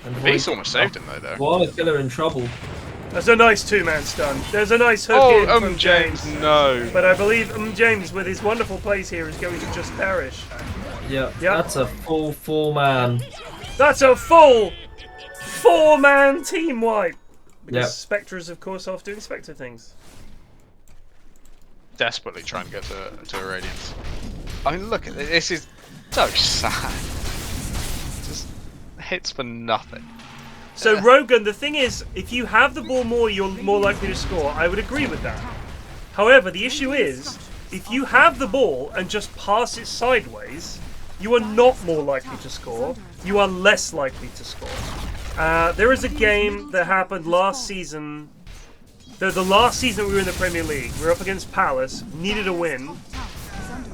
And Beast almost saved him though, there. Water Killer in trouble. That's a nice 2-man stun. There's a nice hook in from James, no. But I believe James, with his wonderful plays here, is going to just perish. Yeah, that's a full 4-man. That's a full 4-man team wipe. Because Spectre is, of course, off doing Spectre things. Desperately trying to get to a Radiance. I mean, look at this. This is so sad. Just hits for nothing. So, Rogan, the thing is, if you have the ball more, you're more likely to score. I would agree with that. However, the issue is, if you have the ball and just pass it sideways, you are not more likely to score. You are less likely to score. There is a game that happened last season. The last season we were in the Premier League. We were up against Palace, needed a win.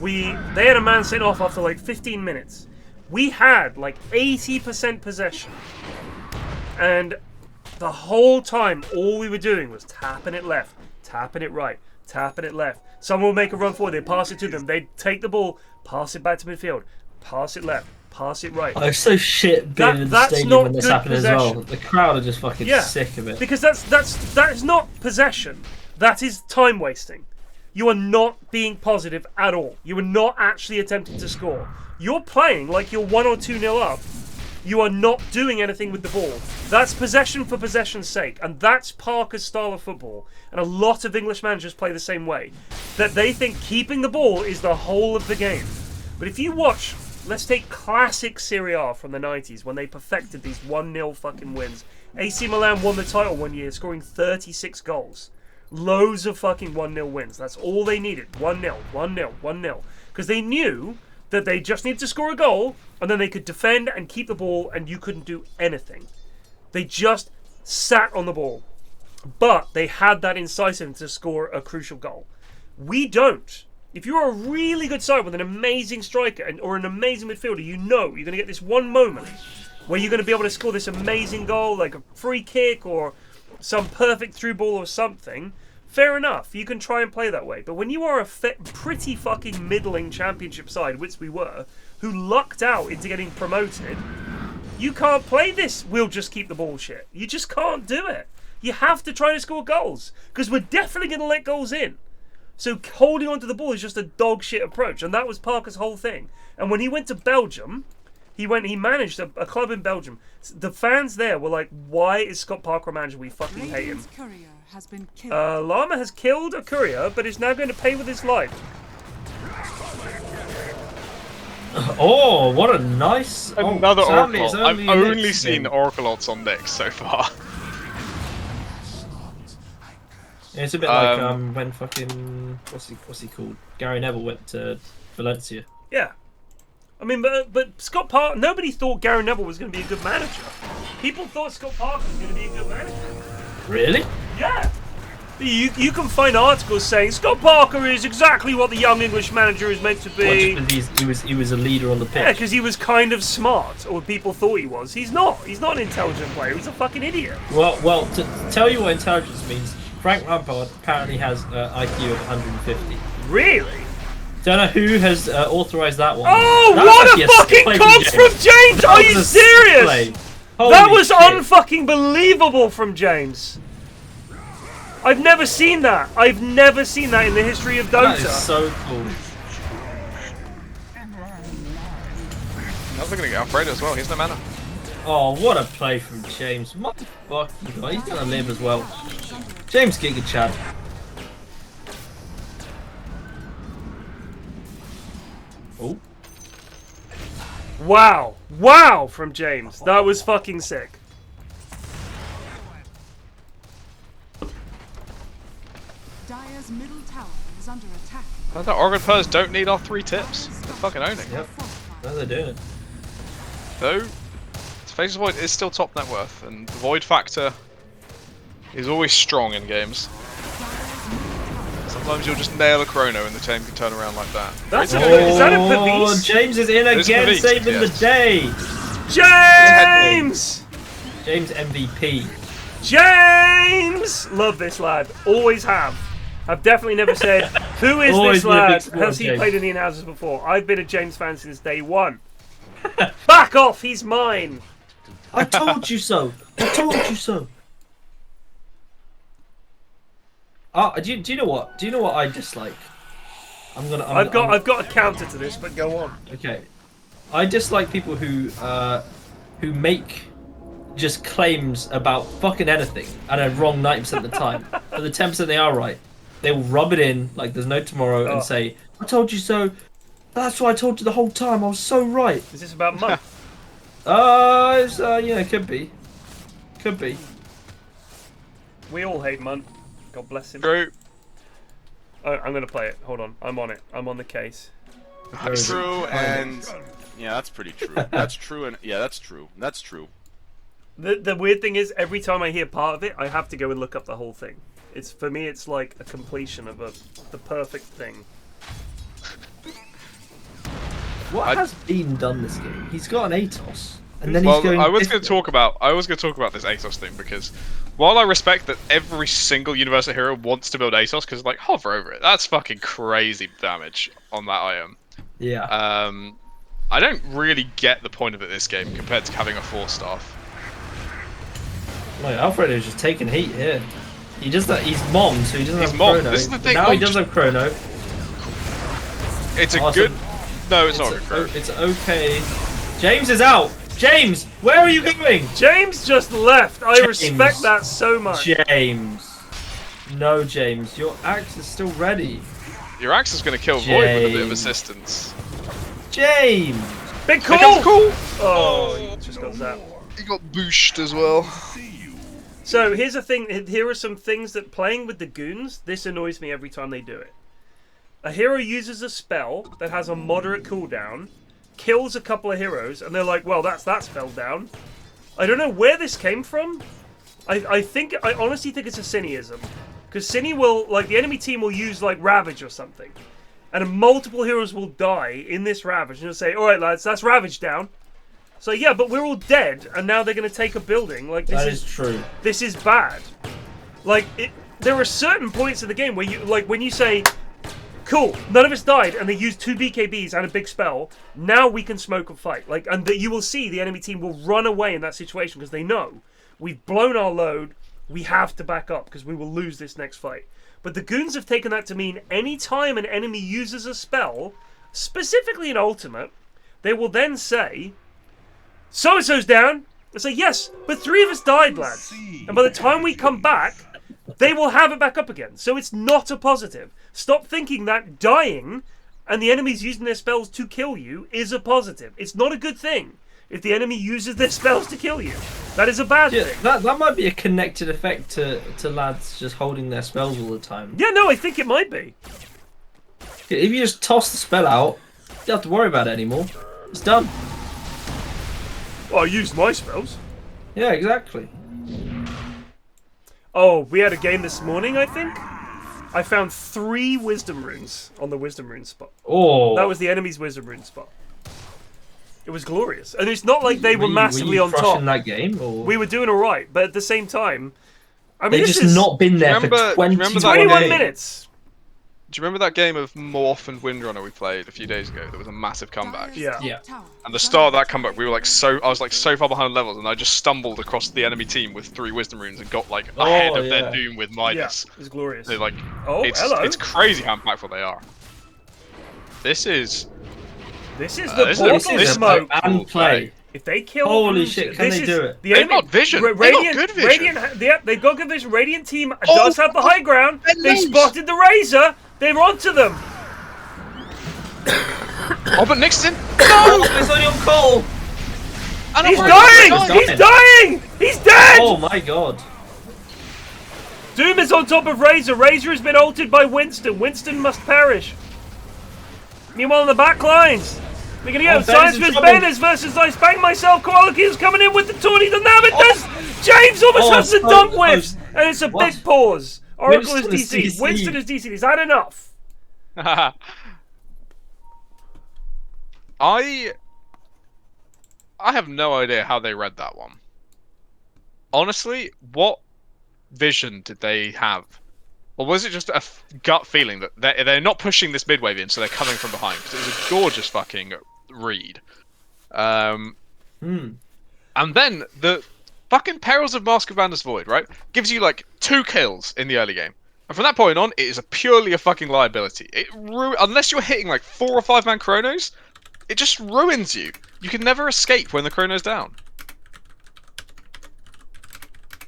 They had a man sent off after like 15 minutes. We had like 80% possession. And the whole time, all we were doing was tapping it left, tapping it right, tapping it left. Someone will make a run forward. They pass it to them. They take the ball, pass it back to midfield, pass it left, pass it right. Oh, it's so shit being in the stadium when this happened as well. The crowd are just fucking sick of it. Because that is not possession. That is time wasting. You are not being positive at all. You are not actually attempting to score. You're playing like you're 1 or 2-0 up. You are not doing anything with the ball. That's possession for possession's sake. And that's Parker's style of football. And a lot of English managers play the same way. That they think keeping the ball is the whole of the game. But if you watch, let's take classic Serie A from the 90s when they perfected these 1-0 fucking wins. AC Milan won the title one year, scoring 36 goals. Loads of fucking 1-0 wins. That's all they needed. 1-0, 1-0, 1-0. Because they knew that they just needed to score a goal, and then they could defend and keep the ball, and you couldn't do anything. They just sat on the ball. But they had that incisiveness to score a crucial goal. We don't. If you're a really good side with an amazing striker or an amazing midfielder, you know you're going to get this one moment where you're going to be able to score this amazing goal, like a free kick or some perfect through ball or something. Fair enough, you can try and play that way. But when you are a pretty fucking middling championship side, which we were, who lucked out into getting promoted, you can't play this we'll just keep the ball shit. You just can't do it. You have to try to score goals, because we're definitely going to let goals in. So holding on to the ball is just a dog shit approach, and that was Parker's whole thing. And when he went to Belgium, he managed a club in Belgium. The fans there were like, why is Scott Parker a manager? We fucking hate him. Has been killed. Llama has killed a courier, but is now going to pay with his life. Oh, what a nice... Another sadly, Oracle. it's I've only Nick's seen game. Oracleots on Nick so far. Yeah, it's a bit like when fucking... What's he called? Gary Neville went to Valencia. Yeah. I mean, but Scott Parker... Nobody thought Gary Neville was going to be a good manager. People thought Scott Parker was going to be a good manager. Really? Yeah. You can find articles saying Scott Parker is exactly what the young English manager is meant to be. What, he was a leader on the pitch. Yeah, because he was kind of smart, or people thought he was. He's not. He's not an intelligent player. He's a fucking idiot. Well, to tell you what intelligence means, Frank Lampard apparently has IQ of 150. Really? Don't know who has authorised that one. Oh, That what was a fucking comps from James! Are you serious? That was unfucking believable from James. I've never seen that. I've never seen that in the history of Dota. That is so cool. I was looking at Alfredo as well. He's no mana. Oh, what a play from James. What the fuck? He's gonna live as well. James Giga Chad. Oh. Wow. Wow from James. That was fucking sick. Dire's middle tower is under attack. Oh, the Oregon Purs don't need our 3 tips. They're fucking owning. Yep. No, they're doing it. Though, Faceless Void is still top net worth, and the Void factor is always strong in games. Sometimes you'll just nail a chrono and the team can turn around like that. That's is that a Pavis? James is in again, Pavis, saving yes. the day. James! James MVP. James! Love this lad. Always have. I've definitely never said, who is Always this lad? been a big Has he James. played in the Inhouses before? I've been a James fan since day one. Back off, he's mine. I told you so. I told you so. Do you know what? Do you know what I dislike? I've got a counter to this, but go on. Okay. I dislike people who make just claims about fucking anything and are wrong 90% of the time. But the 10% they are right, they will rub it in like there's no tomorrow and say, I told you so. That's what I told you the whole time. I was so right. Is this about month? Yeah, it could be. Could be. We all hate Munt. God bless him. True. Oh, I'm gonna play it. Hold on. I'm on it. I'm on the case. That's true, and yeah, that's pretty true. That's true, and yeah, that's true. That's true. The weird thing is, every time I hear part of it, I have to go and look up the whole thing. It's for me, it's like a completion of the perfect thing. What has been done this game? He's got an Atos, and then Well, he's going. I was going to talk about this Atos thing because while I respect that every single universal hero wants to build ASOS because like hover over it, that's fucking crazy damage on that item. Yeah. I don't really get the point of it this game compared to having a 4-staff. No, Alfredo's just taking heat here. He does that. He's mom, so he doesn't have mom. chrono. This is the thing. Now he does have chrono. It's a good. No, it's not. It's okay. James is out. James, where are you going? James just left. I respect that so much. James. No, James. Your axe is still ready. Your axe is going to kill Void with a bit of assistance. James. Big call. Oh, he just got zapped. He got booshed as well. So here's the thing. Here are some things that playing with the goons, this annoys me every time they do it. A hero uses a spell that has a moderate cooldown, kills a couple of heroes, and they're like, well, that's that spell down. I don't know where this came from. I honestly think it's a Cinnyism. Because Cinny will, like, the enemy team will use, like, Ravage or something. And multiple heroes will die in this Ravage. And they'll say, alright lads, that's Ravage down. So yeah, but we're all dead, and now they're going to take a building. Like, this is true. This is bad. Like, there are certain points in the game where you, like, when you say, cool, none of us died, and they used 2 BKBs and a big spell, now we can smoke and fight. Like, and you will see the enemy team will run away in that situation because they know we've blown our load, we have to back up because we will lose this next fight. But the goons have taken that to mean any time an enemy uses a spell, specifically an ultimate, they will then say, so-and-so's down. They say, yes, but 3 of us died, lads. And by the time we come back, they will have it back up again. So it's not a positive. Stop thinking that dying and the enemies using their spells to kill you is a positive. It's not a good thing if the enemy uses their spells to kill you. That is a bad thing. That might be a connected effect to lads just holding their spells all the time. Yeah, no, I think it might be. If you just toss the spell out, you don't have to worry about it anymore. It's done. Well, I used my spells. Yeah, exactly. Oh, we had a game this morning, I think. I found 3 wisdom runes on the wisdom rune spot. Oh. That was the enemy's wisdom rune spot. It was glorious. And it's not like they were massively on top. In that game, or? We were doing alright, but at the same time, I mean, they've just not been there for 21 minutes. Do you remember that game of Morph and Windrunner we played a few days ago? There was a massive comeback. Yeah. And the start of that comeback, we were like I was like so far behind levels, and I just stumbled across the enemy team with 3 wisdom runes and got like ahead of their doom with Midas. Yeah, it was glorious. They're like, hello. It's crazy how impactful they are. This is the portal smoke and play. If they kill, holy shit, can they do it? They've got vision. They've got good vision. They've got good vision. Radiant team does have the high ground. They spotted the Razor. They're onto them. Oh, but Nixon! No! It's only on call! He's dying! He's dying! He's dead! Oh my god. Doom is on top of Razor. Razor has been ulted by Winston. Winston must perish. Meanwhile, in the back lines, we're going to get ScienceWhizBen versus I Spank Myself. Koalaki is coming in with the tourney. The Navitas! James almost has the dump whiffs! And it's a big pause. Oracle is DC'd. Winston is DC'd. Is that enough? I have no idea how they read that one. Honestly, what vision did they have? Or was it just a gut feeling that they're not pushing this mid-wave in, so they're coming from behind? Because it was a gorgeous fucking read. And then the fucking Perils of Mask of Vander's Void, right? Gives you like 2 kills in the early game. And from that point on, it is purely a fucking liability. Unless you're hitting like 4 or 5 man chronos, it just ruins you. You can never escape when the chrono's down.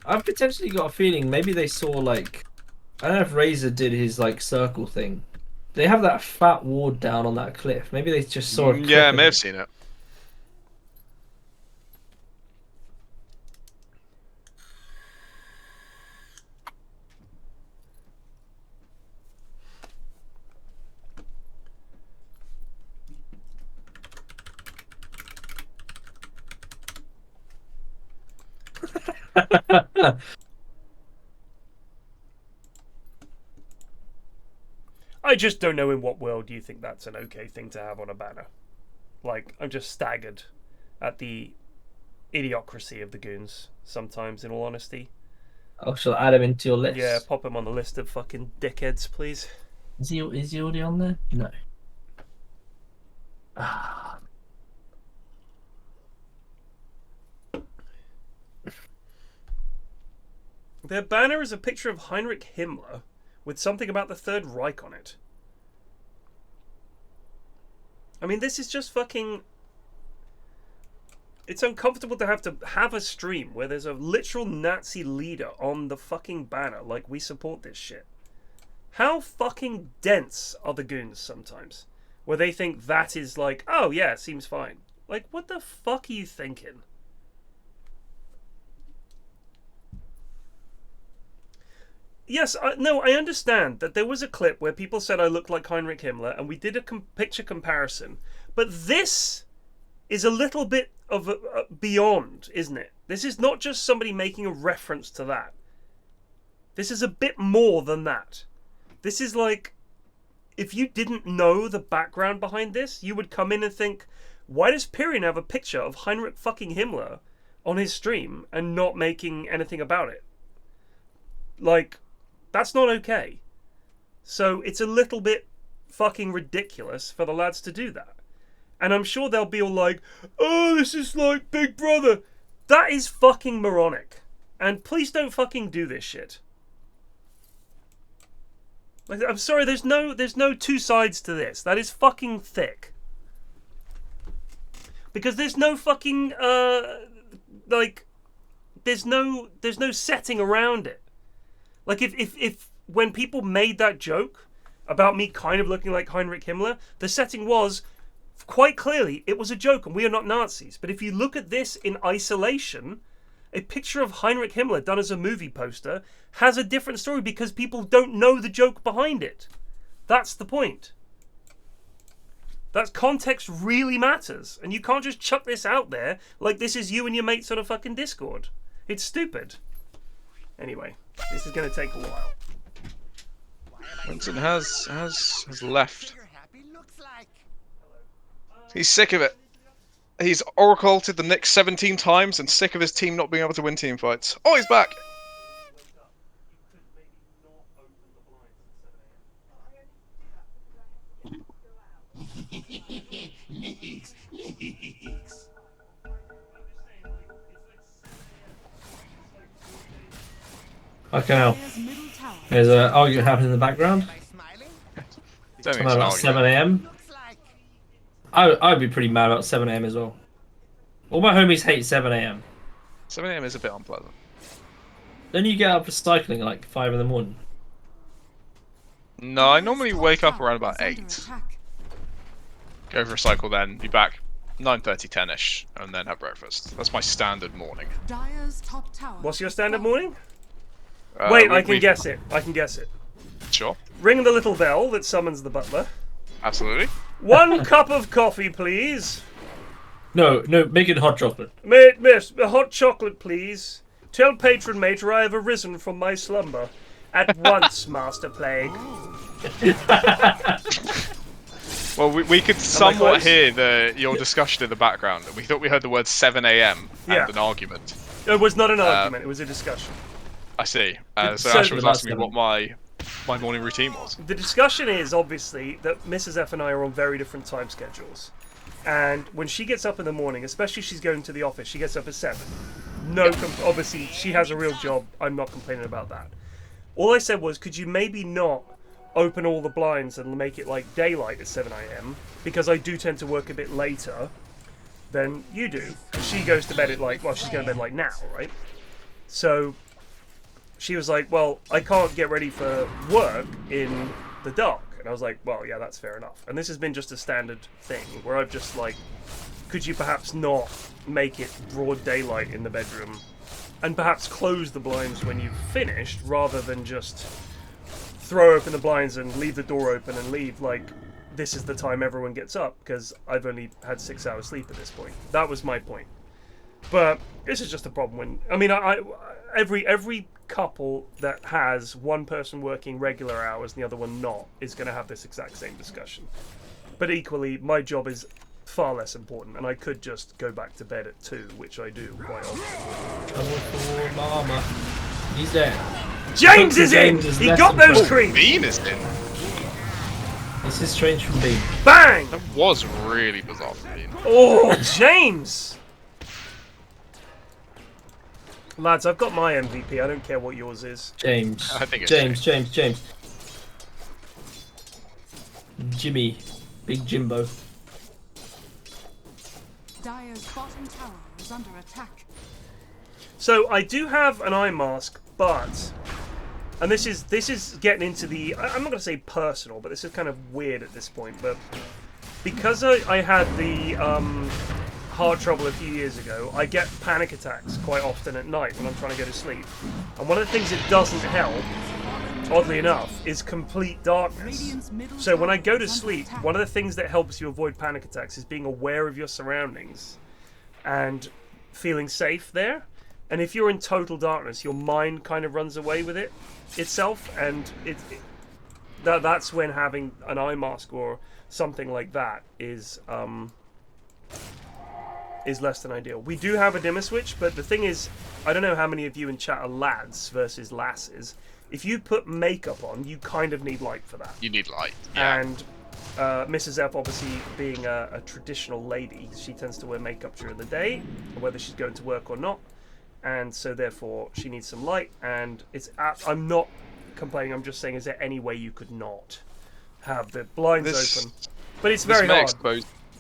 I've potentially got a feeling maybe they saw like, I don't know if Razor did his like circle thing. They have that fat ward down on that cliff. Maybe they just saw it. Yeah, I may have seen it. I just don't know in what world you think that's an okay thing to have on a banner. Like, I'm just staggered at the idiocracy of the goons sometimes, in all honesty. Oh, shall I add him into your list? Yeah, pop him on the list of fucking dickheads, please. Is he already on there? No. Ah. Their banner is a picture of Heinrich Himmler with something about the Third Reich on it. I mean, this is just fucking... It's uncomfortable to have a stream where there's a literal Nazi leader on the fucking banner, like, we support this shit. How fucking dense are the goons sometimes? Where they think that is like, oh yeah, seems fine. Like, what the fuck are you thinking? Yes, no, I understand that there was a clip where people said I looked like Heinrich Himmler, and we did a picture comparison. But this is a little bit of beyond, isn't it? This is not just somebody making a reference to that. This is a bit more than that. This is like, if you didn't know the background behind this, you would come in and think, why does Pyrion have a picture of Heinrich fucking Himmler on his stream and not making anything about it? Like, that's not okay. So it's a little bit fucking ridiculous for the lads to do that. And I'm sure they'll be all like, oh, this is like Big Brother. That is fucking moronic. And please don't fucking do this shit. Like, I'm sorry, there's no two sides to this. That is fucking thick. Because there's no fucking like there's no setting around it. Like if when people made that joke about me kind of looking like Heinrich Himmler, the setting was quite clearly it was a joke and we are not Nazis. But if you look at this in isolation, a picture of Heinrich Himmler done as a movie poster has a different story because people don't know the joke behind it. That's the point. That context really matters. And you can't just chuck this out there like this is you and your mates on a fucking Discord. It's stupid. Anyway, this is going to take a while. Winston has left. He's sick of it. He's oracled the Knicks 17 times and sick of his team not being able to win team fights. Oh, he's back! Okay, now. There's an argument happening in the background. Don't think About 7 AM. I'd be pretty mad about 7 AM as well. All my homies hate 7 AM. 7 AM is a bit unpleasant. Then you get up for cycling at like 5 in the morning. No, I normally wake up around about 8. Go for a cycle then, be back 9:30, 10ish, and then have breakfast. That's my standard morning. What's your standard morning? Wait, I can guess it. I can guess it. Sure. Ring the little bell that summons the butler. Absolutely. 1 cup of coffee, please. No, make it hot chocolate. Mate, miss, a hot chocolate, please. Tell patron mater I have arisen from my slumber. At once, Master Plague. Well, we could somewhat hear your discussion in the background. We thought we heard the word 7 AM and an argument. It was not an argument, it was a discussion. I see. So Asher was asking me what my morning routine was. The discussion is, obviously, that Mrs. F and I are on very different time schedules. And when she gets up in the morning, especially if she's going to the office, she gets up at 7. Obviously, she has a real job. I'm not complaining about that. All I said was, could you maybe not open all the blinds and make it like daylight at 7 AM? Because I do tend to work a bit later than you do. She goes to bed at like, well, she's going to bed like now, right? So she was like, well, I can't get ready for work in the dark. And I was like, well, yeah, that's fair enough. And this has been just a standard thing where I've just like, could you perhaps not make it broad daylight in the bedroom and perhaps close the blinds when you've finished rather than just throw open the blinds and leave the door open and leave like this is the time everyone gets up because I've only had 6 hours sleep at this point. That was my point. But this is just a problem when, I mean, every couple that has one person working regular hours and the other one not is going to have this exact same discussion. But equally, my job is far less important, and I could just go back to bed at 2, which I do quite often. He's there. James is in! James is He less got those impressive. creams! Bean is in. This is strange from Bean. Bang! That was really bizarre for Bean. Oh, James! Lads, I've got my MVP. I don't care what yours is. James. I think it's James. Jimmy. Big Jimbo. Dire's bottom tower is under attack. So I do have an eye mask, but, and this is getting into the, I'm not going to say personal, but this is kind of weird at this point, but because I had the heart trouble a few years ago, I get panic attacks quite often at night when I'm trying to go to sleep. And one of the things that doesn't help, oddly enough, is complete darkness. So when I go to sleep, one of the things that helps you avoid panic attacks is being aware of your surroundings and feeling safe there. And if you're in total darkness, your mind kind of runs away with itself, and that's when having an eye mask or something like that is less than ideal. We do have a dimmer switch, but the thing is, I don't know how many of you in chat are lads versus lasses. If you put makeup on, you kind of need light for that. You need light. Yeah. And Mrs. F, obviously being a traditional lady, she tends to wear makeup during the day, whether she's going to work or not. And so therefore she needs some light, and I'm not complaining, I'm just saying, is there any way you could not have the blinds open? But it's very hard.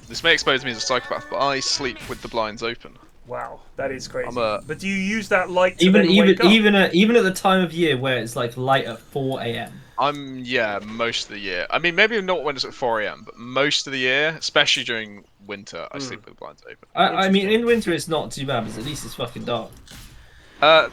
This may expose me as a psychopath, but I sleep with the blinds open. Wow, that is crazy. But do you use that light to even wake up? even at the time of year where it's like light at 4 a.m. Most of the year. I mean, maybe not when it's at 4 a.m, but most of the year, especially during winter, I sleep with the blinds open. I mean, in winter it's not too bad, because at least it's fucking dark. No,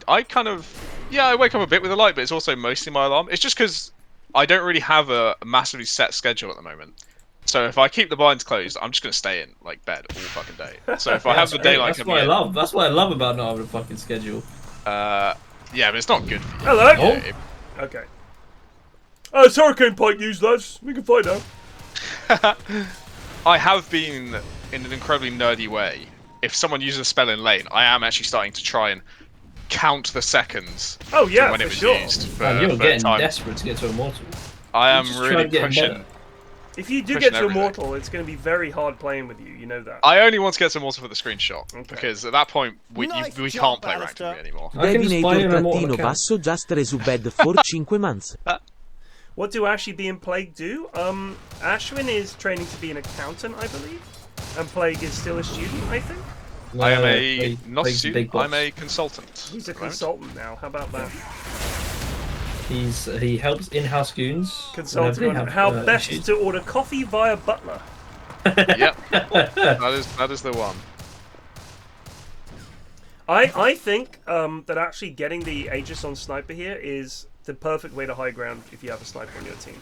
I kind of, I wake up a bit with the light, but it's also mostly my alarm. It's just because I don't really have a massively set schedule at the moment. So if I keep the blinds closed, I'm just gonna stay in like bed all fucking day. So if I have the daylight coming in, that's what I love about not having a fucking schedule. Yeah, but it's not good for you. Hello. Oh. Okay. Oh, it's hurricane point news, lads. We can find out. I have been, in an incredibly nerdy way, if someone uses a spell in lane, I am actually starting to try and count the seconds when it for was sure. used. You're getting desperate to get to Immortal. I am Just really try and get pushing. If you do get to Immortal, it's going to be very hard playing with you. You know that. I only want to get to Immortal for the screenshot, because at that point we can't play ranked with me anymore. Devinator-basso just resubed for 5 months. What do Ashy B and Plague do? Ashwin is training to be an accountant, I believe, and Plague is still a student, I think. I am not a student. I'm a consultant. He's a consultant now. How about that? He helps in-house goons. Consulting on how best to order coffee via butler. Yep, that is the one. I think that actually getting the Aegis on sniper here is the perfect way to high ground if you have a sniper on your team,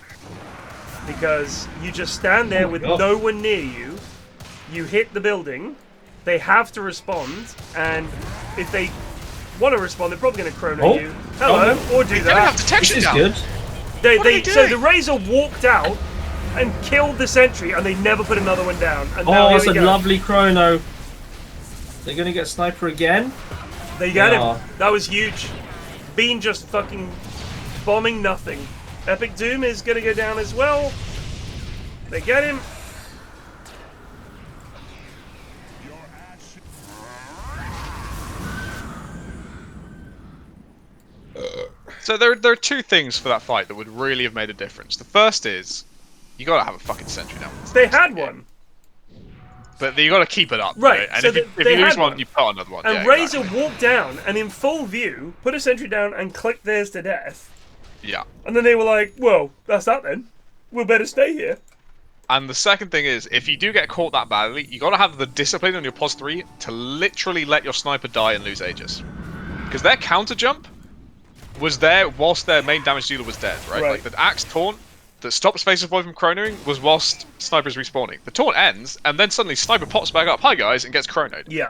because you just stand there with no one near you. You hit the building, they have to respond, and if they want to respond, they're probably going to chrono you. Hello, or do that. Have detection This is good. So the Razor walked out and killed the sentry, and they never put another one down. And it's a lovely chrono. They're going to get sniper again. They got him. That was huge. Bean just fucking bombing nothing. Epic Doom is going to go down as well. They get him. So there are two things for that fight that would really have made a difference. The first is, you gotta have a fucking sentry down. They had one. But you gotta keep it up. Right, And so if you lose one, you put another one. And Razor walked down and in full view, put a sentry down and clicked theirs to death. Yeah. And then they were like, well, that's that then. We'll better stay here. And the second thing is, if you do get caught that badly, you gotta have the discipline on your pos 3 to literally let your sniper die and lose Aegis. Because their counter jump was there whilst their main damage dealer was dead, right? Like the axe taunt that stops Faceless Void from chronoing was whilst Sniper's respawning. The taunt ends, and then suddenly Sniper pops back up, hi guys, and gets chronoed. Yeah.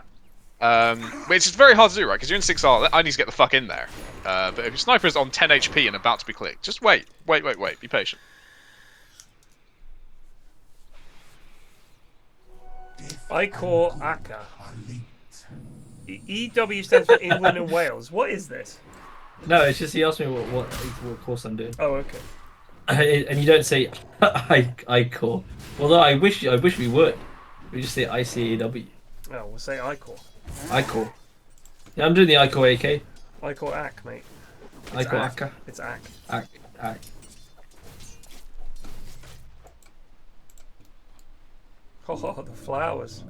Which is very hard to do, right? Because you're in 6R, I need to get the fuck in there. But if your Sniper is on 10 HP and about to be clicked, just wait, be patient. I call Aka. EW stands for England and Wales. What is this? No, it's just he asked me what course I'm doing. Oh, okay. And you don't say I core. Although I wish we would. We just say ICAW. Oh, we'll say I-core. I core. Yeah, I'm doing the I core AK. I-core AC, mate. I core AK. It's AC. AK. Oh, the flowers.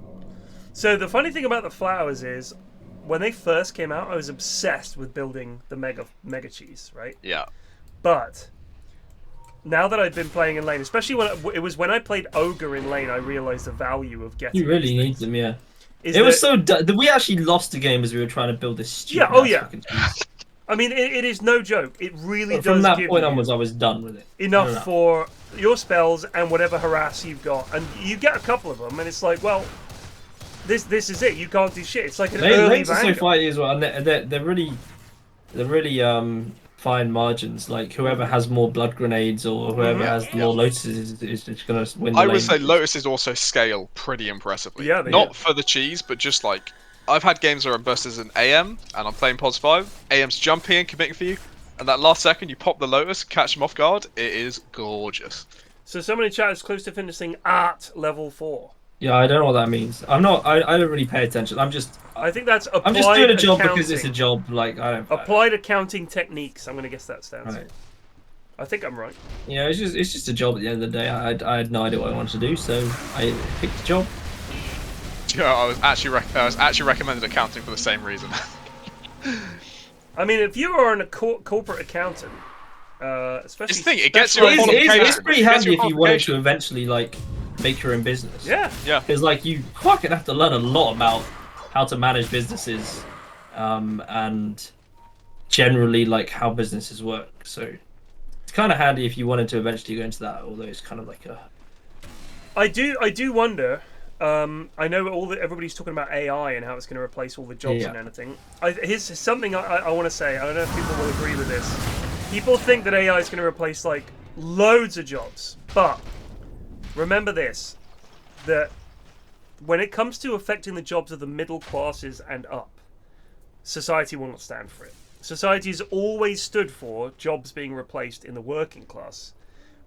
So the funny thing about the flowers is, when they first came out, I was obsessed with building the mega cheese, right? Yeah. But now that I've been playing in lane, especially when I played ogre in lane, I realized the value of getting. You really need them, yeah. Is it was so we actually lost the game as we were trying to build this stupid. Yeah. Oh yeah. I mean, it is no joke. It really does. From that give point you onwards, I was done with it. Enough for your spells and whatever harass you've got, and you get a couple of them, and it's like, well, this is it. You can't do shit. It's like an early lanes are so fighty as well, and they're really fine margins. Like whoever has more blood grenades or whoever has more lotuses is just gonna win. I would say lotuses also scale pretty impressively. Yeah, not for the cheese, but just like I've had games where I'm burst as an AM and I'm playing Pos 5. AM's jumping and committing for you, and that last second you pop the lotus, catch them off guard. It is gorgeous. So someone in chat is close to finishing at level 4. Yeah, I don't know what that means. I'm not. I don't really pay attention. I think that's applied. I'm just doing a job accounting. because it's a job. Like I don't. Applied accounting techniques. I'm gonna guess that stands. Right. I think I'm right. Yeah, it's just a job at the end of the day. I had no idea what I wanted to do, so I picked a job. Yeah, I was actually recommended accounting for the same reason. I mean, if you are a corporate accountant, especially it's the thing, it gets you a qualification. It's pretty handy if you wanted to eventually like make your own business. Yeah. Because like you fucking have to learn a lot about how to manage businesses, and generally like how businesses work. So it's kind of handy if you wanted to eventually go into that. Although it's kind of like a. I do wonder. I know everybody's talking about AI and how it's going to replace all the jobs and anything. Here's something I want to say. I don't know if people will agree with this. People think that AI is going to replace like loads of jobs, but remember this: that when it comes to affecting the jobs of the middle classes and up, society will not stand for it. Society has always stood for jobs being replaced in the working class,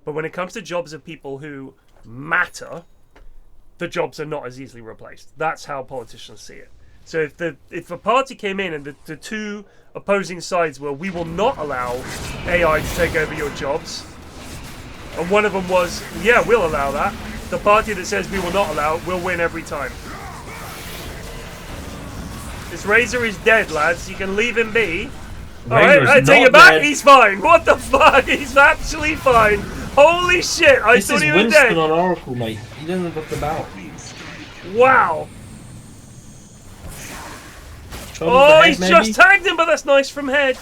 but when it comes to jobs of people who matter, the jobs are not as easily replaced. That's how politicians see it. So if a party came in and the two opposing sides were, we will not allow AI to take over your jobs, and one of them was, yeah, we'll allow that, the party that says we will not allow will win every time. This Razor is dead, lads. You can leave him be. Alright, I take it back. Dead. He's fine. What the fuck? He's actually fine. Holy shit! I thought he was dead. This is Winston on Oracle, mate. He doesn't look about. Wow. Oh, he's just tagged him, but that's nice from head.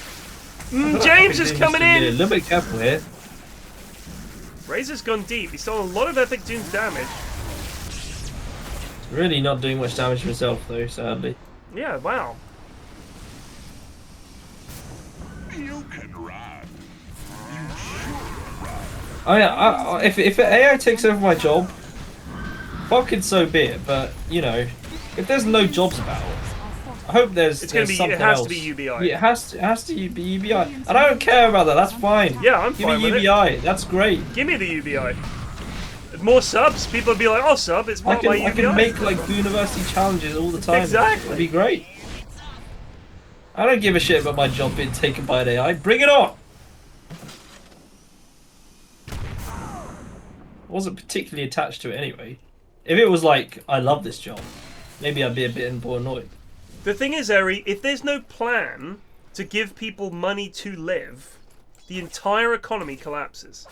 James is coming in. A little bit careful here. Razor's gone deep. He's done a lot of Epic Doom's damage. Really not doing much damage himself, though, sadly. Yeah, wow. You can run. If AI takes over my job, fucking so be it. But you know, if there's no jobs about, I hope there's something else. It has to be UBI. Yeah, it has to be UBI, and I don't care about that. That's fine. Yeah, I'm fine with it. Give me UBI. That's great. Give me the UBI. More subs, people will be like, "Oh, sub, it's not my UBI." I can make like university challenges all the time. Exactly. It'd be great. I don't give a shit about my job being taken by an AI. Bring it on! I wasn't particularly attached to it anyway. If it was like, I love this job, maybe I'd be a bit more annoyed. The thing is, Eri, if there's no plan to give people money to live, the entire economy collapses.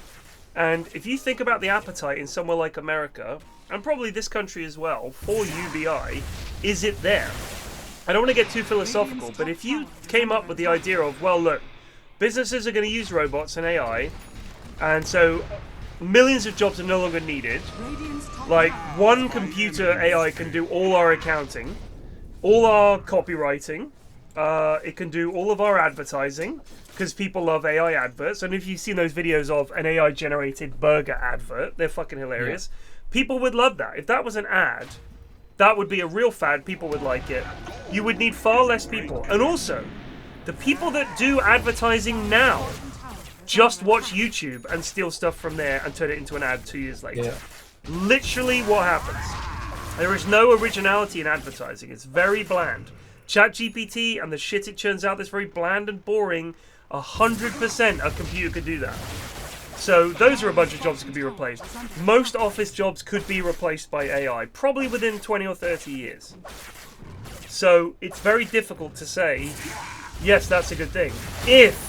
And if you think about the appetite in somewhere like America, and probably this country as well, for UBI, is it there? I don't want to get too philosophical, but if you came up with the idea of, well, look, businesses are going to use robots and AI, and so millions of jobs are no longer needed. Like, one computer AI can do all our accounting, all our copywriting, it can do all of our advertising, because people love AI adverts, and if you've seen those videos of an AI-generated burger advert, they're fucking hilarious. Yeah. People would love that. If that was an ad, that would be a real fad. People would like it. You would need far less people. And also, The people that do advertising now just watch YouTube and steal stuff from there and turn it into an ad 2 years later. Yeah. Literally what happens. There is no originality in advertising. It's very bland. ChatGPT and the shit it churns out that's very bland and boring, 100% a computer could do that. So those are a bunch of jobs that could be replaced. Most office jobs could be replaced by AI, probably within 20 or 30 years. So it's very difficult to say, yes, that's a good thing, if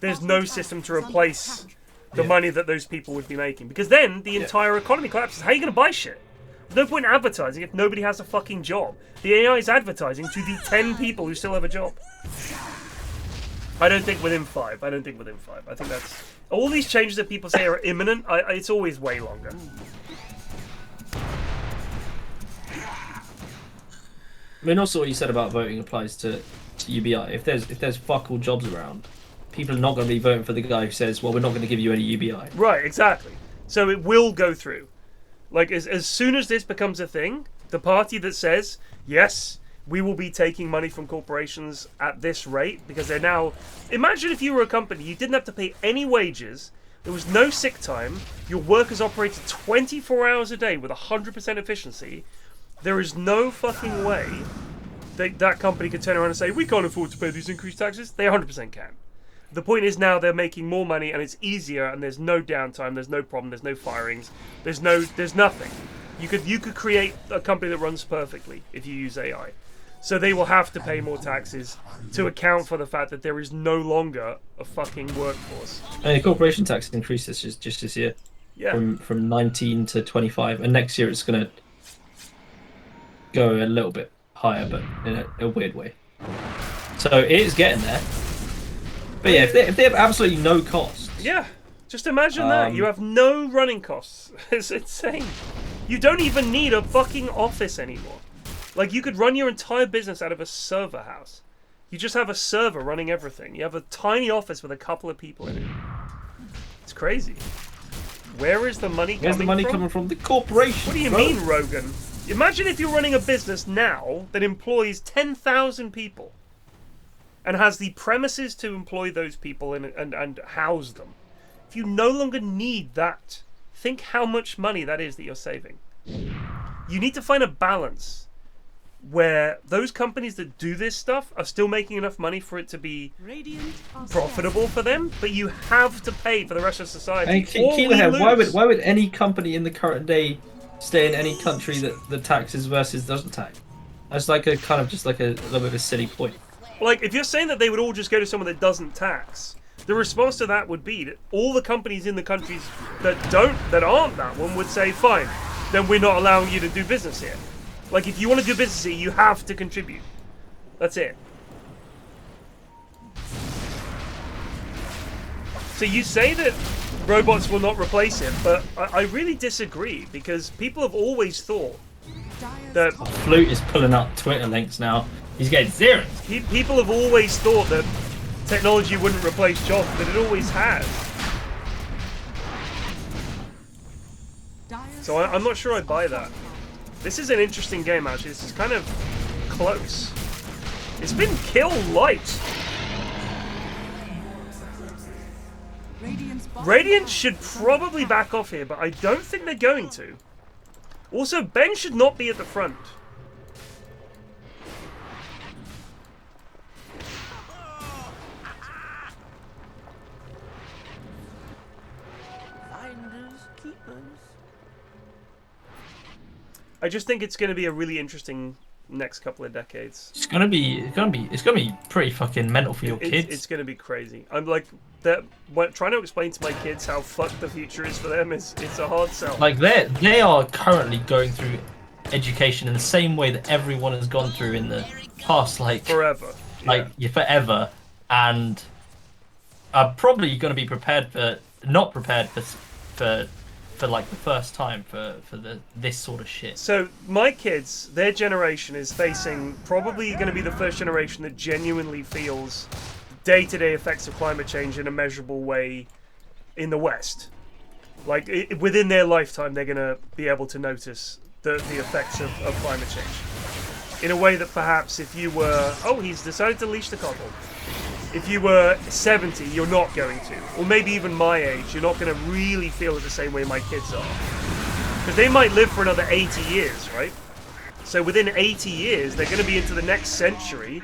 there's no system to replace the money that those people would be making. Because then the entire economy collapses. How are you going to buy shit? There's no point in advertising if nobody has a fucking job. The AI is advertising to the 10 people who still have a job. I don't think within 5. I think that's... All these changes that people say are imminent, it's always way longer. I mean, also what you said about voting applies to UBI. If there's fuck all jobs around, people are not going to be voting for the guy who says, well, we're not going to give you any UBI. Right, exactly. So it will go through. Like, as soon as this becomes a thing, the party that says, yes, we will be taking money from corporations at this rate, because they're now... Imagine if you were a company, you didn't have to pay any wages, there was no sick time, your workers operated 24 hours a day with 100% efficiency. There is no fucking way that company could turn around and say, we can't afford to pay these increased taxes. They 100% can. The point is now they're making more money and it's easier and there's no downtime, there's no problem, there's no firings, there's nothing. You could create a company that runs perfectly if you use AI. So they will have to pay more taxes to account for the fact that there is no longer a fucking workforce. And the corporation tax increases just this year. Yeah. From 19 to 25, and next year it's gonna go a little bit higher, but in a weird way. So it is getting there. But yeah, if they have absolutely no costs. Yeah, just imagine that. You have no running costs. It's insane. You don't even need a fucking office anymore. Like, you could run your entire business out of a server house. You just have a server running everything. You have a tiny office with a couple of people in it. It's crazy. Where is the money coming from? Where's the money coming from? The corporation. What do you mean, Rogan? Imagine if you're running a business now that employs 10,000 people and has the premises to employ those people and house them. If you no longer need that, think how much money that is that you're saving. You need to find a balance where those companies that do this stuff are still making enough money for it to be profitable for them, but you have to pay for the rest of society. Why would any company in the current day stay in any country that taxes versus doesn't tax? That's like a kind of just like a little bit of a silly point. Like, if you're saying that they would all just go to someone that doesn't tax, the response to that would be that all the companies in the countries that aren't that one would say, fine, then we're not allowing you to do business here. Like, if you want to do business here, you have to contribute. That's it. So you say that robots will not replace him, but I really disagree, because people have always thought that... Flute is pulling up Twitter links now. He's getting serious. People have always thought that technology wouldn't replace jobs, but it always has. So I'm not sure I buy that. This is an interesting game, actually. This is kind of close. It's been kill light. Radiant should probably back off here, but I don't think they're going to. Also, Ben should not be at the front. I just think it's going to be a really interesting next couple of decades. It's gonna be pretty fucking mental for your kids. It's going to be crazy. I'm like trying to explain to my kids how fucked the future is for them. It's a hard sell. Like they are currently going through education in the same way that everyone has gone through in the past, like forever. Forever, and are probably going to be not prepared for like the first time for this sort of shit. So my kids, their generation is facing probably going to be the first generation that genuinely feels day-to-day effects of climate change in a measurable way in the West. Like within their lifetime, they're going to be able to notice the effects of climate change. in a way that perhaps if you were... Oh, he's decided to leash the couple. If you were 70, you're not going to. Or maybe even my age, you're not going to really feel it the same way my kids are. Because they might live for another 80 years, right? So within 80 years, they're going to be into the next century.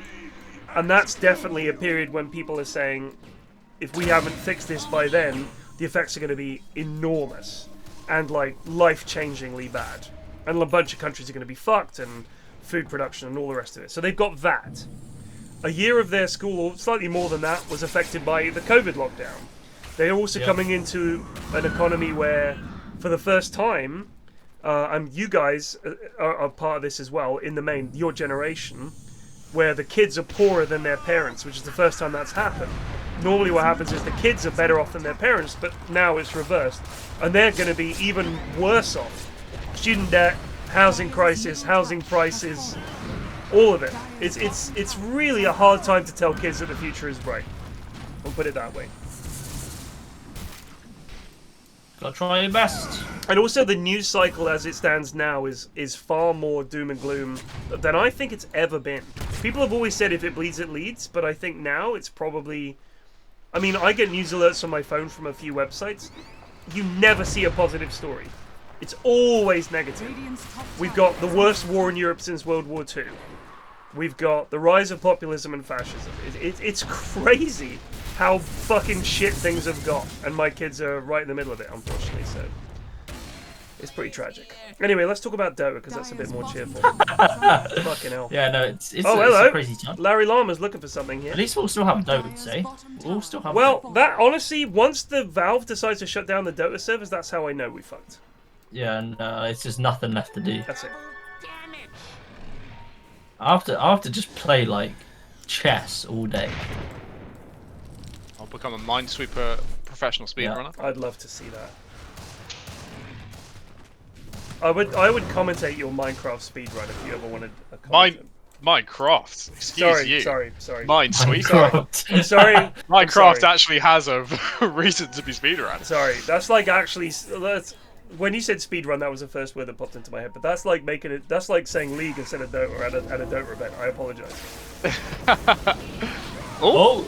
And that's definitely a period when people are saying, if we haven't fixed this by then, the effects are going to be enormous. And, like, life-changingly bad. And a bunch of countries are going to be fucked, and food production and all the rest of it. So they've got that. A year of their school, or slightly more than that, was affected by the COVID lockdown. They're also coming into an economy where, for the first time, and you guys are part of this as well, in the main, your generation, where the kids are poorer than their parents, which is the first time that's happened. Normally what happens is the kids are better off than their parents, but now it's reversed. And they're going to be even worse off. Student debt, housing crisis, housing prices, all of it. It's really a hard time to tell kids that the future is bright. I'll put it that way. Gotta try your best. And also the news cycle as it stands now is far more doom and gloom than I think it's ever been. People have always said if it bleeds, it leads, but I think now it's probably... I mean, I get news alerts on my phone from a few websites. You never see a positive story. It's always negative. We've got the worst war in Europe since World War II. We've got the rise of populism and fascism. It's crazy how fucking shit things have got. And my kids are right in the middle of it, unfortunately, so... It's pretty tragic. Anyway, let's talk about Dota, because that's a bit more cheerful. Fucking hell. Yeah, no, it's hello. a crazy time. Larry Llama's looking for something here. At least we'll still have Dotes, eh? We'll still have that, honestly, once the Valve decides to shut down the Dota servers, that's how I know we fucked. Yeah, no, it's just nothing left to do. That's it. I have to just play, like, chess all day. I'll become a Minesweeper professional speedrunner. I'd love to see that. I would commentate your Minecraft speedrun if you ever wanted a comment. Minecraft. Excuse you. Sorry. Minesweeper. I'm sorry. Minecraft actually has a reason to be speedrun. Sorry, that's like actually. When you said speedrun, that was the first word that popped into my head. But that's like making it. That's like saying League instead of Dota at a Dota event. I apologize. Oh!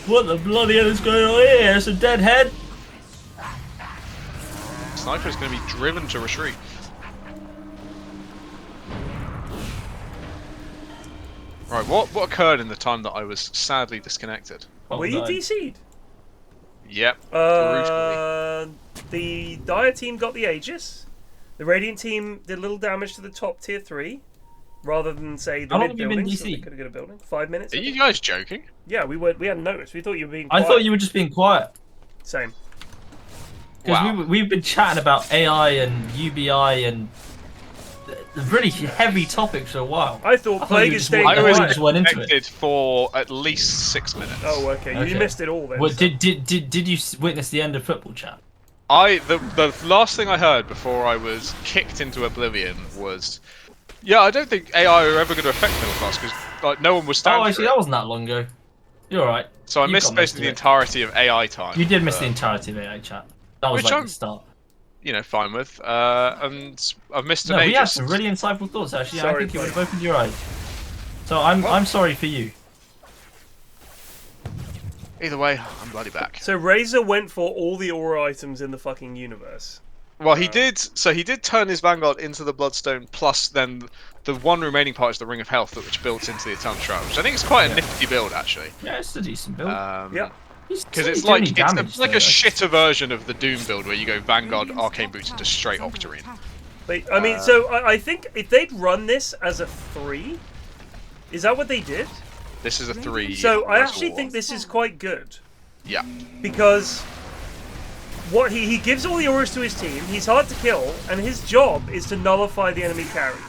What the bloody hell is going on here? It's a dead head. Sniper is going to be driven to retreat. Right, what occurred in the time that I was sadly disconnected? Were you DC'd? Yep. The Dire team got the Aegis. The Radiant team did a little damage to the top tier 3, rather than say the mid building. So they could have got a building. 5 minutes. Are you guys joking? Yeah, we hadn't noticed. We thought you were being quiet. I thought you were just being quiet. Same. Because we've been chatting about AI and UBI and really heavy topics for a while. I thought Plague is staying I was quiet. connected for at least 6 minutes. Oh, okay. You missed it all then. Well, did you witness the end of football chat? The last thing I heard before I was kicked into oblivion was, yeah, I don't think AI are ever going to affect middle class because like no one was standing. Oh, actually, that wasn't that long ago. You're alright. So I missed basically the entirety of AI time. You did miss the entirety of AI chat. That was like the start. You know, fine with. And I've missed an we had some really insightful thoughts actually. I think it would have opened your eyes. So I'm sorry for you. Either way, I'm bloody back. So Razor went for all the aura items in the fucking universe. Well, he did. So he did turn his Vanguard into the Bloodstone, plus then the one remaining part is the Ring of Health, which builds into the Eternal Shroud, which I think is quite a nifty build actually. Yeah, it's a decent build. Yeah. Because it's like a shitter version of the Doom build where you go Vanguard, Arcane Boots into straight Octarine. I mean, so I think if they'd run this as a 3, is that what they did? This is a 3. So I actually think this is quite good. Yeah. Because what he gives all the auras to his team, he's hard to kill, and his job is to nullify the enemy carry.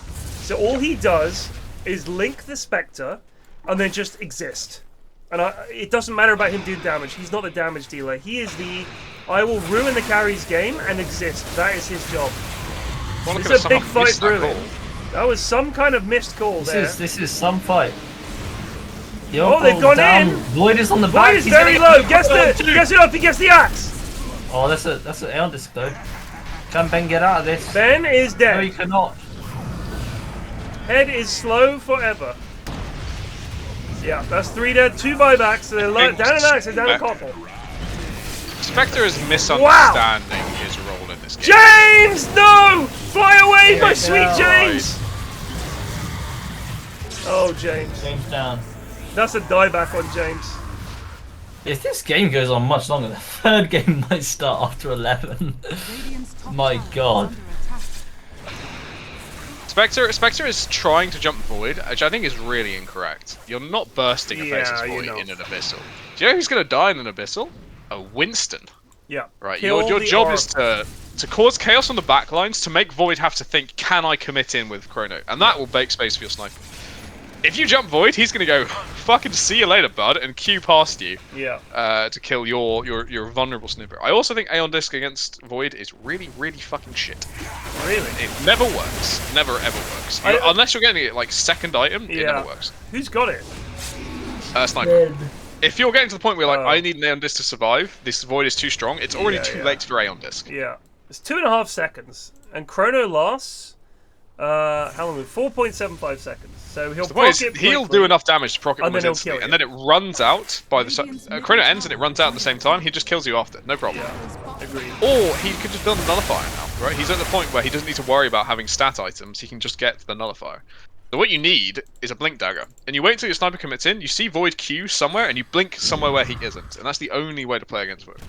So all he does is link the Spectre and then just exist. And it doesn't matter about him doing damage. He's not the damage dealer. He is the I will ruin the carry's game and exist. That is his job. It's a big fight for him. That was some kind of missed call there. This is some fight. Oh, they've gone in. Void is on the back. Void is very low. Guess it up. He gets the axe. Oh, that's an air disc though. Can Ben get out of this? Ben is dead. No, he cannot. Head is slow forever. Yeah, that's 3 dead, 2 buybacks. So they're down an axe and down a couple. Spectre is misunderstanding his role in this game. James, no! Fly away, my sweet James! Oh, James. James down. That's a dieback on James. If this game goes on much longer, the third game might start after 11. My god. Spectre is trying to jump Void, which I think is really incorrect. You're not bursting a Faceless Void in an Abyssal. Do you know who's going to die in an Abyssal? A Winston. Yeah. Right. Your job is to cause chaos on the backlines, to make Void have to think, can I commit in with Chrono? And that will bake space for your sniper. If you jump Void, he's going to go, fucking see you later, bud, and queue past you. Yeah. To kill your vulnerable sniper. I also think Aeon Disc against Void is really, really fucking shit. Really? It never works. Never ever works. Unless you're getting it like second item, it never works. Who's got it? Sniper. If you're getting to the point where like, I need an Aeon Disc to survive, this Void is too strong, it's already too late for Aeon Disc. Yeah. It's 2.5 seconds. And Chrono lasts, how long? 4.75 seconds. So he'll do enough damage to proc it almost instantly, and then it runs out by the Chrono ends and it runs out at the same time. He just kills you after, no problem. Yeah, agreed. Or he could just build a nullifier now, right? He's at the point where he doesn't need to worry about having stat items. He can just get the nullifier. So what you need is a blink dagger, and you wait until your sniper commits in. You see Void Q somewhere, and you blink somewhere where he isn't, and that's the only way to play against Void.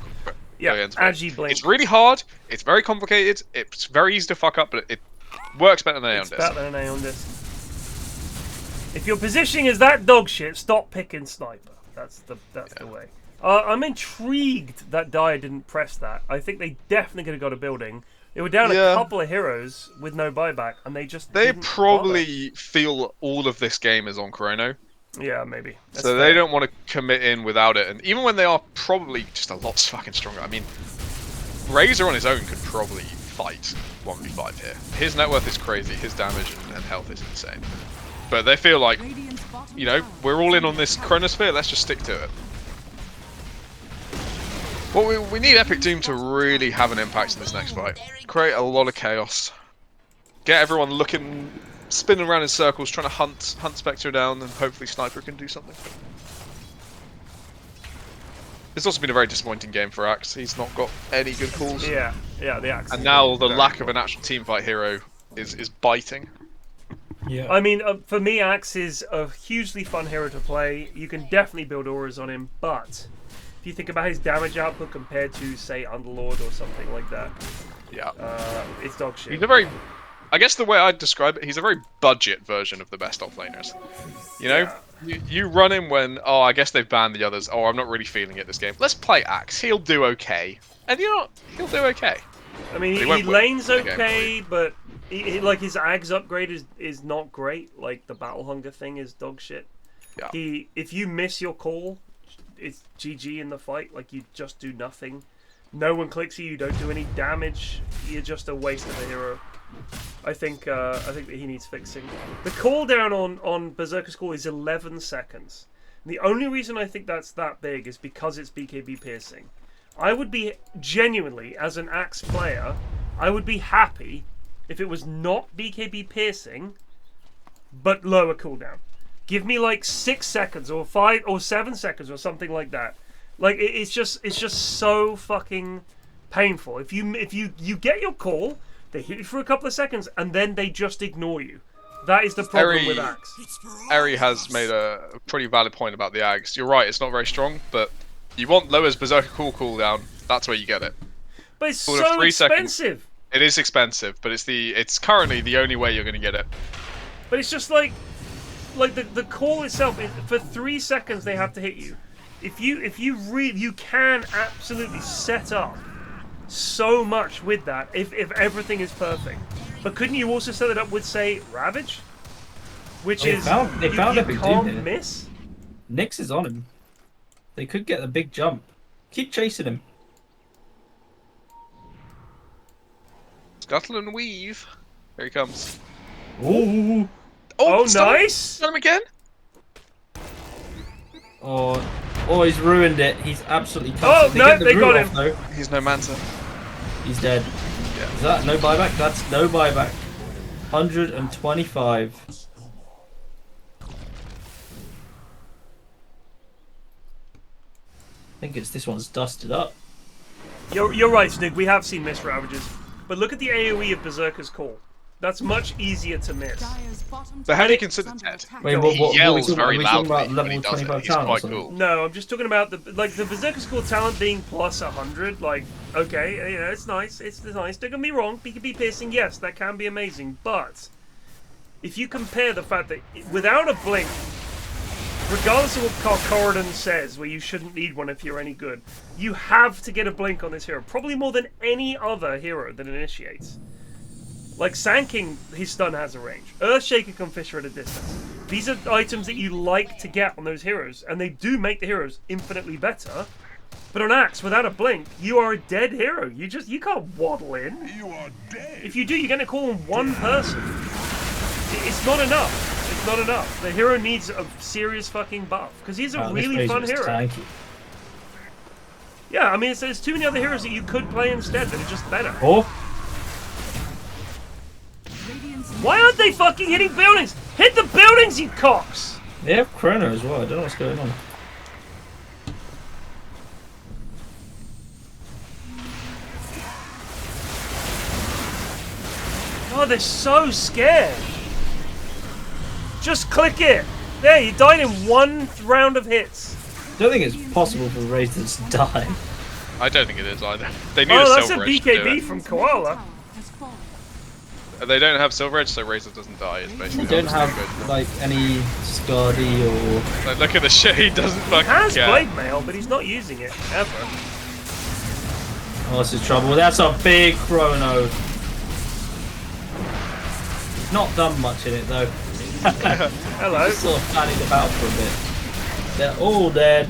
Yeah, Agi blink. It's really hard. It's very complicated. It's very easy to fuck up, but it works better than Aeon Disc. It's better than Aeon Disc. If your positioning is that dog shit, stop picking sniper. That's the way. I'm intrigued that Dire didn't press that. I think they definitely could have got a building. They were down a couple of heroes with no buyback, and they just didn't probably feel all of this game is on Chrono. Yeah, maybe. That's so they don't want to commit in without it, and even when they are probably just a lot fucking stronger. I mean, Razor on his own could probably fight 1v5 here. His net worth is crazy. His damage and health is insane. But they feel like, you know, we're all in on this Chronosphere, let's just stick to it. Well, we need Epic Doom to really have an impact in this next fight. Create a lot of chaos. Get everyone looking, spinning around in circles, trying to hunt Spectre down, and hopefully Sniper can do something. It's also been a very disappointing game for Axe. He's not got any good calls. Yeah, the Axe. And now the lack of an actual teamfight hero is biting. Yeah. I mean, for me, Axe is a hugely fun hero to play. You can definitely build auras on him, but if you think about his damage output compared to, say, Underlord or something like that, it's dog shit. He's a very, I guess the way I'd describe it, he's a very budget version of the best offlaners. You know, you run him when, oh, I guess they've banned the others. Oh, I'm not really feeling it this game. Let's play Axe. He'll do okay, and you know what? He'll do okay. I mean, he lanes okay, but like his Ags upgrade is not great. Like the Battle Hunger thing is dog shit. Yeah. If you miss your call, it's GG in the fight. Like you just do nothing. No one clicks you. You don't do any damage. You're just a waste of a hero. I think that he needs fixing. The cooldown on Berserker's Call is 11 seconds. And the only reason I think that's that big is because it's BKB piercing. I would be genuinely, as an Axe player, I would be happy if it was not BKB piercing, but lower cooldown. Give me like 6 seconds or 5 or 7 seconds or something like that. Like it's just so fucking painful. If you get your call, they hit you for a couple of seconds and then they just ignore you. That is the problem with Axe. Eri has made a pretty valid point about the Axe. You're right, it's not very strong, but you want Loa's Berserker cooldown, that's where you get it. But it's so expensive. It is expensive, but it's currently the only way you're going to get it. But it's just like the call itself, for 3 seconds they have to hit you. If you can absolutely set up so much with that if everything is perfect. But couldn't you also set it up with, say, Ravage? Which they found Epic Doom here. Miss? Nyx is on him. They could get a big jump. Keep chasing him. Scuttle and weave. Here he comes. Ooh. Oh, nice! Got him again? Oh, he's ruined it. He's absolutely tough. Oh, no, they got him. Though. He's no Manta. He's dead. Yeah. Is that no buyback? That's no buyback. 125. think it's this one's dusted up. You're right, Snig. We have seen miss ravages, but look at the AOE of Berserker's Call. That's much easier to miss. Dire's bottom So how do you tower consider is under that? attack. Wait, He yells are very we talking loudly about when he level does it. 25 He's talent or quite something? cool. No, I'm just talking about the Berserker's Call talent being plus 100. Like, okay, yeah, it's nice. It's nice. Don't get me wrong. It can be piercing. Yes, that can be amazing. But if you compare the fact that without a blink, regardless of what Corridon says, where you shouldn't need one if you're any good, you have to get a blink on this hero. Probably more than any other hero that initiates. Like Sand King, his stun has a range. Earthshaker can Fisher at a distance. These are items that you like to get on those heroes, and they do make the heroes infinitely better. But on Axe, without a blink, you are a dead hero. You can't waddle in. You are dead. If you do, you're going to call on one person. It's not enough. It's not enough. The hero needs a serious fucking buff, because he's a really fun hero. Tanky. Yeah, I mean, there's too many other heroes that you could play instead that are just better. Oh, Why aren't they fucking hitting buildings? Hit the buildings, you cocks! they have Chrono as well. I don't know what's going on. Oh, they're so scared. Just click it. There, you died in one round of hits. I don't think it's possible for Razors to die. I don't think it is either. They need Oh, a that's a Silver Edge to do BKB it. from Koala. Has fallen. They don't have Silver Edge, so Razor doesn't die. It's basically They don't all it's have good. like any Scardy or. Like, look at the shit he doesn't He fucking has care. Blade Mail, but he's not using it, ever. Oh, this is trouble. That's a big Chrono. He's not done much in it though. Hello. Just sort of fanning about for a bit. They're all dead.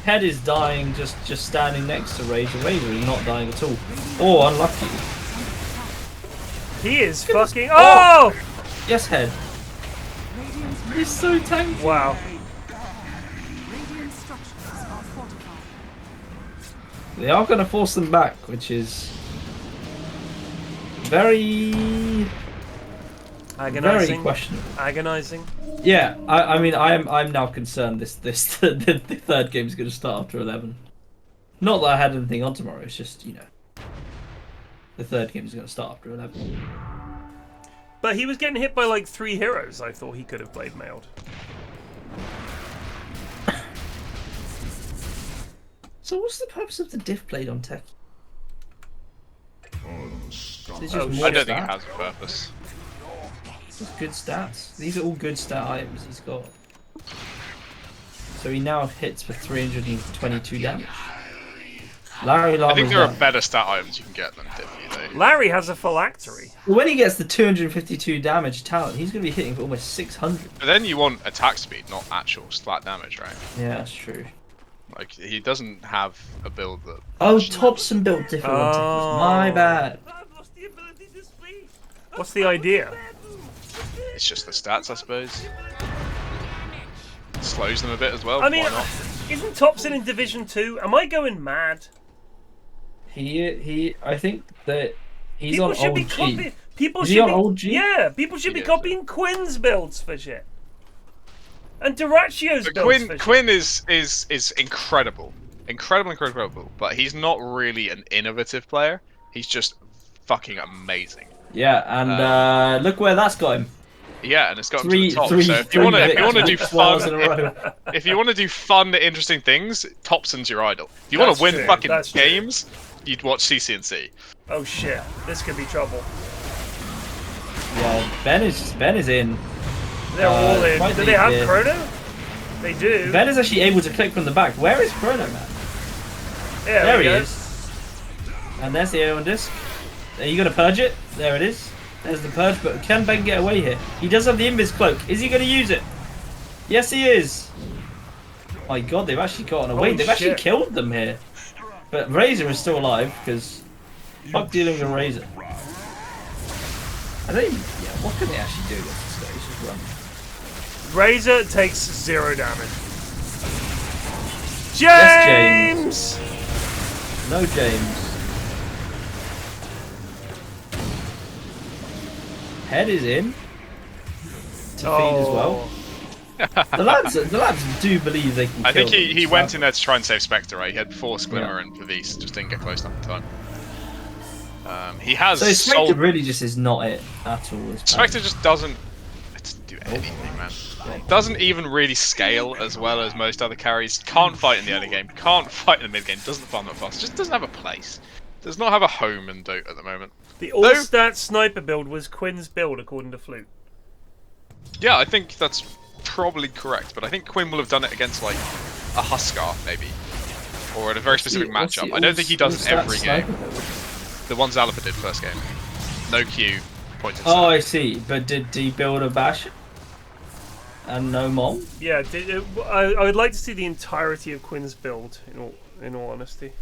Head is dying just standing next to Razor. Razor is not dying at all. Oh, unlucky. He is fucking. Oh! Yes, Head. He's so tanky. Wow. Radiant structures are fortified. They are going to force them back, which is very Agonizing. questionable. Agonizing. Yeah, I mean, I'm now concerned. The third game is going to start after 11. Not that I had anything on tomorrow. It's just the third game is going to start after 11. But he was getting hit by like 3 heroes. I thought he could have Blade Mailed. So what's the purpose of the diff blade on Tech? It's just more I don't think it stats. has a purpose. Just good stats. These are all good stat items he's got. So he now hits for 322 damage. Larry I think Lama's there are down. better stat items you can get than Diffy, though. Larry has a phylactery. When he gets the 252 damage talent, he's going to be hitting for almost 600. But then you want attack speed, not actual flat damage, right? Yeah, that's true. Like, he doesn't have a build that... Oh, Thompson built different on Tech. My bad. What's the idea? It's just the stats, I suppose. Slows them a bit as well. I mean, Why not? isn't Thompson in Division 2? Am I going mad? I think that he's People on should old be G. copying. People Is should he on be, old G? Yeah, people should He be is, copying Quinn's builds for shit. And Duracio's But builds for shit. Quinn is incredible. Incredible, but he's not really an innovative player. He's just fucking amazing. Yeah, and look where that's got him. Yeah, and it's got him to the top. So if you three want to do victories fun, in a row. if you want to do fun, interesting things, Thompson's your idol. If you want That's to win true, fucking that's true. games, you'd watch CCNC. Oh shit, this could be trouble. Yeah, Ben is in. They're all in. quite Do they have deep here. Chrono? They do. Ben is actually able to click from the back. Where is Chrono Man? Yeah, There we he go. is. And there's the Aeon Disc. Are you going to purge it? There it is. There's the purge, but can Ben get away here? He does have the Invis Cloak. Is he going to use it? Yes, he is. My god, they've actually gotten away. Holy They've actually shit. killed them here. But Razor is still alive, because fuck dealing with Razor. I don't even, what can they actually do against this guy? He's just run. Razor takes 0 damage. Yes, James! No James. Head is in. To feed as well. The lads do believe they can. I think kill he them, went so- in there to try and save Spectre, right? He had Force, Glimmer, and Pavis, just didn't get close enough in time. He has So Spectre sold... really just is not it at all. Spectre just doesn't do anything, man. Doesn't even really scale as well as most other carries. Can't fight in the early game. Can't fight in the mid game. Doesn't farm that fast. Just doesn't have a place. Does not have a home in Dota at the moment. The all-stat sniper build was Quinn's build, according to Flute. Yeah, I think that's probably correct, but I think Quinn will have done it against like a Huskar maybe, or in a very specific matchup. I don't think he does it every game. The one Zalapa did first game. No Q. Pointed. Oh, I see. But did he build a bash? And no mom? Yeah, I would like to see the entirety of Quinn's build. In all honesty.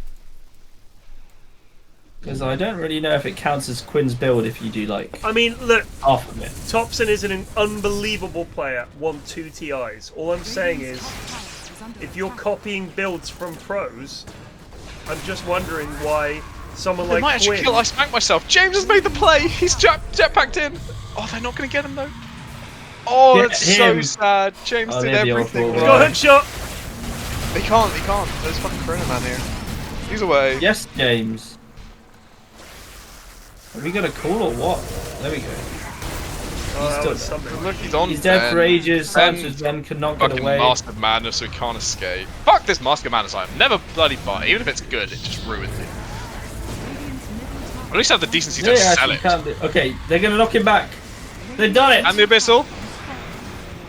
Because I don't really know if it counts as Quinn's build if you do like. I mean, look. Half of it. Thompson is an unbelievable player. Won 2 TIs. All I'm saying is, if you're copying builds from pros, I'm just wondering why someone like might actually Quinn. kill. I spanked myself. James has made the play. He's jetpacked in. Oh, they're not going to get him though. Oh, Get that's him. so sad. James did they're the everything. awful He's got a hook shot. He can't. There's fucking Corona Man here. He's away. Yes, James. Are we gonna call or what? There we go. Oh, that was He's something. Look, he's on. He's dead for ages. Ben ScienceWhizBen cannot get fucking away. Mask of Madness, so he can't escape. Fuck this Mask of Madness. I've never bloody bought it. Even if it's good, it just ruins it. At least have the decency to sell it. Okay, they're gonna knock him back. They've done it. And the Abyssal.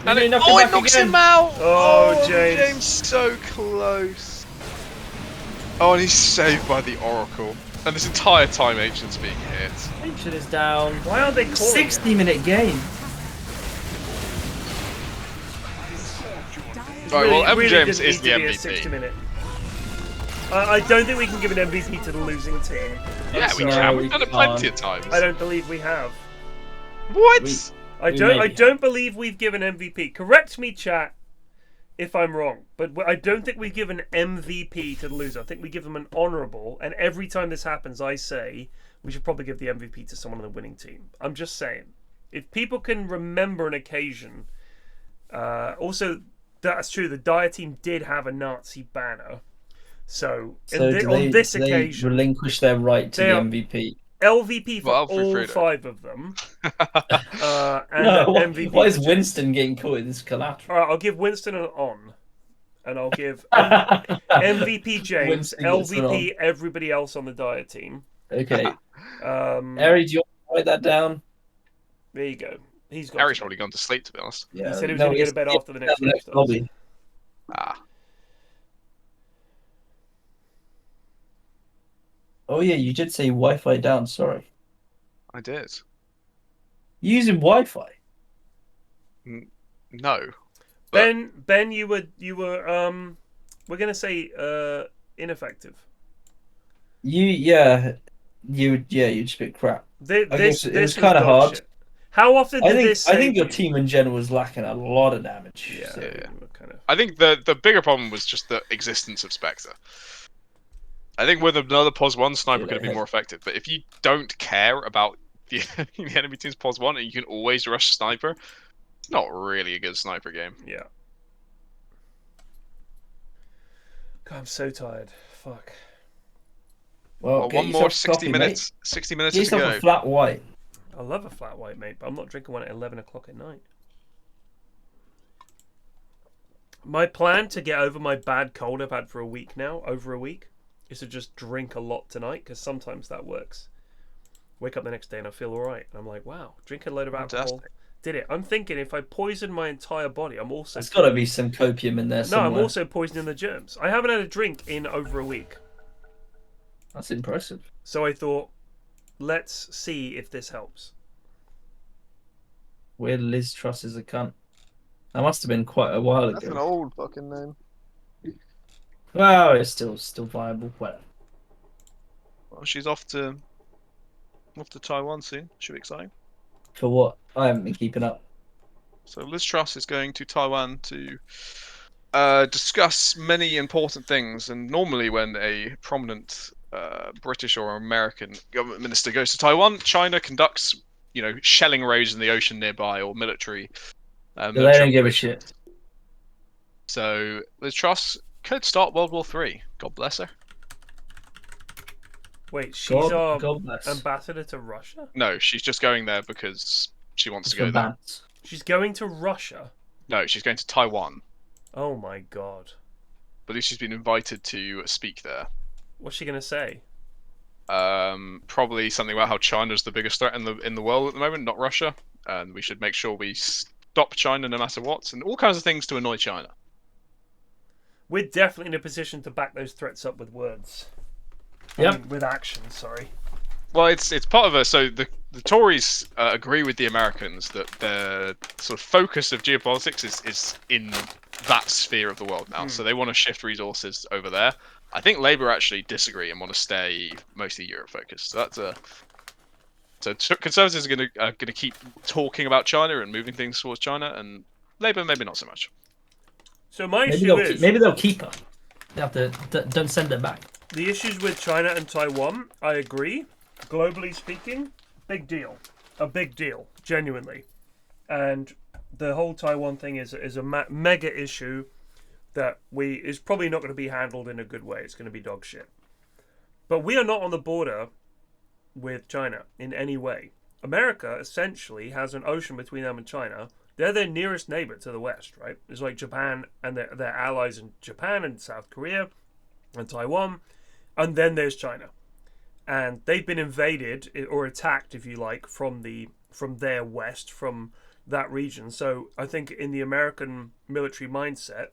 And it knocks again. him out! Oh, James. James so close. Oh, and he's saved by the Oracle. And this entire time Ancient's being hit. Ancient is down. Why aren't they calling 60-minute game. Right, well, Evan really James didn't is the need to be a MVP. 60-minute. I don't think we can give an MVP to the losing team. Yeah, we can. We've done it plenty of times. I don't believe we have. What? I don't believe we've given MVP. Correct me, chat, if I'm wrong. But I don't think we give an MVP to the loser. I think we give them an honourable. And every time this happens, I say we should probably give the MVP to someone on the winning team. I'm just saying. If people can remember an occasion... also, that's true. The Dire team did have a Nazi banner. So on this occasion... They relinquish their right to the MVP. LVP for all 5 of them. And MVP. Why is Winston getting caught in this collateral? Alright, I'll give Winston an on. And I'll give MVP James, Winston gets an LVP everybody else on the Dire team. Okay. Ari, do you want to write that down? There you go. He's got. Ari's probably gone to sleep, to be honest. Yeah, he said he was going to go to bed after the next game starts. Ah. Oh yeah, you did say Wi-Fi down. Sorry. I did. Using Wi-Fi. No. Ben, you were we're gonna say ineffective. You just a bit crap. This was kind of hard. Shit. How often did this? I think your team in general was lacking a lot of damage. Yeah, so. kind of. I think the bigger problem was just the existence of Spectre. I think with another POS 1, Sniper could have been more effective. But if you don't care about the enemy team's POS 1 and you can always rush Sniper, it's not really a good Sniper game. Yeah. God, I'm so tired. Fuck. Well, one more 60 coffee, minutes. Mate. 60 minutes Get to yourself go. a flat white. I love a flat white, mate, but I'm not drinking one at 11 o'clock at night. My plan to get over my bad cold I've had for a week now, over a week, is to just drink a lot tonight, because sometimes that works. Wake up the next day and I feel alright. And I'm like, wow, drink a load of alcohol. Fantastic. Did it. I'm thinking if I poison my entire body, I'm also... There's got to be some copium in there somewhere. No, I'm also poisoning the germs. I haven't had a drink in over a week. That's impressive. So I thought, let's see if this helps. Weird Liz Truss is a cunt. That must have been quite a while ago. That's an old fucking name. Well, it's still viable. Well, she's off to Taiwan soon. Should be exciting. For what? I haven't been keeping up. So Liz Truss is going to Taiwan to discuss many important things. And normally, when a prominent British or American government minister goes to Taiwan, China conducts, shelling raids in the ocean nearby or military. They don't give a shit. So Liz Truss could start World War III. God bless her. Wait, she's our God bless. ambassador to Russia? No, she's just going there because she wants to go there. She's going to Russia? No, she's going to Taiwan. Oh my god. But at least she's been invited to speak there. What's she going to say? Probably something about how China's the biggest threat in the world at the moment, not Russia, and we should make sure we stop China no matter what, and all kinds of things to annoy China. We're definitely in a position to back those threats up with words. Yep. I mean, with action, sorry. Well, it's part of so the Tories agree with the Americans that the sort of focus of geopolitics is in that sphere of the world now. So they want to shift resources over there. I think Labour actually disagree and want to stay mostly Europe focused. So that's so Conservatives are going to keep talking about China and moving things towards China, and Labour maybe not so much. So my issue is maybe they'll keep her. They have to don't send her back. the issues with China and Taiwan. I agree. Globally speaking, big deal, a big deal, genuinely, and the whole Taiwan thing is a mega issue that is probably not going to be handled in a good way. It's going to be dog shit. But we are not on the border with China in any way. America essentially has an ocean between them and China. They're their nearest neighbor to the west, right? It's like Japan and their allies in Japan and South Korea and Taiwan, and then there's China. And they've been invaded or attacked, if you like, from their west, from that region. So I think in the American military mindset,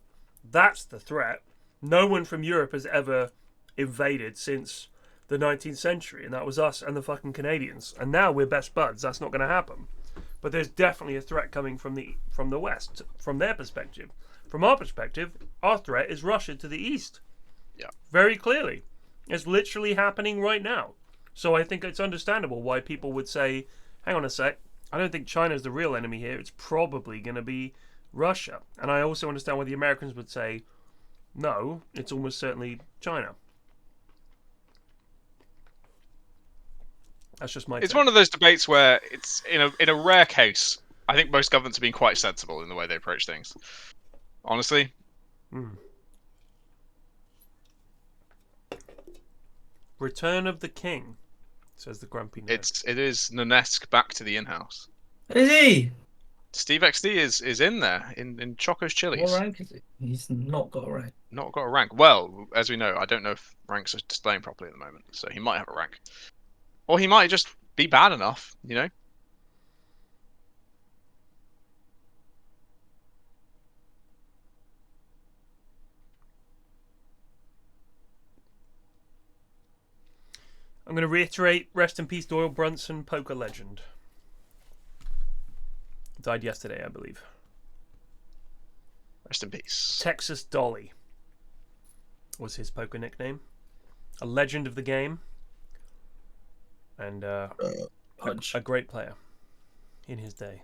that's the threat. No one from Europe has ever invaded since the 19th century, and that was us and the fucking Canadians. And now we're best buds. That's not going to happen. But there's definitely a threat coming from the west, from their perspective. From our perspective, our threat is Russia to the east. Yeah. Very clearly. It's literally happening right now. So I think it's understandable why people would say, hang on a sec, I don't think China's the real enemy here. It's probably going to be Russia. And I also understand why the Americans would say, no, it's almost certainly China. That's just my It's take. one of those debates where it's in a rare case, I think most governments have been quite sensible in the way they approach things. Honestly. Return of the King, says the grumpy nerd. It is Nonesque back to the Inhouse. Is he? Steve XD is in there in Choco's Chili's. What rank is he? He's not got a rank. Not got a rank. Well, as we know, I don't know if ranks are displaying properly at the moment, so he might have a rank. Or he might just be bad enough, you know? I'm going to reiterate, rest in peace Doyle Brunson, poker legend. Died yesterday, I believe. Rest in peace. Texas Dolly was his poker nickname. A legend of the game. And a great player in his day.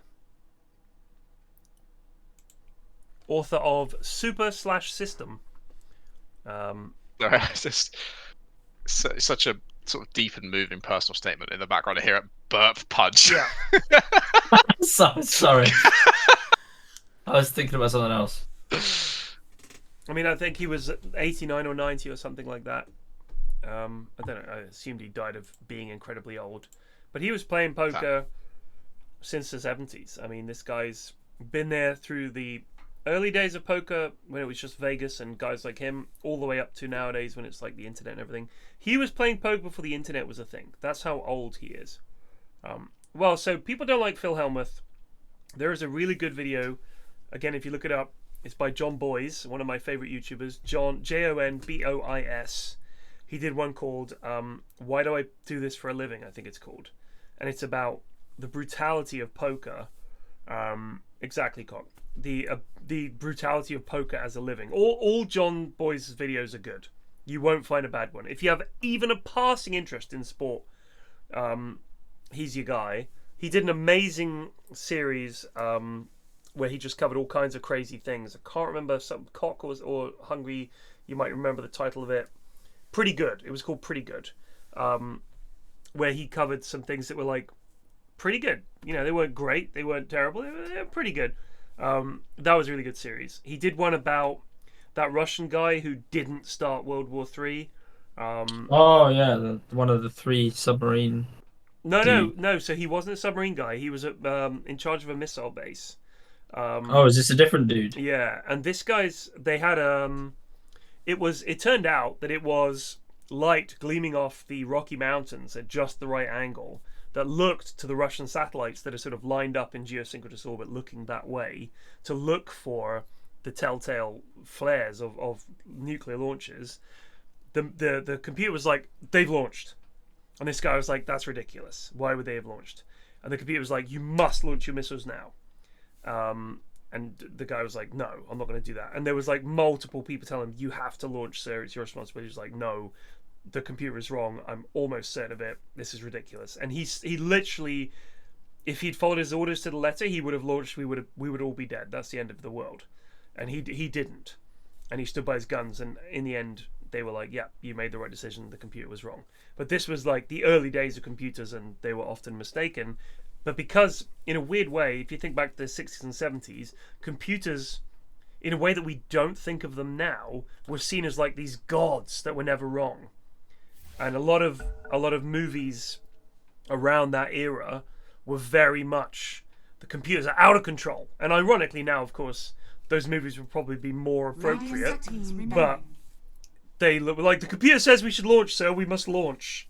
Author of Super/System. It's just such a sort of deep and moving personal statement in the background. I hear it burp punch. Yeah. Sorry. I was thinking about something else. I mean, I think he was 89 or 90 or something like that. I don't know. I assumed he died of being incredibly old. But he was playing poker since the 70s. I mean, this guy's been there through the early days of poker when it was just Vegas and guys like him, all the way up to nowadays when it's like the internet and everything. He was playing poker before the internet was a thing. That's how old he is. Well, so people don't like Phil Hellmuth. There is a really good video. Again, if you look it up, it's by John Boyes, one of my favorite YouTubers. John, Jonbois. He did one called Why Do I Do This for a Living, I think it's called. And it's about the brutality of poker. Exactly, Cock. The brutality of poker as a living. All John Boyes' videos are good. You won't find a bad one. If you have even a passing interest in sport, he's your guy. He did an amazing series where he just covered all kinds of crazy things. I can't remember, some Cock or Hungry, you might remember the title of it. Pretty Good. It was called Pretty Good. Where he covered some things that were like pretty good. You know, they weren't great, they weren't terrible, they were pretty good. That was a really good series. He did one about that Russian guy who didn't start World War III. Oh yeah, one of the 3 submarine. No. So he wasn't a submarine guy. He was in charge of a missile base. Oh, is this a different dude? Yeah, and this guy's they had it turned out that it was light gleaming off the Rocky Mountains at just the right angle that looked to the Russian satellites that are sort of lined up in geosynchronous orbit looking that way to look for the telltale flares of nuclear launches. The computer was like, they've launched. And this guy was like, that's ridiculous. Why would they have launched? And the computer was like, you must launch your missiles now. And the guy was like, no, I'm not going to do that. And there was like multiple people telling him, you have to launch, sir. It's your responsibility. He was like, no, the computer is wrong. I'm almost certain of it. This is ridiculous. And he literally, if he'd followed his orders to the letter, he would have launched. We would all be dead. That's the end of the world. And he didn't. And he stood by his guns. And in the end, they were like, yeah, you made the right decision. The computer was wrong. But this was like the early days of computers, and they were often mistaken. But because, in a weird way, if you think back to the 60s and 70s, computers, in a way that we don't think of them now, were seen as like these gods that were never wrong. And a lot of movies around that era were very much, the computers are out of control. And ironically now, of course, those movies would probably be more appropriate. But they look like, the computer says we should launch, so we must launch.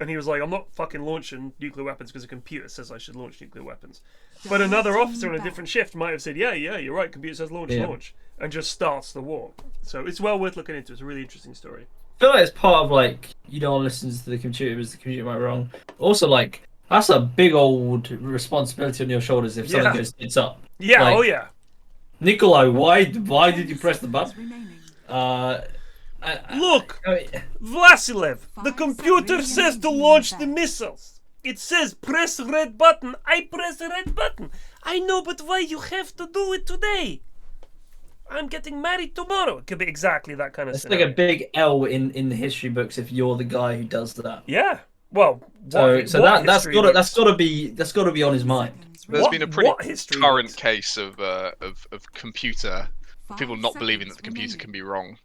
And he was like, I'm not fucking launching nuclear weapons because a computer says I should launch nuclear weapons. But another officer on a different shift might have said, yeah, you're right, computer says launch, and just starts the war. So it's well worth looking into. It's a really interesting story. I feel like it's part of like, you don't listen to the computer because the computer might be wrong. Also, like, that's a big old responsibility on your shoulders if something goes tits up. Yeah, like, oh yeah. Nikolai, why did you press the button? Look, Vasilev, the computer says to launch the missiles. It says press red button. I press red button. I know, but why you have to do it today? I'm getting married tomorrow. It could be exactly that kind of It's scenario. like a big L in the history books if you're the guy who does that. Yeah. Well, that's gotta be on his mind. There's been a pretty current case of computer people not believing that the computer can be wrong,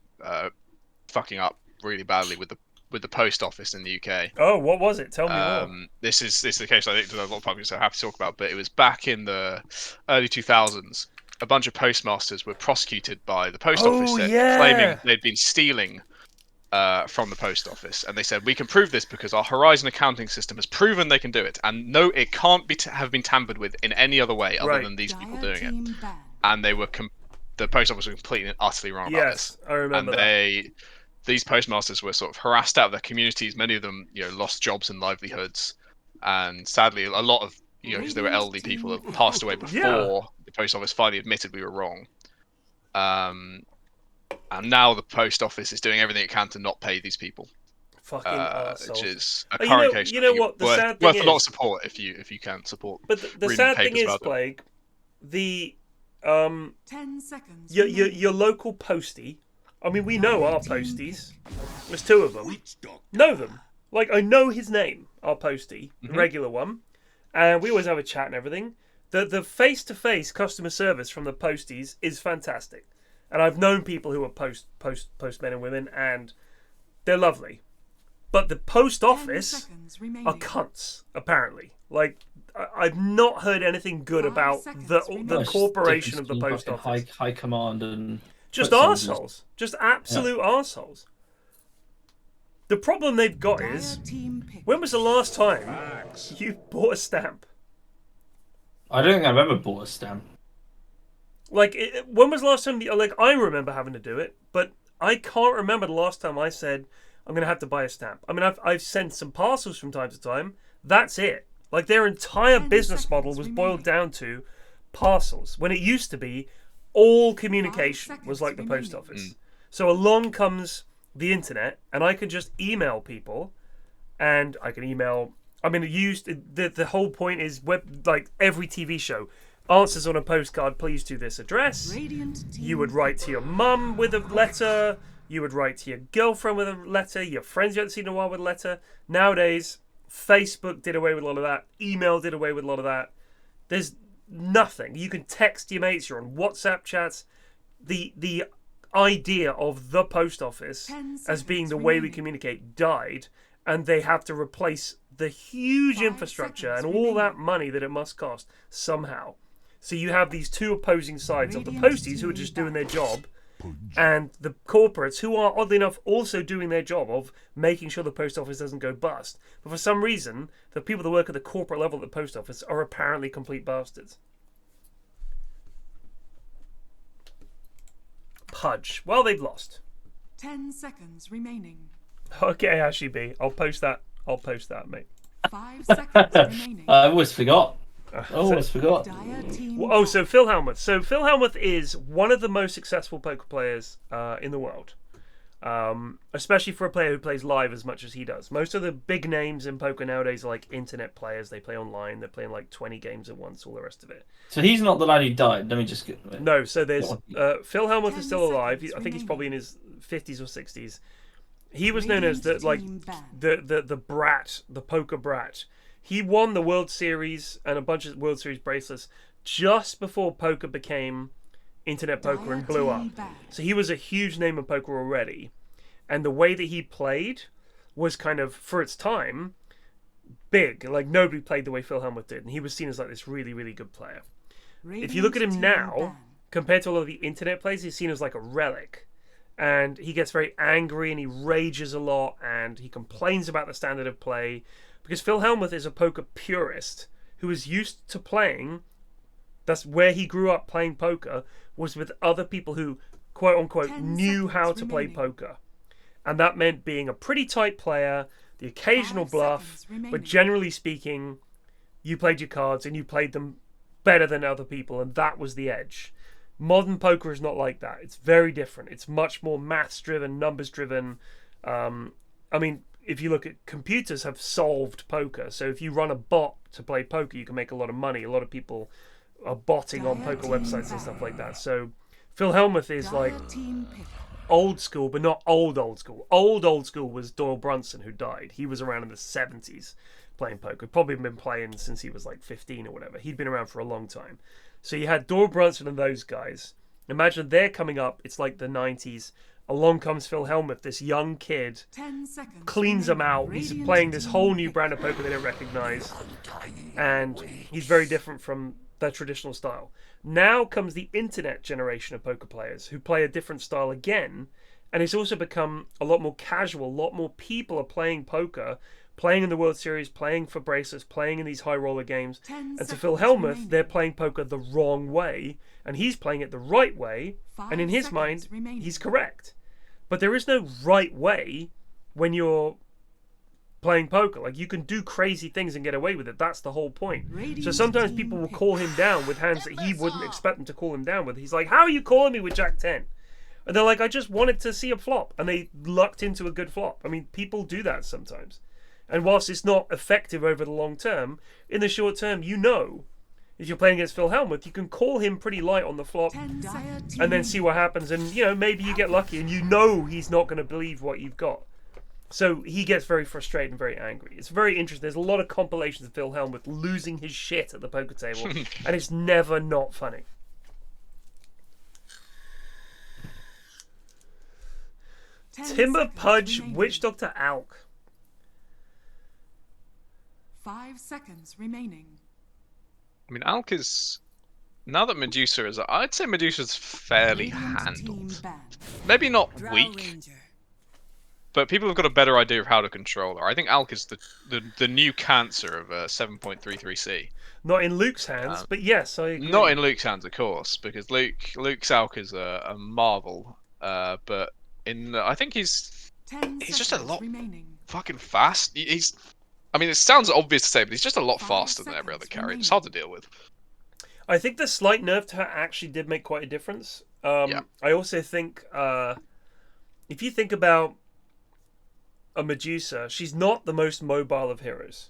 fucking up really badly with the post office in the UK. Oh, what was it? Tell me more. This is the case I think that a lot of public are happy to talk about, but it was back in the early 2000s. A bunch of postmasters were prosecuted by the post office claiming they'd been stealing from the post office, and they said, we can prove this because our Horizon accounting system has proven they can do it, and no, it can't be have been tampered with in any other way other than these people doing it. And they were the post office were completely and utterly wrong about this. I remember and these postmasters were sort of harassed out of their communities. Many of them, lost jobs and livelihoods, and sadly, a lot of because they were elderly people that passed away before the post office finally admitted we were wrong. And now the post office is doing everything it can to not pay these people. Fucking arseholes. Which is a current case. You know what? The sad thing worth is, a lot of support if you can support. But the sad thing is, Plague, the 10 seconds. Your local postie. I mean, we know our posties. There's 2 of them. Know them. Like, I know his name, our postie, the regular one. And we always have a chat and everything. The face-to-face customer service from the posties is fantastic. And I've known people who are postmen and women, and they're lovely. But the post office are cunts, apparently. Like, I've not heard anything good about the corporation of the post office. High command and... Just arseholes. Just absolute arseholes. The problem they've got is, when was the last time you bought a stamp? I don't think I've ever bought a stamp. Like, when was the last time... Like, I remember having to do it, but I can't remember the last time I said, I'm going to have to buy a stamp. I mean, I've sent some parcels from time to time. That's it. Like, their entire business model was boiled down to parcels, when it used to be all communication was like the post office. So along comes the internet, and I can just email people, and I can email... I mean, the whole point is, like every TV show, answers on a postcard, please to this address. You would write to your mum with a letter. You would write to your girlfriend with a letter. Your friends you haven't seen in a while with a letter. Nowadays, Facebook did away with a lot of that. Email did away with a lot of that. nothing. You can text your mates. You're on WhatsApp chats. The idea of the post office as being the way we communicate died, and they have to replace the huge infrastructure and all that money that it must cost somehow. So you have these two opposing sides of the posties who are just doing their job, and the corporates who are, oddly enough, also doing their job of making sure the post office doesn't go bust. But for some reason, the people that work at the corporate level at the post office are apparently complete bastards. Pudge. Well, they've lost. 10 seconds remaining. Okay, Ashy B. I'll post that, mate. 5 seconds remaining. I always forgot. forgot. Oh, so Phil Hellmuth. So Phil Hellmuth is one of the most successful poker players in the world. Especially for a player who plays live as much as he does. Most of the big names in poker nowadays are like internet players. They play online. They're playing like 20 games at once, all the rest of it. So he's not the lad who died. Let me just get... No, so there's Phil Hellmuth is still alive. I think he's probably in his 50s or 60s. He was known as the brat, the poker brat. He won the World Series and a bunch of World Series bracelets just before poker became internet poker and blew up. So he was a huge name in poker already. And the way that he played was kind of, for its time, big. Like, nobody played the way Phil Hellmuth did. And he was seen as like this really, really good player. If you look at him now, compared to a lot of the internet players, he's seen as like a relic. And he gets very angry and he rages a lot and he complains about the standard of play. Because Phil Hellmuth is a poker purist who is used to playing. That's where he grew up playing poker, was with other people who, quote unquote, knew how to play poker. And that meant being a pretty tight player, the occasional bluff, but generally speaking, you played your cards and you played them better than other people, and that was the edge. Modern poker is not like that. It's very different. It's much more maths-driven, numbers-driven. I mean, if you look at computers have solved poker. So if you run a bot to play poker, you can make a lot of money. A lot of people are botting on poker websites and stuff like that. So Phil Hellmuth is like old school, but not old school. Old school was Doyle Brunson, who died. He was around in the 70s playing poker. Probably been playing since he was like 15 or whatever. He'd been around for a long time. So you had Doyle Brunson and those guys. Imagine they're coming up. It's like the 90s. Along comes Phil Hellmuth, this young kid, cleans them out. He's playing this whole new brand of poker they don't recognize. And he's very different from their traditional style. Now comes the internet generation of poker players who play a different style again. And it's also become a lot more casual. A lot more people are playing poker, playing in the World Series, playing for bracelets, playing in these high roller games. And to Phil Hellmuth, they're playing poker the wrong way. And he's playing it the right way. And in his mind, he's correct. But there is no right way when you're playing poker. Like, you can do crazy things and get away with it. That's the whole point. So sometimes people will call him down with hands that he wouldn't expect them to call him down with. He's like, how are you calling me with Jack 10? And they're like, I just wanted to see a flop. And they lucked into a good flop. I mean, people do that sometimes. And whilst it's not effective over the long term, in the short term, you know, if you're playing against Phil Hellmuth, you can call him pretty light on the flop and then see what happens. And, you know, maybe you get lucky and you know he's not going to believe what you've got. So he gets very frustrated and very angry. It's very interesting. There's a lot of compilations of Phil Hellmuth losing his shit at the poker table. And it's never not funny. Timber Pudge, Witch Doctor Alk. 5 seconds remaining. I mean, Alk is... Now that Medusa is... I'd say Medusa's fairly handled. Maybe not weak, but people have got a better idea of how to control her. I think Alk is the new cancer of 7.33c. Not in Luke's hands, but yes, I agree. Not in Luke's hands, of course, because Luke's Alk is a marvel. But in... I think he's just a lot fucking fast. I mean, it sounds obvious to say, but he's just a lot faster than every other carry. It's hard to deal with. I think the slight nerf to her actually did make quite a difference. I also think, if you think about a Medusa, she's not the most mobile of heroes.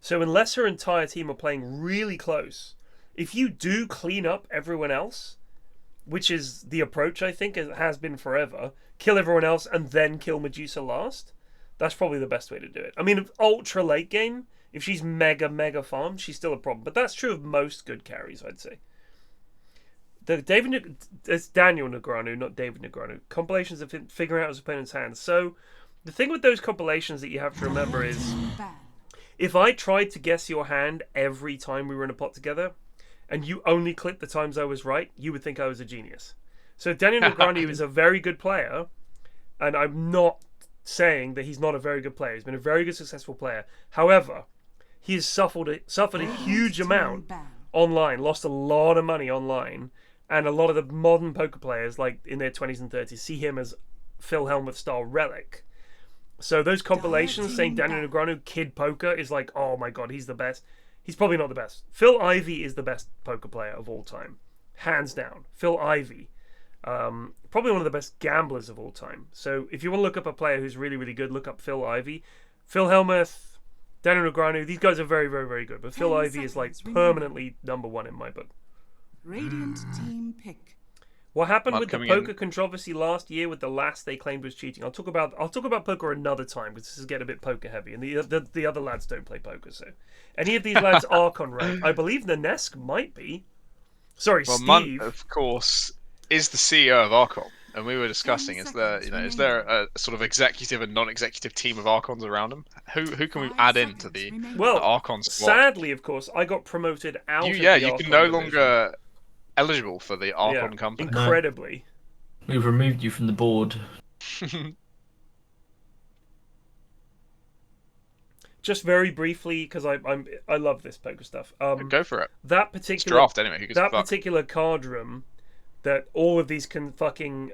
So unless her entire team are playing really close, if you do clean up everyone else, which is the approach I think it has been forever, kill everyone else and then kill Medusa last, that's probably the best way to do it. I mean, ultra late game, If she's mega farmed, she's still a problem. But that's true of most good carries, I'd say. It's Daniel Negreanu, not David Negreanu. Compilations of him figuring out his opponent's hands. So the thing with those compilations that you have to remember is, if I tried to guess your hand every time we were in a pot together, and you only clipped the times I was right, you would think I was a genius. So Daniel Negreanu is a very good player, and I'm not saying that he's not a very good player. He's been a very good, successful player. However, he has suffered a huge amount online, lost a lot of money online, and a lot of the modern poker players, like in their 20s and 30s, see him as Phil Hellmuth style relic. So those compilations saying Daniel Negreanu kid poker is like, oh my god, he's the best. He's probably not the best. Phil Ivey is the best poker player of all time, hands down. Phil Ivey, probably one of the best gamblers of all time. So if you want to look up a player who's really, really good, look up Phil Ivey. Phil Hellmuth, Daniel Negreanu, these guys are very, very, very good. But Phil Ivey is like permanently #1 in my book. Radiant team pick. What happened with the poker controversy last year with the last they claimed was cheating? I'll talk about poker another time because this is getting a bit poker heavy, and the other lads don't play poker. So any of these lads are ranked. I believe Nenesk might be. Sorry, well, Steve. Munt, of course, is the CEO of Archon, and we were discussing is there a sort of executive and non-executive team of Archons around him? Who can we add into the Archon squad? Sadly, of course, I got promoted out. You can no longer eligible for the Archon company. Incredibly. No. We've removed you from the board. Just very briefly, because I love this poker stuff. Go for it. That particular it's draft anyway. Particular card room, that all of these can fucking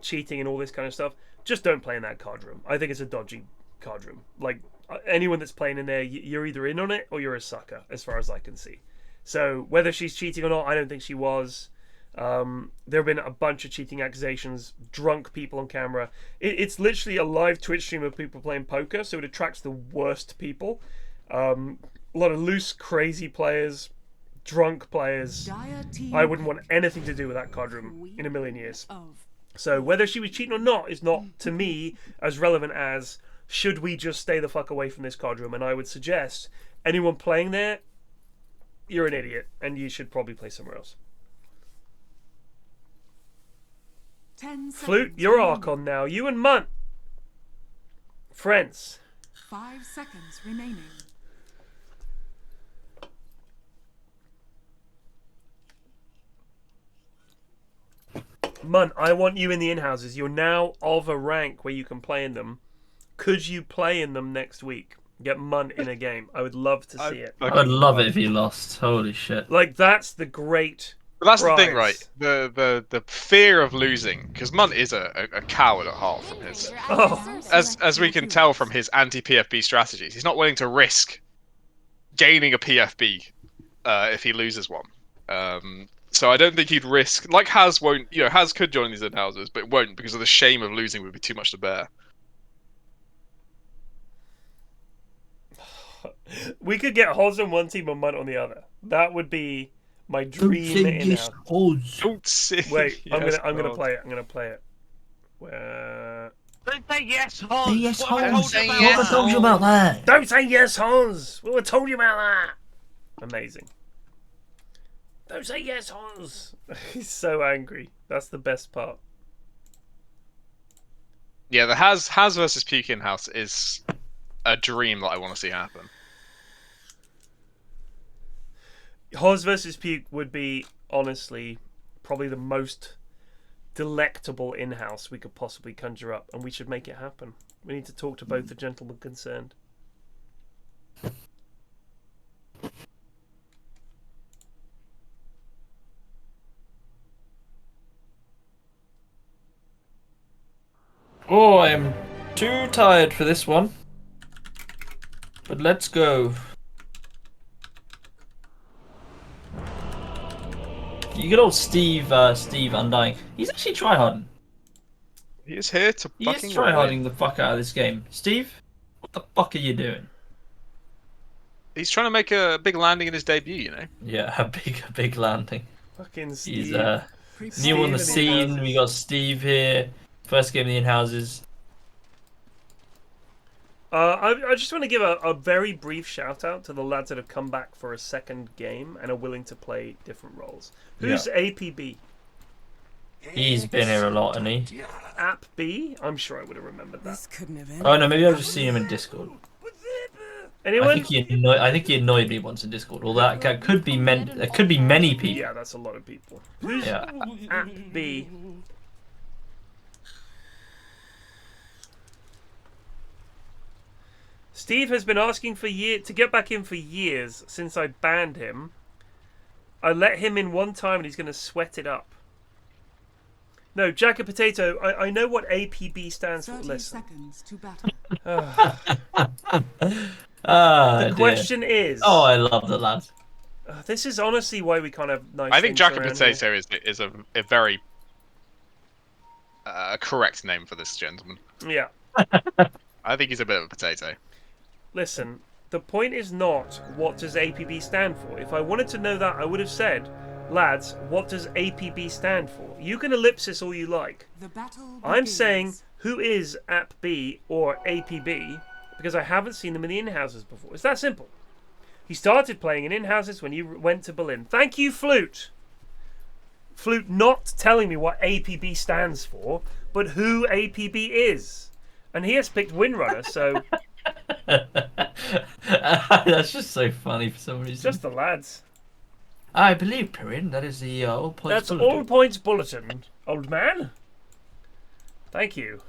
cheating and all this kind of stuff. Just don't play in that card room. I think it's a dodgy card room. Like anyone that's playing in there, you're either in on it or you're a sucker, as far as I can see. So whether she's cheating or not, I don't think she was. There have been a bunch of cheating accusations, drunk people on camera. It's literally a live Twitch stream of people playing poker, so it attracts the worst people. A lot of loose, crazy players, drunk players. I wouldn't want anything to do with that card room in a million years. So whether she was cheating or not is not, to me, as relevant as should we just stay the fuck away from this card room. And I would suggest anyone playing there, you're an idiot, and you should probably play somewhere else. Flute, you're Archon now. You and Munt. Friends. 5 seconds remaining. Munt, I want you in the in-houses. You're now of a rank where you can play in them. Could you play in them next week? Get Munt in a game. I would love to see it. I would love it if he lost. Holy shit. Like, that's the great But that's prize. the thing, right? The fear of losing, because Munt is a coward at heart from his... As we can tell from his anti-PFB strategies. He's not willing to risk gaining a PFB if he loses one. So I don't think he'd risk... Like Haz won't... Haz could join these in-houses, but won't because of the shame of losing would be too much to bear. We could get Hoz on one team and Munt on the other. That would be my dream in-house. Don't say Wait, yes, I'm gonna play it. I'm gonna play it. Where... Don't say yes, Hoz! Say yes, What Hoz! have What have I told you about that? Don't say yes, Hoz! What have I told you about that? Amazing. Don't say yes, Hoz! He's so angry. That's the best part. Yeah, the Haz versus Puke in-house is a dream that I want to see happen. Hoz versus Puke would be, honestly, probably the most delectable in-house we could possibly conjure up, and we should make it happen. We need to talk to both the gentlemen concerned. Oh, I am too tired for this one. But let's go. You good old Steve Undying. He's actually tryharding. He is here to He is fucking tryharding the fuck out of this game. Steve, what the fuck are you doing? He's trying to make a big landing in his debut, Yeah, a big landing. Fucking Steve. He's new on the scene. We got Steve here. First game in the in-houses. I just want to give a very brief shout out to the lads that have come back for a second game and are willing to play different roles. Who's APB? He's been here a lot, hasn't he? App B? I'm sure I would have remembered that. This couldn't have ended. Oh no, maybe I've just seen him in Discord. Anyone? I think he annoyed me once in Discord. Although that could be many people. Yeah, that's a lot of people. Who's Yeah. App B? Steve has been asking to get back in for years since I banned him. I let him in one time and he's going to sweat it up. No, Jack and Potato, I know what APB stands for. 30 Listen. seconds to battle. The question is... Oh, I love the lads. This is honestly why we can't have nice I think things Jack and around Potato here. is a very correct name for this gentleman. Yeah. I think he's a bit of a potato. Listen, the point is not what does APB stand for. If I wanted to know that, I would have said, lads, what does APB stand for? You can ellipsis all you like. The battle I'm begins. saying, who is App B or APB? Because I haven't seen them in the Inhouses before. It's that simple. He started playing in Inhouses when you went to Berlin. Thank you, Flute. Flute not telling me what APB stands for, but who APB is. And he has picked Windrunner, so... That's just so funny for some reason. Just the lads. I believe, Pyrion, that is the all points That's bulletin. all points bulletin, old man. Thank you.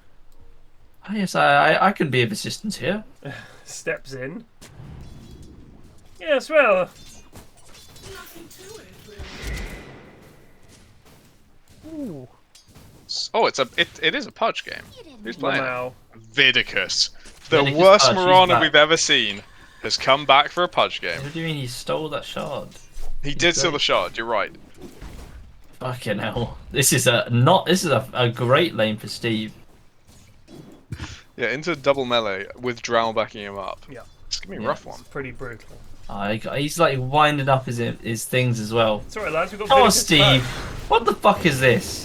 Oh, yes, I can be of assistance here. Steps in. Yes, well. Ooh. Oh, it is a Pudge game. Who's playing? Wow. Vidicus, the Vidicus worst Pudge, he's Marauder back. we've ever seen, has come back for a Pudge game. What do you mean he stole that shard? He did steal the shard. You're right. Fucking hell. This is a great lane for Steve. Yeah, into double melee with Drow backing him up. Yeah. It's gonna be a rough one. It's pretty brutal. He's like winding up his things as well. It's alright, lads. We've got Oh, Vidicus Steve! back. What the fuck is this?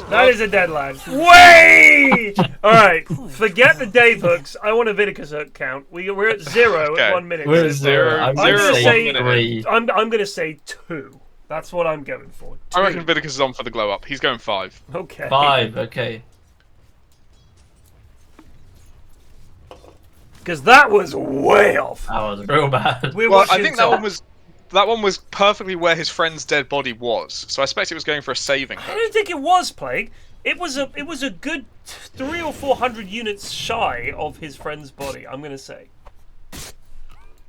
That is a dead lad. Way! Alright, forget the Dave hooks. I want a Vidicus hook count. We're at 0 Okay. at 1 minute. We're at Zero. I'm I'm gonna gonna say say 3. I'm gonna say 2. That's what I'm going for. 2. I reckon Vidicus is on for the glow up. He's going 5. Okay. 5, okay. Because that was way off. That was real bad. We're Well, I watching think top. that one was perfectly where his friend's dead body was. So I expect it was going for a saving. I don't think it was Plague. It was a good 300 or 400 units shy of his friend's body. I'm gonna say.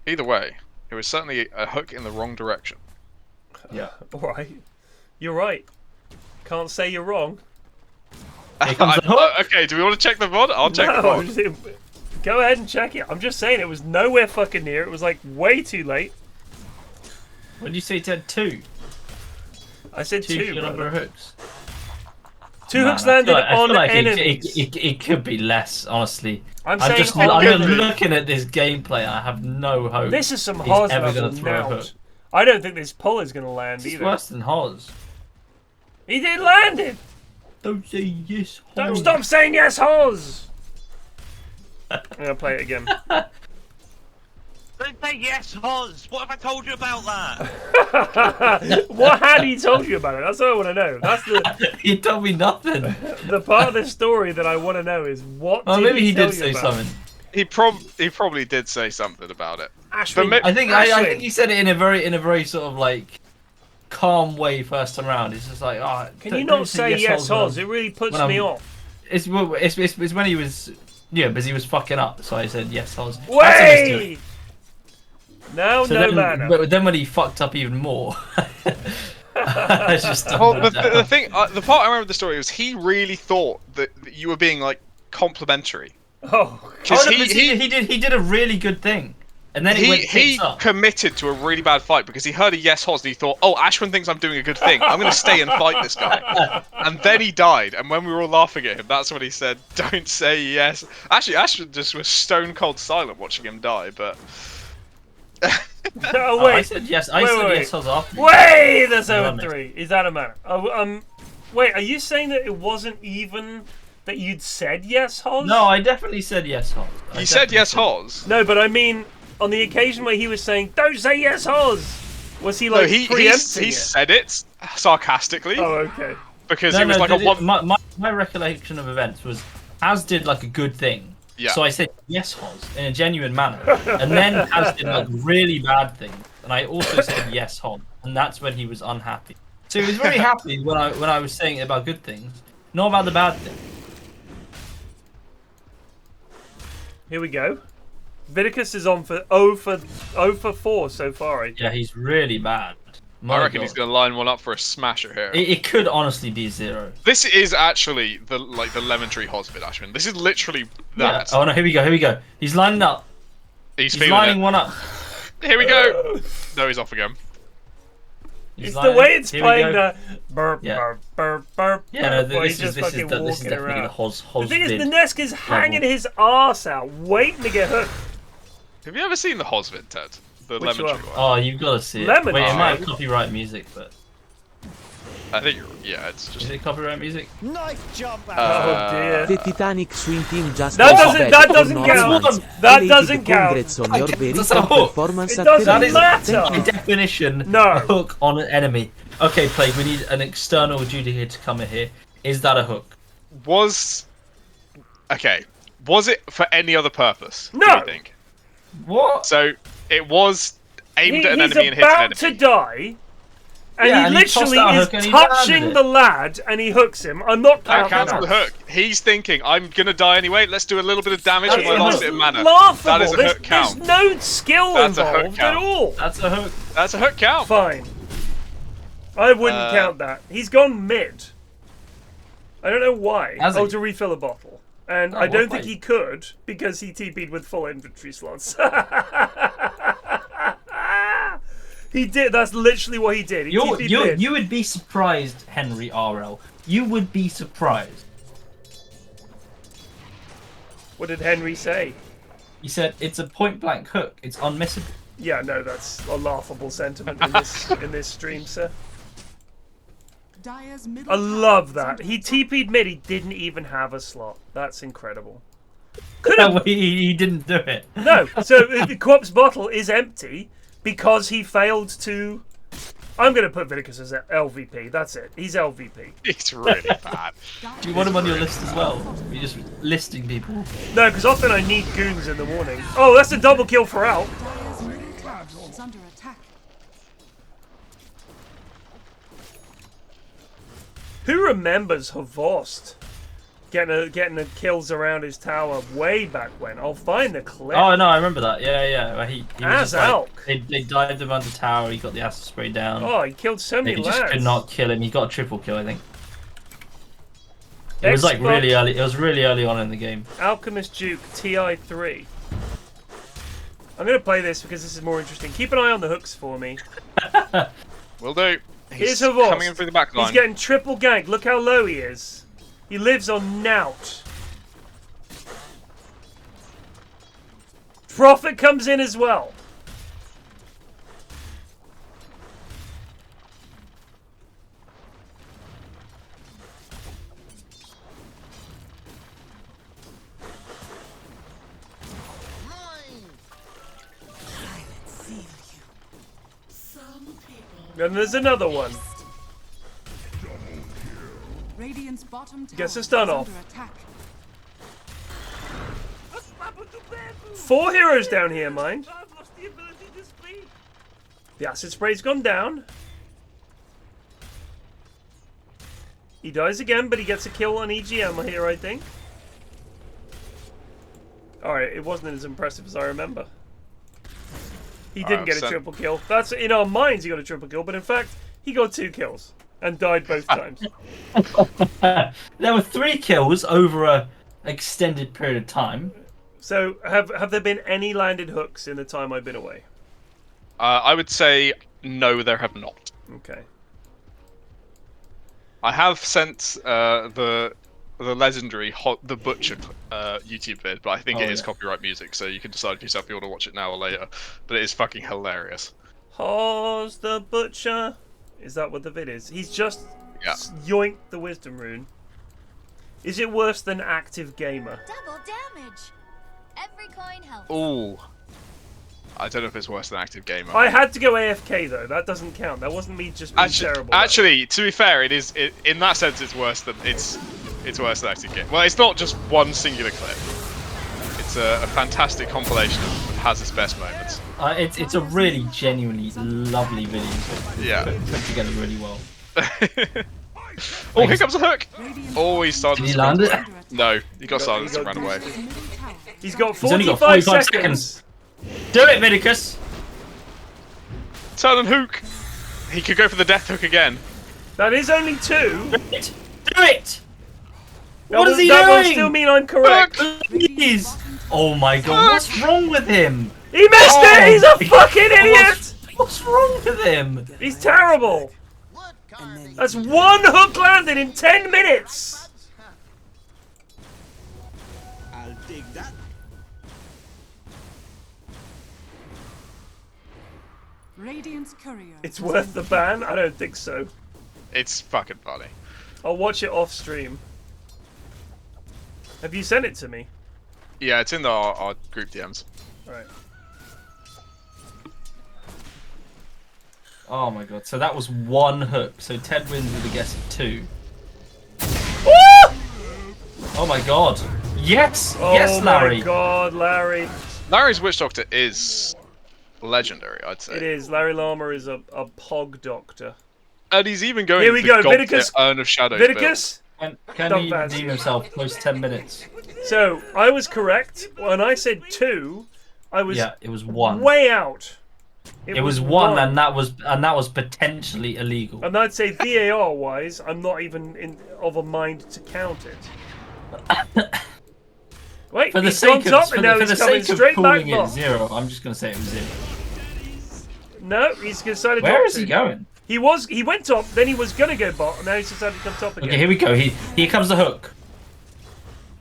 Either way, it was certainly a hook in the wrong direction. Yeah. All right, you're right. Can't say you're wrong. Here comes the hook. Okay, do we want to check the VOD? I'll check the No, VOD. go ahead and check it. I'm just saying it was nowhere fucking near. It was like way too late. What did you say? It had 2. I said 2. number brother. of hooks. 2 hooks Man, landed I on feel like enemies. it could be less, honestly. I'm I'm saying just on I'm enemies. looking at this gameplay. I have no hope. This is some he's Haas ever level gonna throw a now. hook. I don't think this pull is going to land It's either. worse than Hoz. He did land it. Don't say yes. Don't Hoz. stop saying yes, Hoz. I'm going to play it again. Don't say yes, Hoz! What have I told you about that? What had he told you about it? That's what I want to know. That's He told me nothing. the part of the story that I want to know is what Well, did maybe he tell did you say about? something. He probably did say something about it. Ashwin, But I think Ashwin, he said it in a very sort of like calm way first time round. It's just like, oh, can don't- you don't not say yes, when Hoz? I'm- It really puts when me I'm- off. It's when he was because he was fucking up. So I said yes, Hoz. Way! Now, So no then, manner. but then when he fucked up even more, I just Well, the thing, the part I remember of the story was he really thought that you were being like complimentary. Oh, Because no, but he did a really good thing, and then he went he tits up. committed to a really bad fight because he heard a yes Hoz and he thought, oh, Ashwin thinks I'm doing a good thing. I'm going to stay and fight this guy. And then he died. And when we were all laughing at him, that's when he said, don't say yes. Actually, Ashwin just was stone cold silent watching him die. But oh wait. I said yes. I Wait, said wait, yes. Hoz after. Wait, that's Love over 3. Is that a matter? Oh, wait, are you saying that it wasn't even that you'd said yes, Hoz? No, I definitely said yes, Hoz. You said yes, Hoz? No, but I mean, on the occasion where he was saying, "Don't say yes, Hoz," was he like No, he preempting it? said it sarcastically. Oh, okay. Because it was like a one. My recollection of events was Haz did like a good thing. Yeah. So I said yes, Hoz, in a genuine manner, and then Haz did like really bad things, and I also said yes, Hoz, and that's when he was unhappy. So he was very happy when I was saying about good things, not about the bad things. Here we go. Viticus is on for 0 for 4 so far. Yeah, he's really bad. I reckon he's going to line one up for a smasher here. It could honestly be 0. This is actually the lemon tree Hosvid, Ashman. This is literally that. Yeah. Oh no, here we go. He's lining up. He's lining one up. Here we go. No, he's off again. It's the way it's playing the burp, burp, burp, burp. Yeah, no, this is definitely the Hoz The thing is, the Nesk is hanging his arse out, waiting to get hooked. Have you ever seen the Hosvid, Ted? The Which lemon tree one? one. Oh, you've got to see it. Lemon Wait, it tree? might have copyright music, but I think yeah, it's just. is it copyright music? Nice jump. Oh dear. The Titanic Swim Team just That lost doesn't bet for count. 9 months. That Related doesn't count. Congrats on your very That's a good hook. performance It at doesn't Kelly. matter. By definition, No. a hook on an enemy. Okay, Plague, we need an external adjudicator to come in here. Is that a hook? Was it for any other purpose? No. Do you think? What? So it was aimed at an He's enemy and hit an about enemy. to die, and Yeah, he and he tossed literally out a is hook and he touching landed the it. lad, and he hooks him. I'm not That counting counts that. as a hook. He's thinking, I'm gonna die anyway. Let's do a little bit of damage with my It last was bit of mana. laughable. That is a There's hook count. no skill That's a hook involved at count. all. That's a hook. That's a hook count. Fine. I wouldn't count that. He's gone mid. I don't know why. Has he? Oh, to refill a bottle. And Oh, I don't well, think fine. he could, because he TP'd with full inventory slots. He did. That's literally what he did. He TP'd mid. You would be surprised, Henry RL. You would be surprised. What did Henry say? He said it's a point-blank hook. It's unmissable. Yeah, no, that's a laughable sentiment in this stream, sir. Dire's middle I tower love is that. under He attack. TP'd mid, he didn't even have a slot. That's incredible. No, he didn't do it. No, so the corpse bottle is empty because he failed to... I'm going to put Viticus as LVP, that's it. He's LVP. It's really bad. Do you want him on your list as well? You're just listing people. No, because often I need goons in the morning. Oh, that's a double kill for Al. Dire's middle tower is under attack. Who remembers Havost getting the kills around his tower way back when? I'll find the clip. Oh no, I remember that. Yeah. Where he was As just like, Alk. they dived him under the tower. He got the acid spray down. Oh, he killed so They many just lads. could not kill him. He got a triple kill, I think. It was like Xbox really early. It was really early on in the game. Alchemist Duke TI3. I'm going to play this because this is more interesting. Keep an eye on the hooks for me. Will do. Here's He's Havost. coming in through the back line. He's getting triple ganked. Look how low he is. He lives on Nout. Prophet comes in as well. And there's another one. Radiant's bottom tower Gets a stun is off. under attack. 4 heroes down here, mind. The acid spray's gone down. He dies again, but he gets a kill on EGM here, I think. Alright, it wasn't as impressive as I remember. He didn't get a triple kill. That's in our minds he got a triple kill, but in fact, he got 2 kills. And died both times. There were 3 kills over a extended period of time. So, have there been any landed hooks in the time I've been away? I would say no, there have not. Okay. I have sent the legendary the Butcher YouTube vid, but I think it is copyright music, so you can decide for yourself if you want to watch it now or later. But it is fucking hilarious. How's the Butcher? Is that what the vid is? He's just yoinked the Wisdom Rune. Is it worse than active gamer? Double damage. Every coin helps. Ooh. I don't know if it's worse than active gamer. I had to go AFK though. That doesn't count. That wasn't me just being terrible. Actually, to be fair, it is. In that sense, it's worse than it's worse than active gamer. Well, it's not just one singular clip. It's a fantastic compilation of has its best moments. It's a really genuinely lovely video. Yeah. Put together really well. Oh, here comes a hook! Oh, he started. Did he land it? No, he got silenced and ran away. He's got He's only 45, got 45 seconds. Do it, Vinicus! Turn and hook! He could go for the death hook again. That is only 2. Do it! That What is he that doing? will still mean I'm correct. Please! Oh my god, what's wrong with him? He missed it! He's a fucking idiot! What's wrong with him? He's terrible. That's 1 hook landed in 10 minutes. I'll dig that. Radiant's courier. It's worth the ban? I don't think so. It's fucking funny. I'll watch it off stream. Have you sent it to me? Yeah, it's in our group DMs. Right. Oh my god, so that was 1 hook. So Ted wins with a guess of 2. Oh my god. Yes! Yes, Larry! Oh my god, Larry. Larry's Witch Doctor is legendary, I'd say. It is. Larry Llama is a pog doctor. And he's even going Here we the go, Goblet Vinicus. Urn of Shadows build. Vinicus? Can Don't he fancy redeem it. himself post 10 minutes? So, I was correct. When I said 2, I was Yeah, it was 1. way out. It was 1 and that was potentially illegal. And I'd say VAR wise, I'm not even of a mind to count it. Wait, For the he's on sake top of, and now for he's the coming sake of straight back calling it bottom. 0, I'm just gonna say it was 0. No, he's decided Where not is to. he going? He went top, then he was gonna go bot, and now he's decided to come top again. Okay, here we go. Here comes the hook.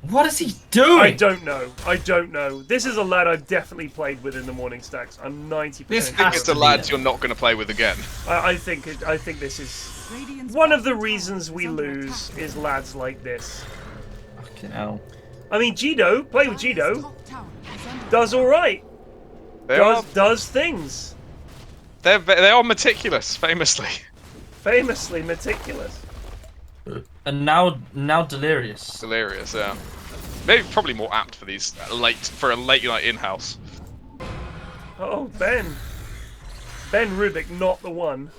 What is he doing? I don't know. I don't know. This is a lad I've definitely played with in the morning stacks. I'm 90%. This I think has it's to the be lads it. you're not going to play with again. I think this is one of the reasons we lose is lads like this. Fucking hell. I mean, Jido, play with Jido, does all right. Does things. They are meticulous, famously. Famously meticulous. And now delirious. Delirious, yeah. Maybe probably more apt for these for a late night in-house. Oh, Ben Rubik, not the one.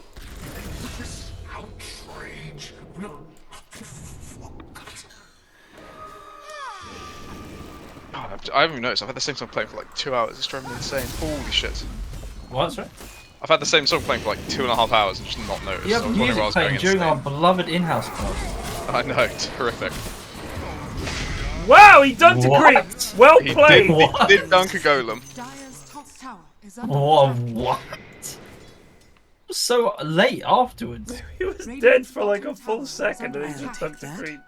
God, I haven't even noticed. I've had the same song playing for like 2 hours. It's driving me insane. Holy shit. What? Sorry? I've had the same song playing for like 2.5 hours and just not noticed. You I have was wondering why I music was playing going during insane. our beloved in-house class. I know, terrific. Wow, he dunked a What? creep. Well He played. did dunk a golem. Dire's top tower is under What? It was so late afterwards. He was dead for like a full second and he just dunked a creep.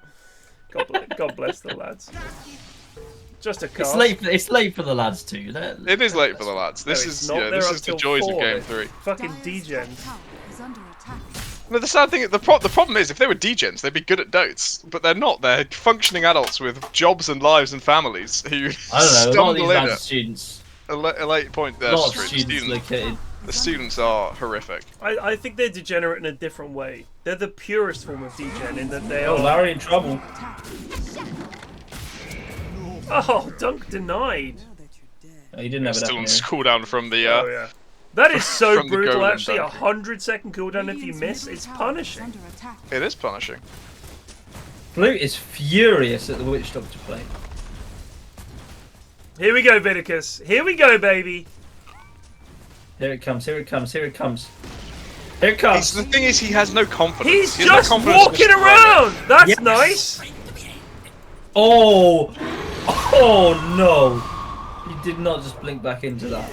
God bless the lads. Just a cast. It's late for the lads too. It is late for the lads. This it's is not. They're this up is the till joys 4. of Game They're 3. Fucking Dire's degens. top tower is under attack. No, the sad thing, the problem is, if they were degens, they'd be good at DOTES, but they're not. They're functioning adults with jobs and lives and families who I don't know. A lot of stumble these in lads are at students. a late point. A lot of students located. The students are horrific. I think they're degenerate in a different way. They're the purest form of degen in that they Oh, are. Larry in trouble. Oh, dunk denied. Oh, he didn't have Still on enough. cooldown from the. Oh yeah. That is so From the brutal. golem Actually, dunk. 100-second cooldown if you miss. It's punishing. Under attack. It is punishing. Flute is furious at the Witch Doctor play. Here we go, Vinicus. Here we go, baby. Here it comes. Here it comes. Here it comes. Here it comes. The thing is, he has no confidence. He's He has no just confidence walking in his around. That's Yes. nice. Oh! Oh no! He did not just blink back into that.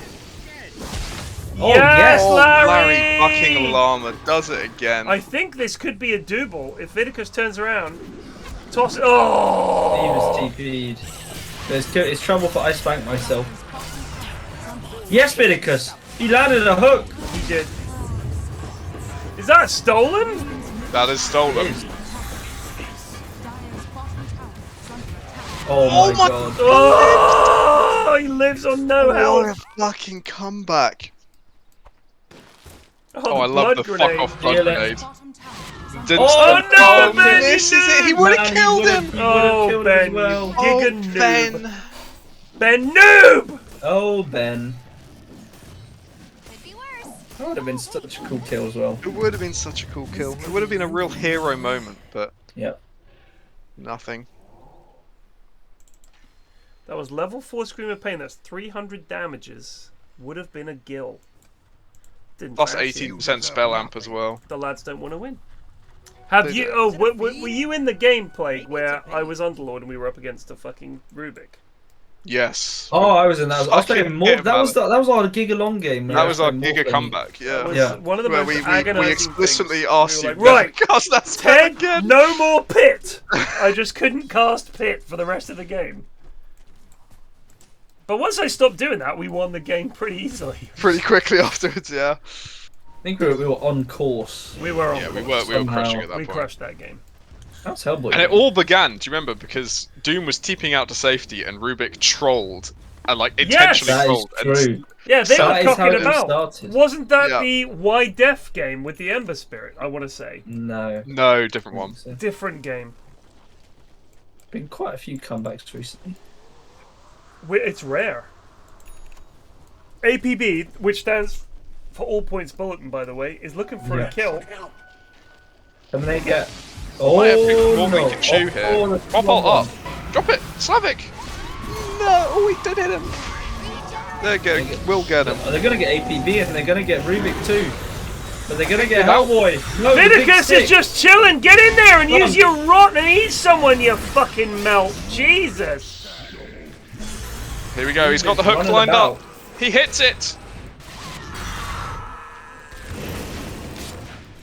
Oh Yes, Oh, Larry! fucking Llama does it again. I think this could be a double if Vinicus turns around. Toss it. Oh! He was TP'd. It's trouble for I spanked myself. Yes, Vinicus! He landed a hook! He did. Is that stolen? That is stolen. Dire's bottom tower Oh my god. Oh, he lives on no What health. a fucking comeback. Oh, Oh, I love the fuck off blood grenade. Bottom tower is under Didn't Oh stop. no, Oh, Ben! this is it. He would have killed him. Oh, Ben, well. you giga noob. Ben. Ben noob! Oh, Ben. Could be worse. That would have been such a cool kill as well. It would have been such a cool kill. It would have been a real hero moment, but Yep. nothing. That was level 4 Scream of Pain. That's 300 damages. Would have been a gill. Didn't Plus fancy 18% spell amp as well. The lads don't want to win. Have They you? don't. Oh, were you in the gameplay where I was Underlord and we were up against a fucking Rubik? Yes. Oh, I was in that. I was playing Fucking more. hit That was about that was our Giga Long game. That was our More Giga than- comeback, yeah. That was Yeah. one of the Where most we agonizing explicitly things. asked We you, were like, right, cast that spell Ted, again. no more pit. I just couldn't cast pit for the rest of the game. But once I stopped doing that, we won the game pretty easily. Pretty quickly afterwards, yeah. I think we were on course. We were on Yeah, we course. were crushing at that We point. crushed that game. That's Hellboy. And it all began, do you remember? Because Doom was TPing out to safety and Rubik trolled. And like intentionally That is trolled. true. Yeah, they That were is how cocking it about. started. Wasn't that Yeah. the Y Def game with the Ember Spirit? I want to say No. No, different one. different game. Been quite a few comebacks recently. It's rare. APB, which stands for All Points Bulletin, by the way, is looking for a kill. And they get. Might have picked Oh more no! we can chew here. the Pop long all up. one. Drop it! Slavic! No! Oh, he did hit him! There you go. We'll get him. Oh, they're gonna get APB and they're gonna get Rubik too. But they're gonna get No. Hellboy. No, the big Vinicus stick. is just chilling. Get in there and Come use on. your rot and eat someone, you fucking melt. Jesus. Here we go. He's got the hook Running lined about. up. He hits it!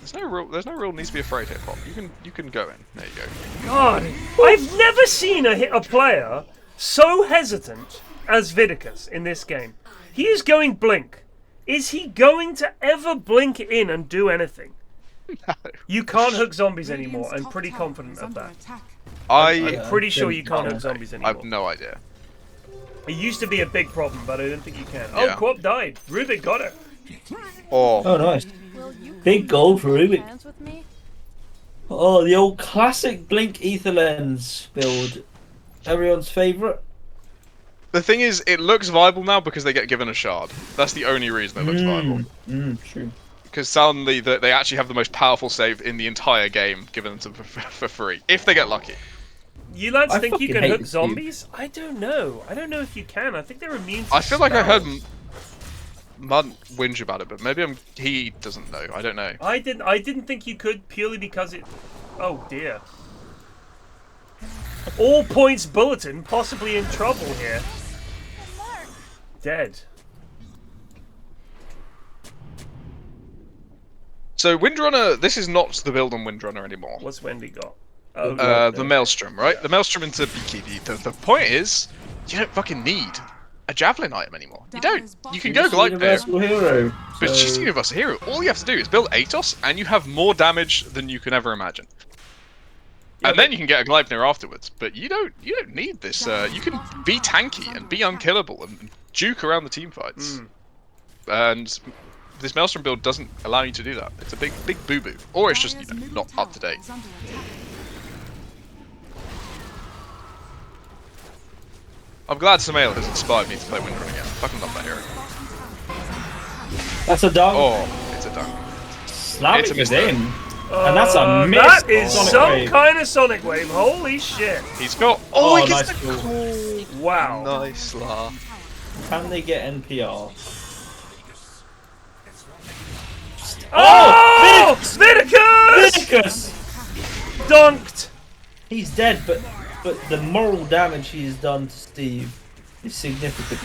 There's no real needs to be afraid here, Pop. You can go in. There you go. God, I've never seen a player so hesitant as Vinicus in this game. He is going blink. Is he going to ever blink in and do anything? No. You can't hook zombies anymore. Radiant's I'm top pretty tower confident is of under that. attack. I'm pretty sure you can't yeah. hook zombies I anymore. have no idea. It used to be a big problem, but I don't think you can. Oh, Yeah. Quop died. Rubik got it. Oh, Oh, nice. Will you Big gold for Rubik. hands with me? Oh, the old classic Blink Ether Lens build. Everyone's favourite. the thing is, it looks viable now because they get given a shard. That's the only reason it looks viable. True. Because suddenly they actually have the most powerful save in the entire game given to them for free. If they get lucky. You lads I think you fucking can hate hook this zombies? I don't know. I don't know if you can. I think they're immune to I feel like I heard spells. Mud whinge about it, but maybe he doesn't know. I don't know. I didn't think you could purely because it. Oh dear. All Points Bulletin possibly in trouble here. Dead. So Windrunner, this is not the build on Windrunner anymore. What's Wendy got? Oh, The Maelstrom, right? The Maelstrom into Beekeepy. The point is, you don't fucking need a Javelin item anymore. You don't. You can go Glide Bear, Universal Hero. but so- she's Universal Hero. All you have to do is build Atos, and you have more damage than you can ever imagine. And then you can get a Gleipnir afterwards, but you don't need this. You can be tanky and be unkillable and juke around the team fights. And this Maelstrom build doesn't allow you to do that. It's a big boo boo, or it's just not up to date. Is under attack. I'm glad Samael has inspired me to play Windrunner again. I fucking love that hero. That's a dunk. Oh, it's a dunk. Slavic it's a is miss, in. And that's a miss. That is Sonic some Wave. kind of Sonic Wave. Holy shit. He's got. Oh, he gets nice the goal. Wow. Nice laugh. Can they get NPR? Oh! Vinicus! Vinicus! Dunked! He's dead, but the moral damage he has done to Steve is significant.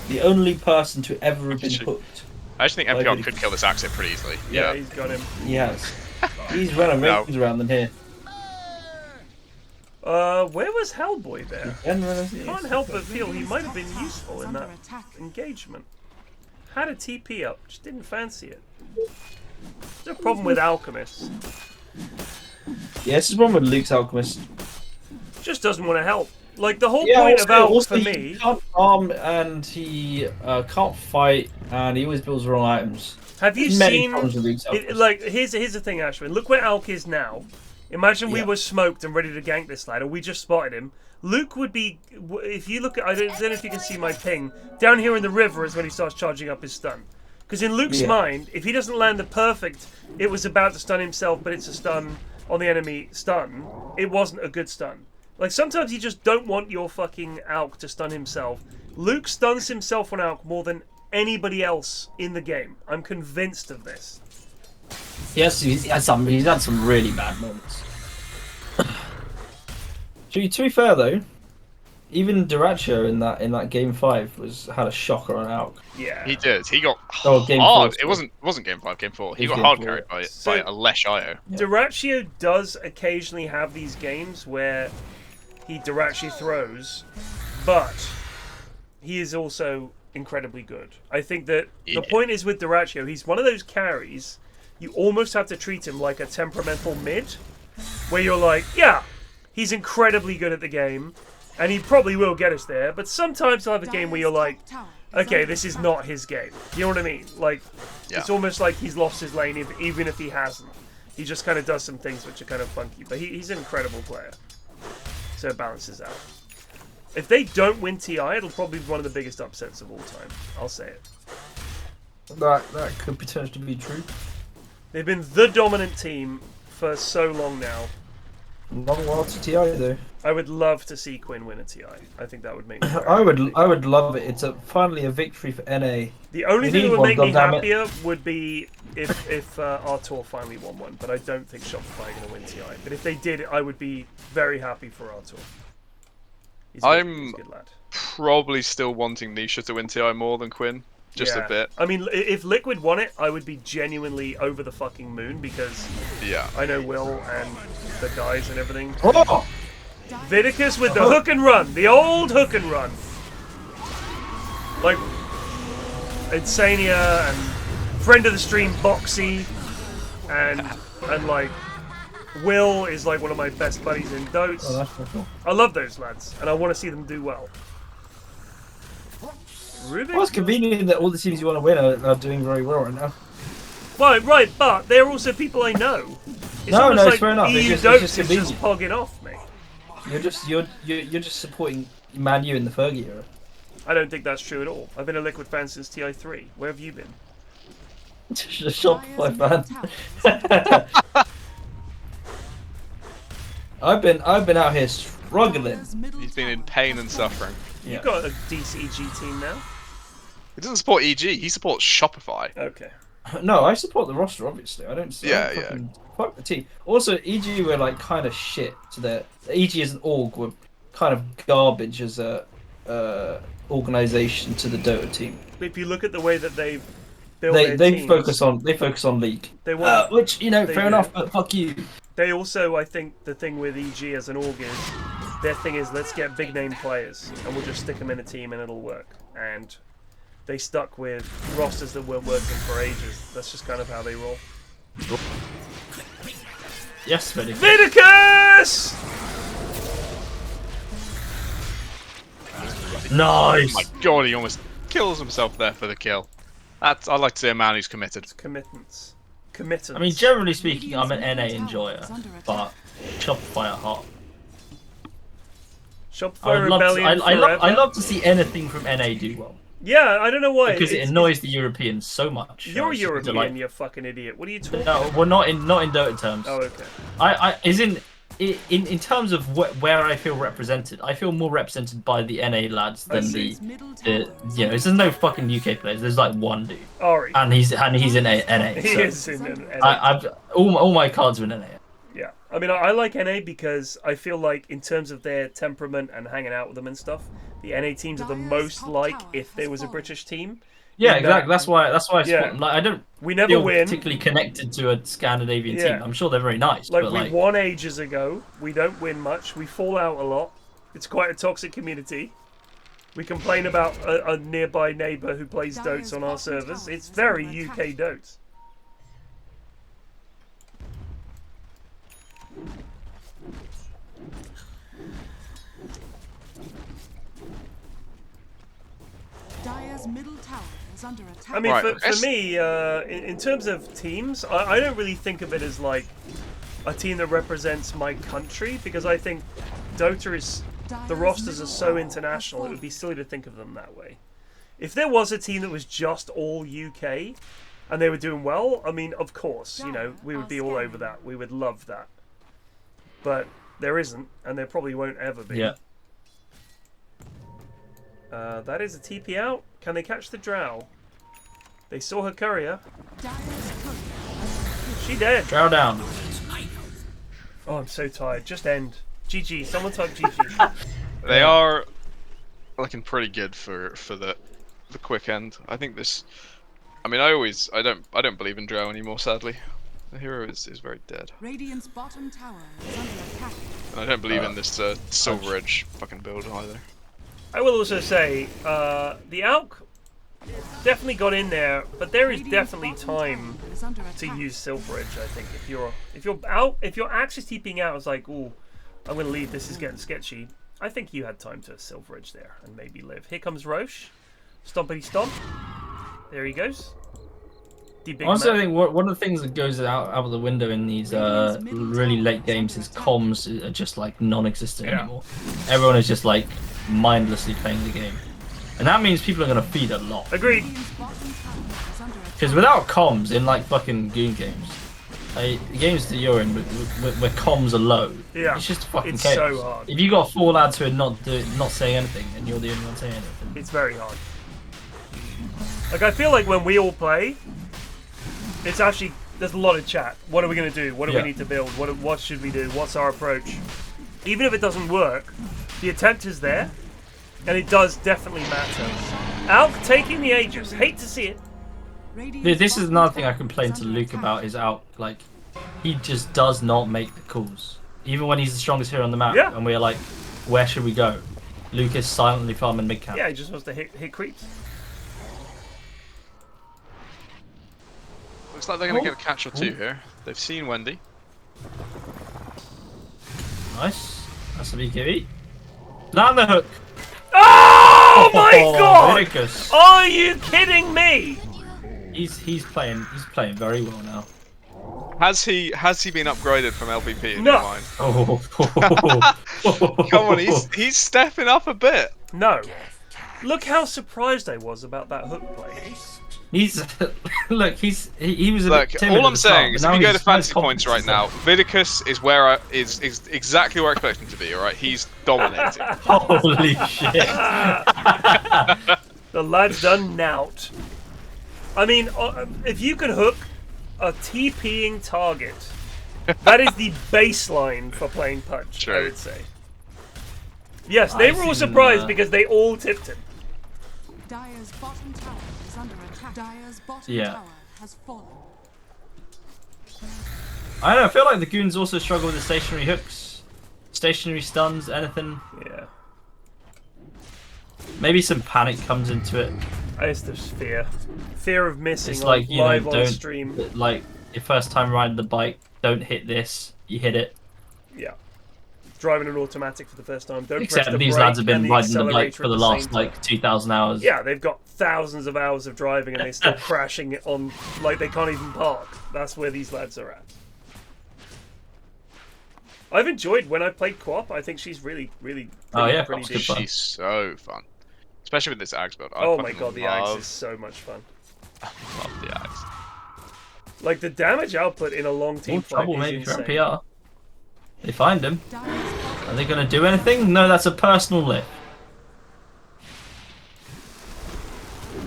The only person to ever have been hooked. I actually think NPR could kill this Axit pretty easily. Yeah, Yeah. he's got him. He has. He's running No. rings around them here. Where was Hellboy there? Can't help but feel he might have been useful in that Under attack. engagement. Had a TP up, just didn't fancy it. There's a problem with Alchemist. Yeah, this is one with Luke's Alchemist. just doesn't want to help. Like, the whole Yeah, point also, of Alk also for he me... can't farm and he can't fight and he always builds wrong items. Have you There's many seen... problems with Luke's outfits. Like, here's the thing, Ashwin. Look where Alk is now. Imagine we were smoked and ready to gank this lad, and we just spotted him. Luke would be... If you look at... I don't know if you can see my ping. Down here in the river is when he starts charging up his stun. Because in Luke's mind, if he doesn't land the perfect... It was about to stun himself, but it's a stun on the enemy stun. It wasn't a good stun. Like, sometimes you just don't want your fucking Alk to stun himself. Luke stuns himself on Alk more than anybody else in the game. I'm convinced of this. Yes, he's had some really bad moments. To be fair though, even Dyrachyo in that game 5 had a shocker on Alk. Yeah, he did. He got game hard. 4, It wasn't game 5, game 4. He got game hard 4. carried by a Lesh IO. Dyrachyo does occasionally have these games where he Dyrachyo throws, but he is also incredibly good. I think that the point is with Dyrachyo, he's one of those carries, you almost have to treat him like a temperamental mid, where you're like, yeah, he's incredibly good at the game, and he probably will get us there, but sometimes he'll have a game where you're like, okay, this is not his game. You know what I mean? Like, it's almost like he's lost his lane, even if he hasn't. He just kind of does some things which are kind of funky, but he's an incredible player. So it balances out. If they don't win TI, it'll probably be one of the biggest upsets of all time. I'll say it. That could potentially be true. They've been the dominant team for so long now. Long while to TI though. I would love to see Quinn win a TI. I think that would make me I would love it. It's finally a victory for NA. The only thing that would make me happier would be if Artor finally won one, but I don't think Shopify are going to win TI. But if they did, I would be very happy for Artor. He's a good lad. Probably still wanting Nisha to win TI more than Quinn. Just a bit. I mean, if Liquid won it, I would be genuinely over the fucking moon because I know Will and the guys and everything. Oh! Viticus with the hook and run, the old hook and run. Like Insania and friend of the stream Boxy and like Will is like one of my best buddies in DOTES. Oh, that's cool. I love those lads and I want to see them do well. Well, it's convenient that all the teams you want to win are doing very well right now. Right, but they're also people I know. It's no, like it's fair enough. EU DOTES is just pogging off me. You're just supporting Man U in the Fergie era. I don't think that's true at all. I've been a Liquid fan since TI3. Where have you been? Shopify fan. I've been out here struggling. He's been in pain and suffering. You've got a DCEG team now. He doesn't support EG. He supports Shopify. Okay. No, I support the roster, obviously. I don't. Yeah. Fuck the team. Also, EG were like kind of shit. So that EG as an org were kind of garbage as a organization to the Dota team. If you look at the way that they've built they teams, focus on League. They want, which fair enough, but fuck you. They also, I think, the thing with EG as an org is their thing is let's get big name players and we'll just stick them in a team and it'll work. And they stuck with rosters that weren't working for ages. That's just kind of how they roll. Yes, Viticus! Viticus! Nice! Oh my god, he almost kills himself there for the kill. I'd like to see a man who's committed. It's committance. I mean, generally speaking, I'm an NA enjoyer, but Shopify are hot. Shopify Rebellion I love to see anything from NA do well. Yeah, I don't know why. Because it annoys the Europeans so much. You're European, you fucking idiot. What are you talking about? No, we're not in Dota terms. Oh, okay. In terms of where I feel represented, I feel more represented by the NA lads than there's no fucking UK players. There's like one dude. Ori. And he's in NA. He is in NA. All my cards are in NA. Yeah, I mean, I like NA because I feel like in terms of their temperament and hanging out with them and stuff, the NA teams are the most like if there was a British team. Yeah, exactly. That's why I support them. Like, I don't feel win. particularly connected to a Scandinavian team. I'm sure they're very nice. Like, but we won ages ago. We don't win much. We fall out a lot. It's quite a toxic community. We complain about a nearby neighbour who plays DOTES on our servers. It's very UK DOTES. Dire's middle tower is under attack. I mean, Right, for me, in terms of teams, I don't really think of it as like a team that represents my country, because I think Dota is, the rosters are so international, it would be silly to think of them that way. If there was a team that was just all UK and they were doing well, I mean, of course, you know, we would be all over that. We would love that. But there isn't, and there probably won't ever be. Yeah. That is a TP out. Can they catch the drow? They saw her courier. She dead. Drow down. Oh, I'm so tired. Just end. GG. Someone type GG. They are looking pretty good for the quick end. I think this. I mean, I don't believe in Drow anymore. Sadly, the hero is very dead. Radiant's bottom tower is under attack. And I don't believe in this Silver Edge fucking build either. I will also say the Alk definitely got in there, but there is definitely time to use Silver Edge. I think if your axe is TPing out, it's like, ooh, I'm gonna leave. This is getting sketchy. I think you had time to Silver Edge there and maybe live. Here comes Roche. Stompity stomp. There he goes. Honestly, I think one of the things that goes out of the window in these really late games is comms are just like non-existent anymore. Everyone is just like mindlessly playing the game, and that means people are going to feed a lot. Agreed. Because without comms in like fucking Goon games, the games that you're in where comms are low, it's just fucking chaos. So hard. If you got 4 lads who are not saying anything, and you're the only one saying anything, it's very hard. Like, I feel like when we all play, it's actually, there's a lot of chat. What are we going to do? What do we need to build? What should we do? What's our approach? Even if it doesn't work, the attempt is there, and it does definitely matter. Alk taking the Aegis. Hate to see it. This is another thing I complained to Luke about, is Alk, like, he just does not make the calls. Even when he's the strongest hero on the map, and we're like, where should we go? Luke is silently farming mid-camp. Yeah, he just wants to hit creeps. Looks like they're going to get a catch or two here. They've seen Wendy. Nice. That's a BKB. Land the hook. Oh my god! Gakeus. Are you kidding me? He's playing very well now. Has he been upgraded from LVP in No. your mind? Oh. Come on, he's stepping up a bit. No. Look how surprised I was about that hook play. He's look. He was a bit timid all at I'm the saying start, is, if you but go now to fancy he's points right now, Vidicus is where is exactly where I expect him to be. All right, he's dominating. Holy shit! The lad's done nout. I mean, if you could hook a TPing target, that is the baseline for playing Punch. True. I would say. Yes, they were all surprised because they all tipped him. Dire's bottom tower is under attack. Dire's bottom tower has fallen. I don't know. I feel like the Goons also struggle with the stationary hooks, stationary stuns, anything. Yeah. Maybe some panic comes into it. It's just fear of missing. It's like, you live know, on don't stream. like your first time riding the bike. Don't hit this. You hit it. Yeah. Driving an automatic for the first time. Don't Except press the these brake lads have been and the riding the bike accelerator for at the same last time. like 2,000 hours. Yeah, they've got thousands of hours of driving and they're still crashing it on, like they can't even park. That's where these lads are at. I've enjoyed when I played co-op. I think she's really pretty co-op's good fun. She's so fun, especially with this Axe build. Oh my god, the Axe is so much fun. I love the Axe. Like the damage output in a long team fight Trouble is maybe for insane. PR. They find him. Are they going to do anything? No, that's a personal lift.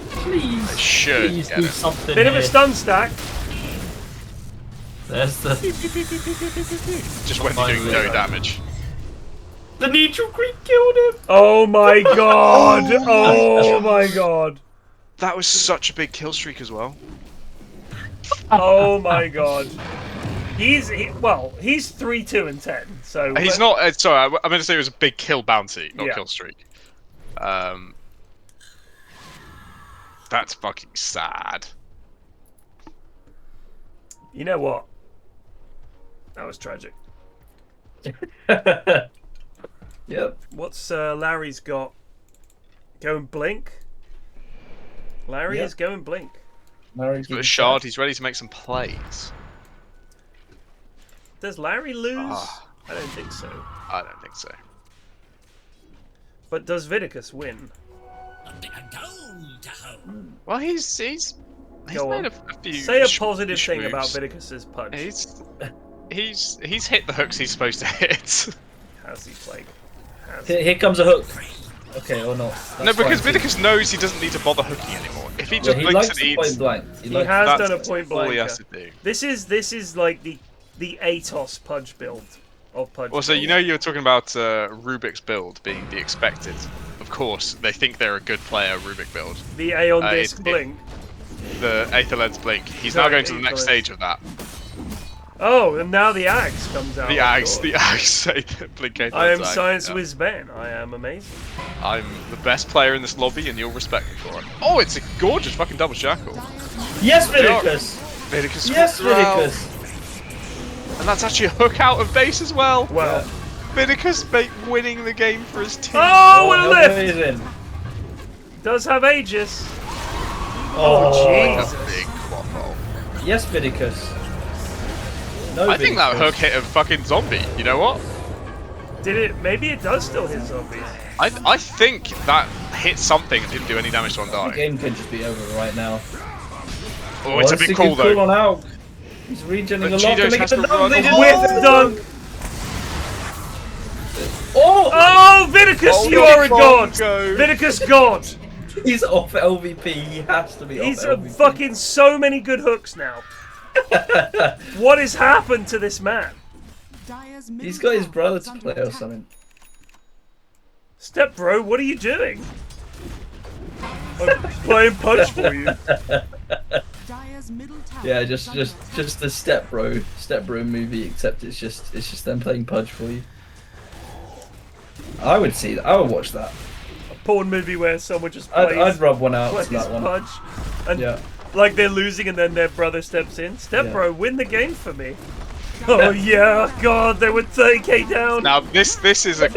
Please, They should please get do it. something. Bit of a here. stun stack. There's the Just when you're doing no damage. the neutral creep killed him. Oh my god! Oh my god! That was such a big kill streak as well. Oh my god! He's 3, 2, and 10. So He's not. Sorry, I meant to say it was a big kill bounty, not Yeah. kill streak. That's fucking sad. You know what? That was tragic. Yep. What's Larry's got? Go and blink. Larry Yep. is going blink. Larry's He's got a shard. He's ready to make some plays. Does Larry lose? Ah. I don't think so. I don't think so. But does Vidicus win? Well, he's Go made on. a few. Say a positive thing moves. about Vidicus's punch. He's hit the hooks he's supposed to hit. How's he played? Here comes a hook. Okay, or not. No, because Vidicus knows he doesn't need to bother hooking anymore. If he just he blinks likes and the eats, point blank. He has done a point all he blank. has to do. This is like the Atos Pudge build of Pudge. Also, you know you were talking about Rubik's build being the expected. Of course, they think they're a good player, Rubik build. The Aeon Disc Blink. The Aetherled's Blink. He's now going to the next stage of that. Oh, and now the Axe comes out. The Axe, Blink Aetherled's I am Axe, ScienceWhizBen. I am amazing. I'm the best player in this lobby, and you'll respect me for it. Oh, it's a gorgeous fucking double shackle. Yes, Vidicus! Vidicus. Yes, Vidicus! And that's actually a hook out of base as well. Well, Vidicus winning the game for his team. Oh, what a lift! Amazing. Does have Aegis. Oh, Jesus. A big quaffle. Yes, Vidicus. No, I think that Vidicus. hook hit a fucking zombie. You know what? Did it? Maybe it does still hit zombies. I think that hit something and didn't do any damage to The Undying. game could just be over right now. Oh, it's a bit cool Cool though. on out. He's regening But a lot. Cheetos Can has they to get the run. dunk? They did- With dunk. Oh! Oh, Vidicus, you are a god. Go. Vidicus god. He's off LVP. He has to be He's off LVP. fucking so many good hooks now. What has happened to this man? Dire's middle He's got his tower brother is to under play or attack. something. Step bro, what are you doing? I'm playing punch for you. Dire's middle tower Yeah, is under attack. just the Step Bro movie, except it's just them playing Pudge for you. I would see that. I would watch that. A porn movie where someone just plays, I'd rub one out plays to that one. punch. And Yeah. like they're losing and then their brother steps in. Step bro, win the game for me. Oh yeah, God, they were 30k down. Now this is a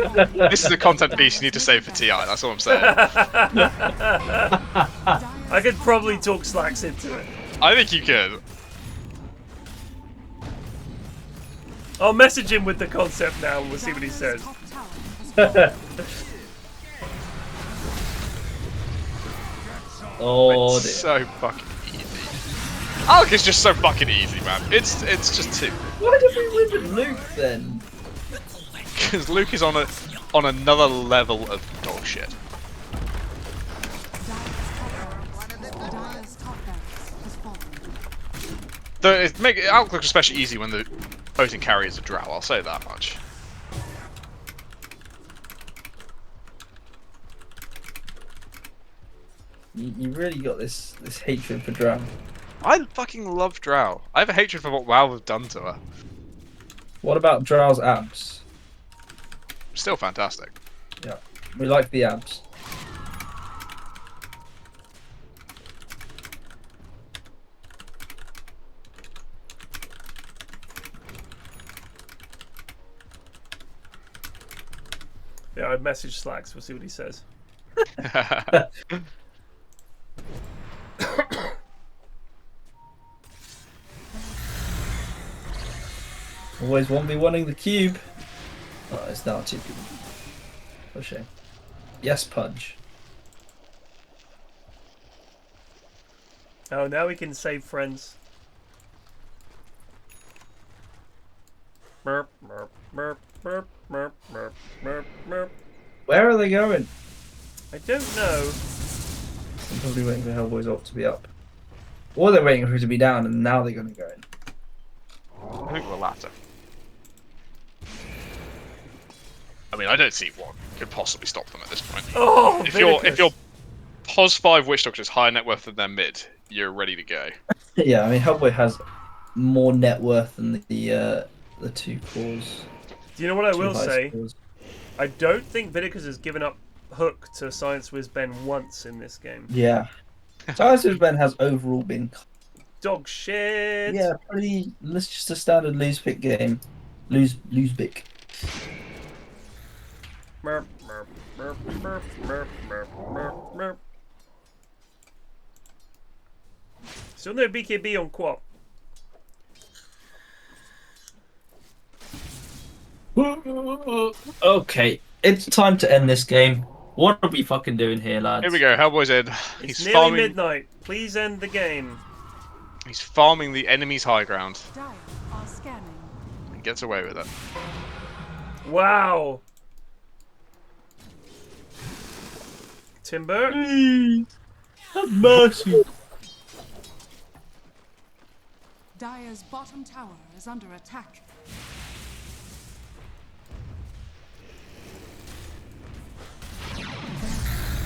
content piece you need to save for TI. That's all I'm saying. I could probably talk Slacks into it. I think you could. I'll message him with the concept now and we'll see what he says. Top tower has fallen. Oh, It's dear. so fucking easy. Alec is just so fucking easy, man. It's just too. Why did we win with Luke then? Because Luke is on another level of dog shit. Dire's top barracks has fallen. Though Alec looks especially easy when the opposing carry is a drow. I'll say that much. You really got this hatred for Drow. I fucking love drow. I have a hatred for what WoW have done to her. What about Drow's abs? Still fantastic. Yeah, we like the abs. Yeah, I've messaged Slacks. We'll see what he says. Always 1v1ing the cube. Oh, it's now 2 people. For shame. Yes, Pudge. Oh, now we can save friends. Merp, merp, merp, merp, merp, merp, merp, merp. Where are they going? I don't know. I'm probably waiting for Hellboy's ult to be up. Or they're waiting for it to be down and now they're going to go in. I think the latter. I mean, I don't see what could possibly stop them at this point. Oh, if your pos 5 Witch Doctor is higher net worth than their mid, you're ready to go. Yeah, I mean Hellboy has more net worth than the 2 cores. Do you know what I Two will high say? scores. I don't think Vidicus has given up Hook to ScienceWhizBen once in this game. Yeah. ScienceWhizBen has overall been Dog shit. yeah, pretty. Let's just a standard lose pick game. Lose pick. Merp, merp, merp, merp, merp, merp, merp, merp. Sur nos BKB on quoi? Okay, it's time to end this game. What are we fucking doing here, lads? Here we go, Hellboy's in. It's He's nearly farming. midnight. Please end the game. He's farming the enemy's high ground. Dire are scanning. He gets away with it. Wow. Timber. Please, have mercy. Dire's bottom tower is under attack.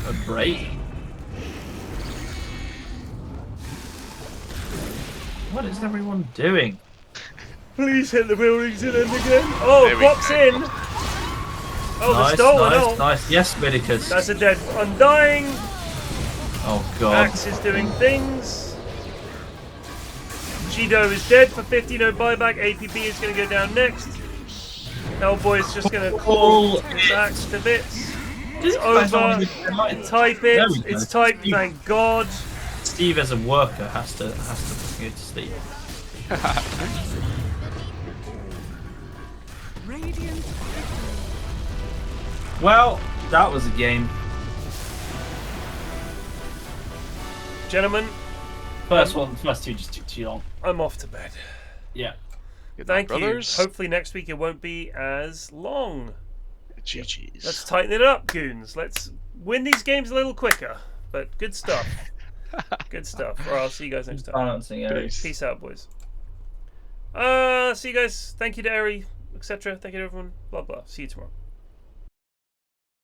A break. What is everyone doing? Please hit the buildings and end again. Oh, There we pops go. in. Oh, Nice, the stolen nice, ult. nice. Yes, Medicus. That's a dead Undying. Oh god. Axe is doing things. Chido is dead for 50, no buyback. APB is going to go down next. Hellboy is just going to call his axe to bits. It's over. Type There it. we go. It's typed, thank God. Steve, as a worker, has to go to sleep. Radiant victory. Well, that was a game. Gentlemen, First two just took too long. I'm off to bed. Yeah. Good night, Thank you. brothers. Hopefully next week it won't be as long. GG's. Let's tighten it up, goons. Let's win these games a little quicker. But good stuff. Good stuff. Or I'll see you guys next time. Balancing areas. Peace out, boys. See you guys. Thank you to Eri, etc. Thank you to everyone. Blah blah. See you tomorrow.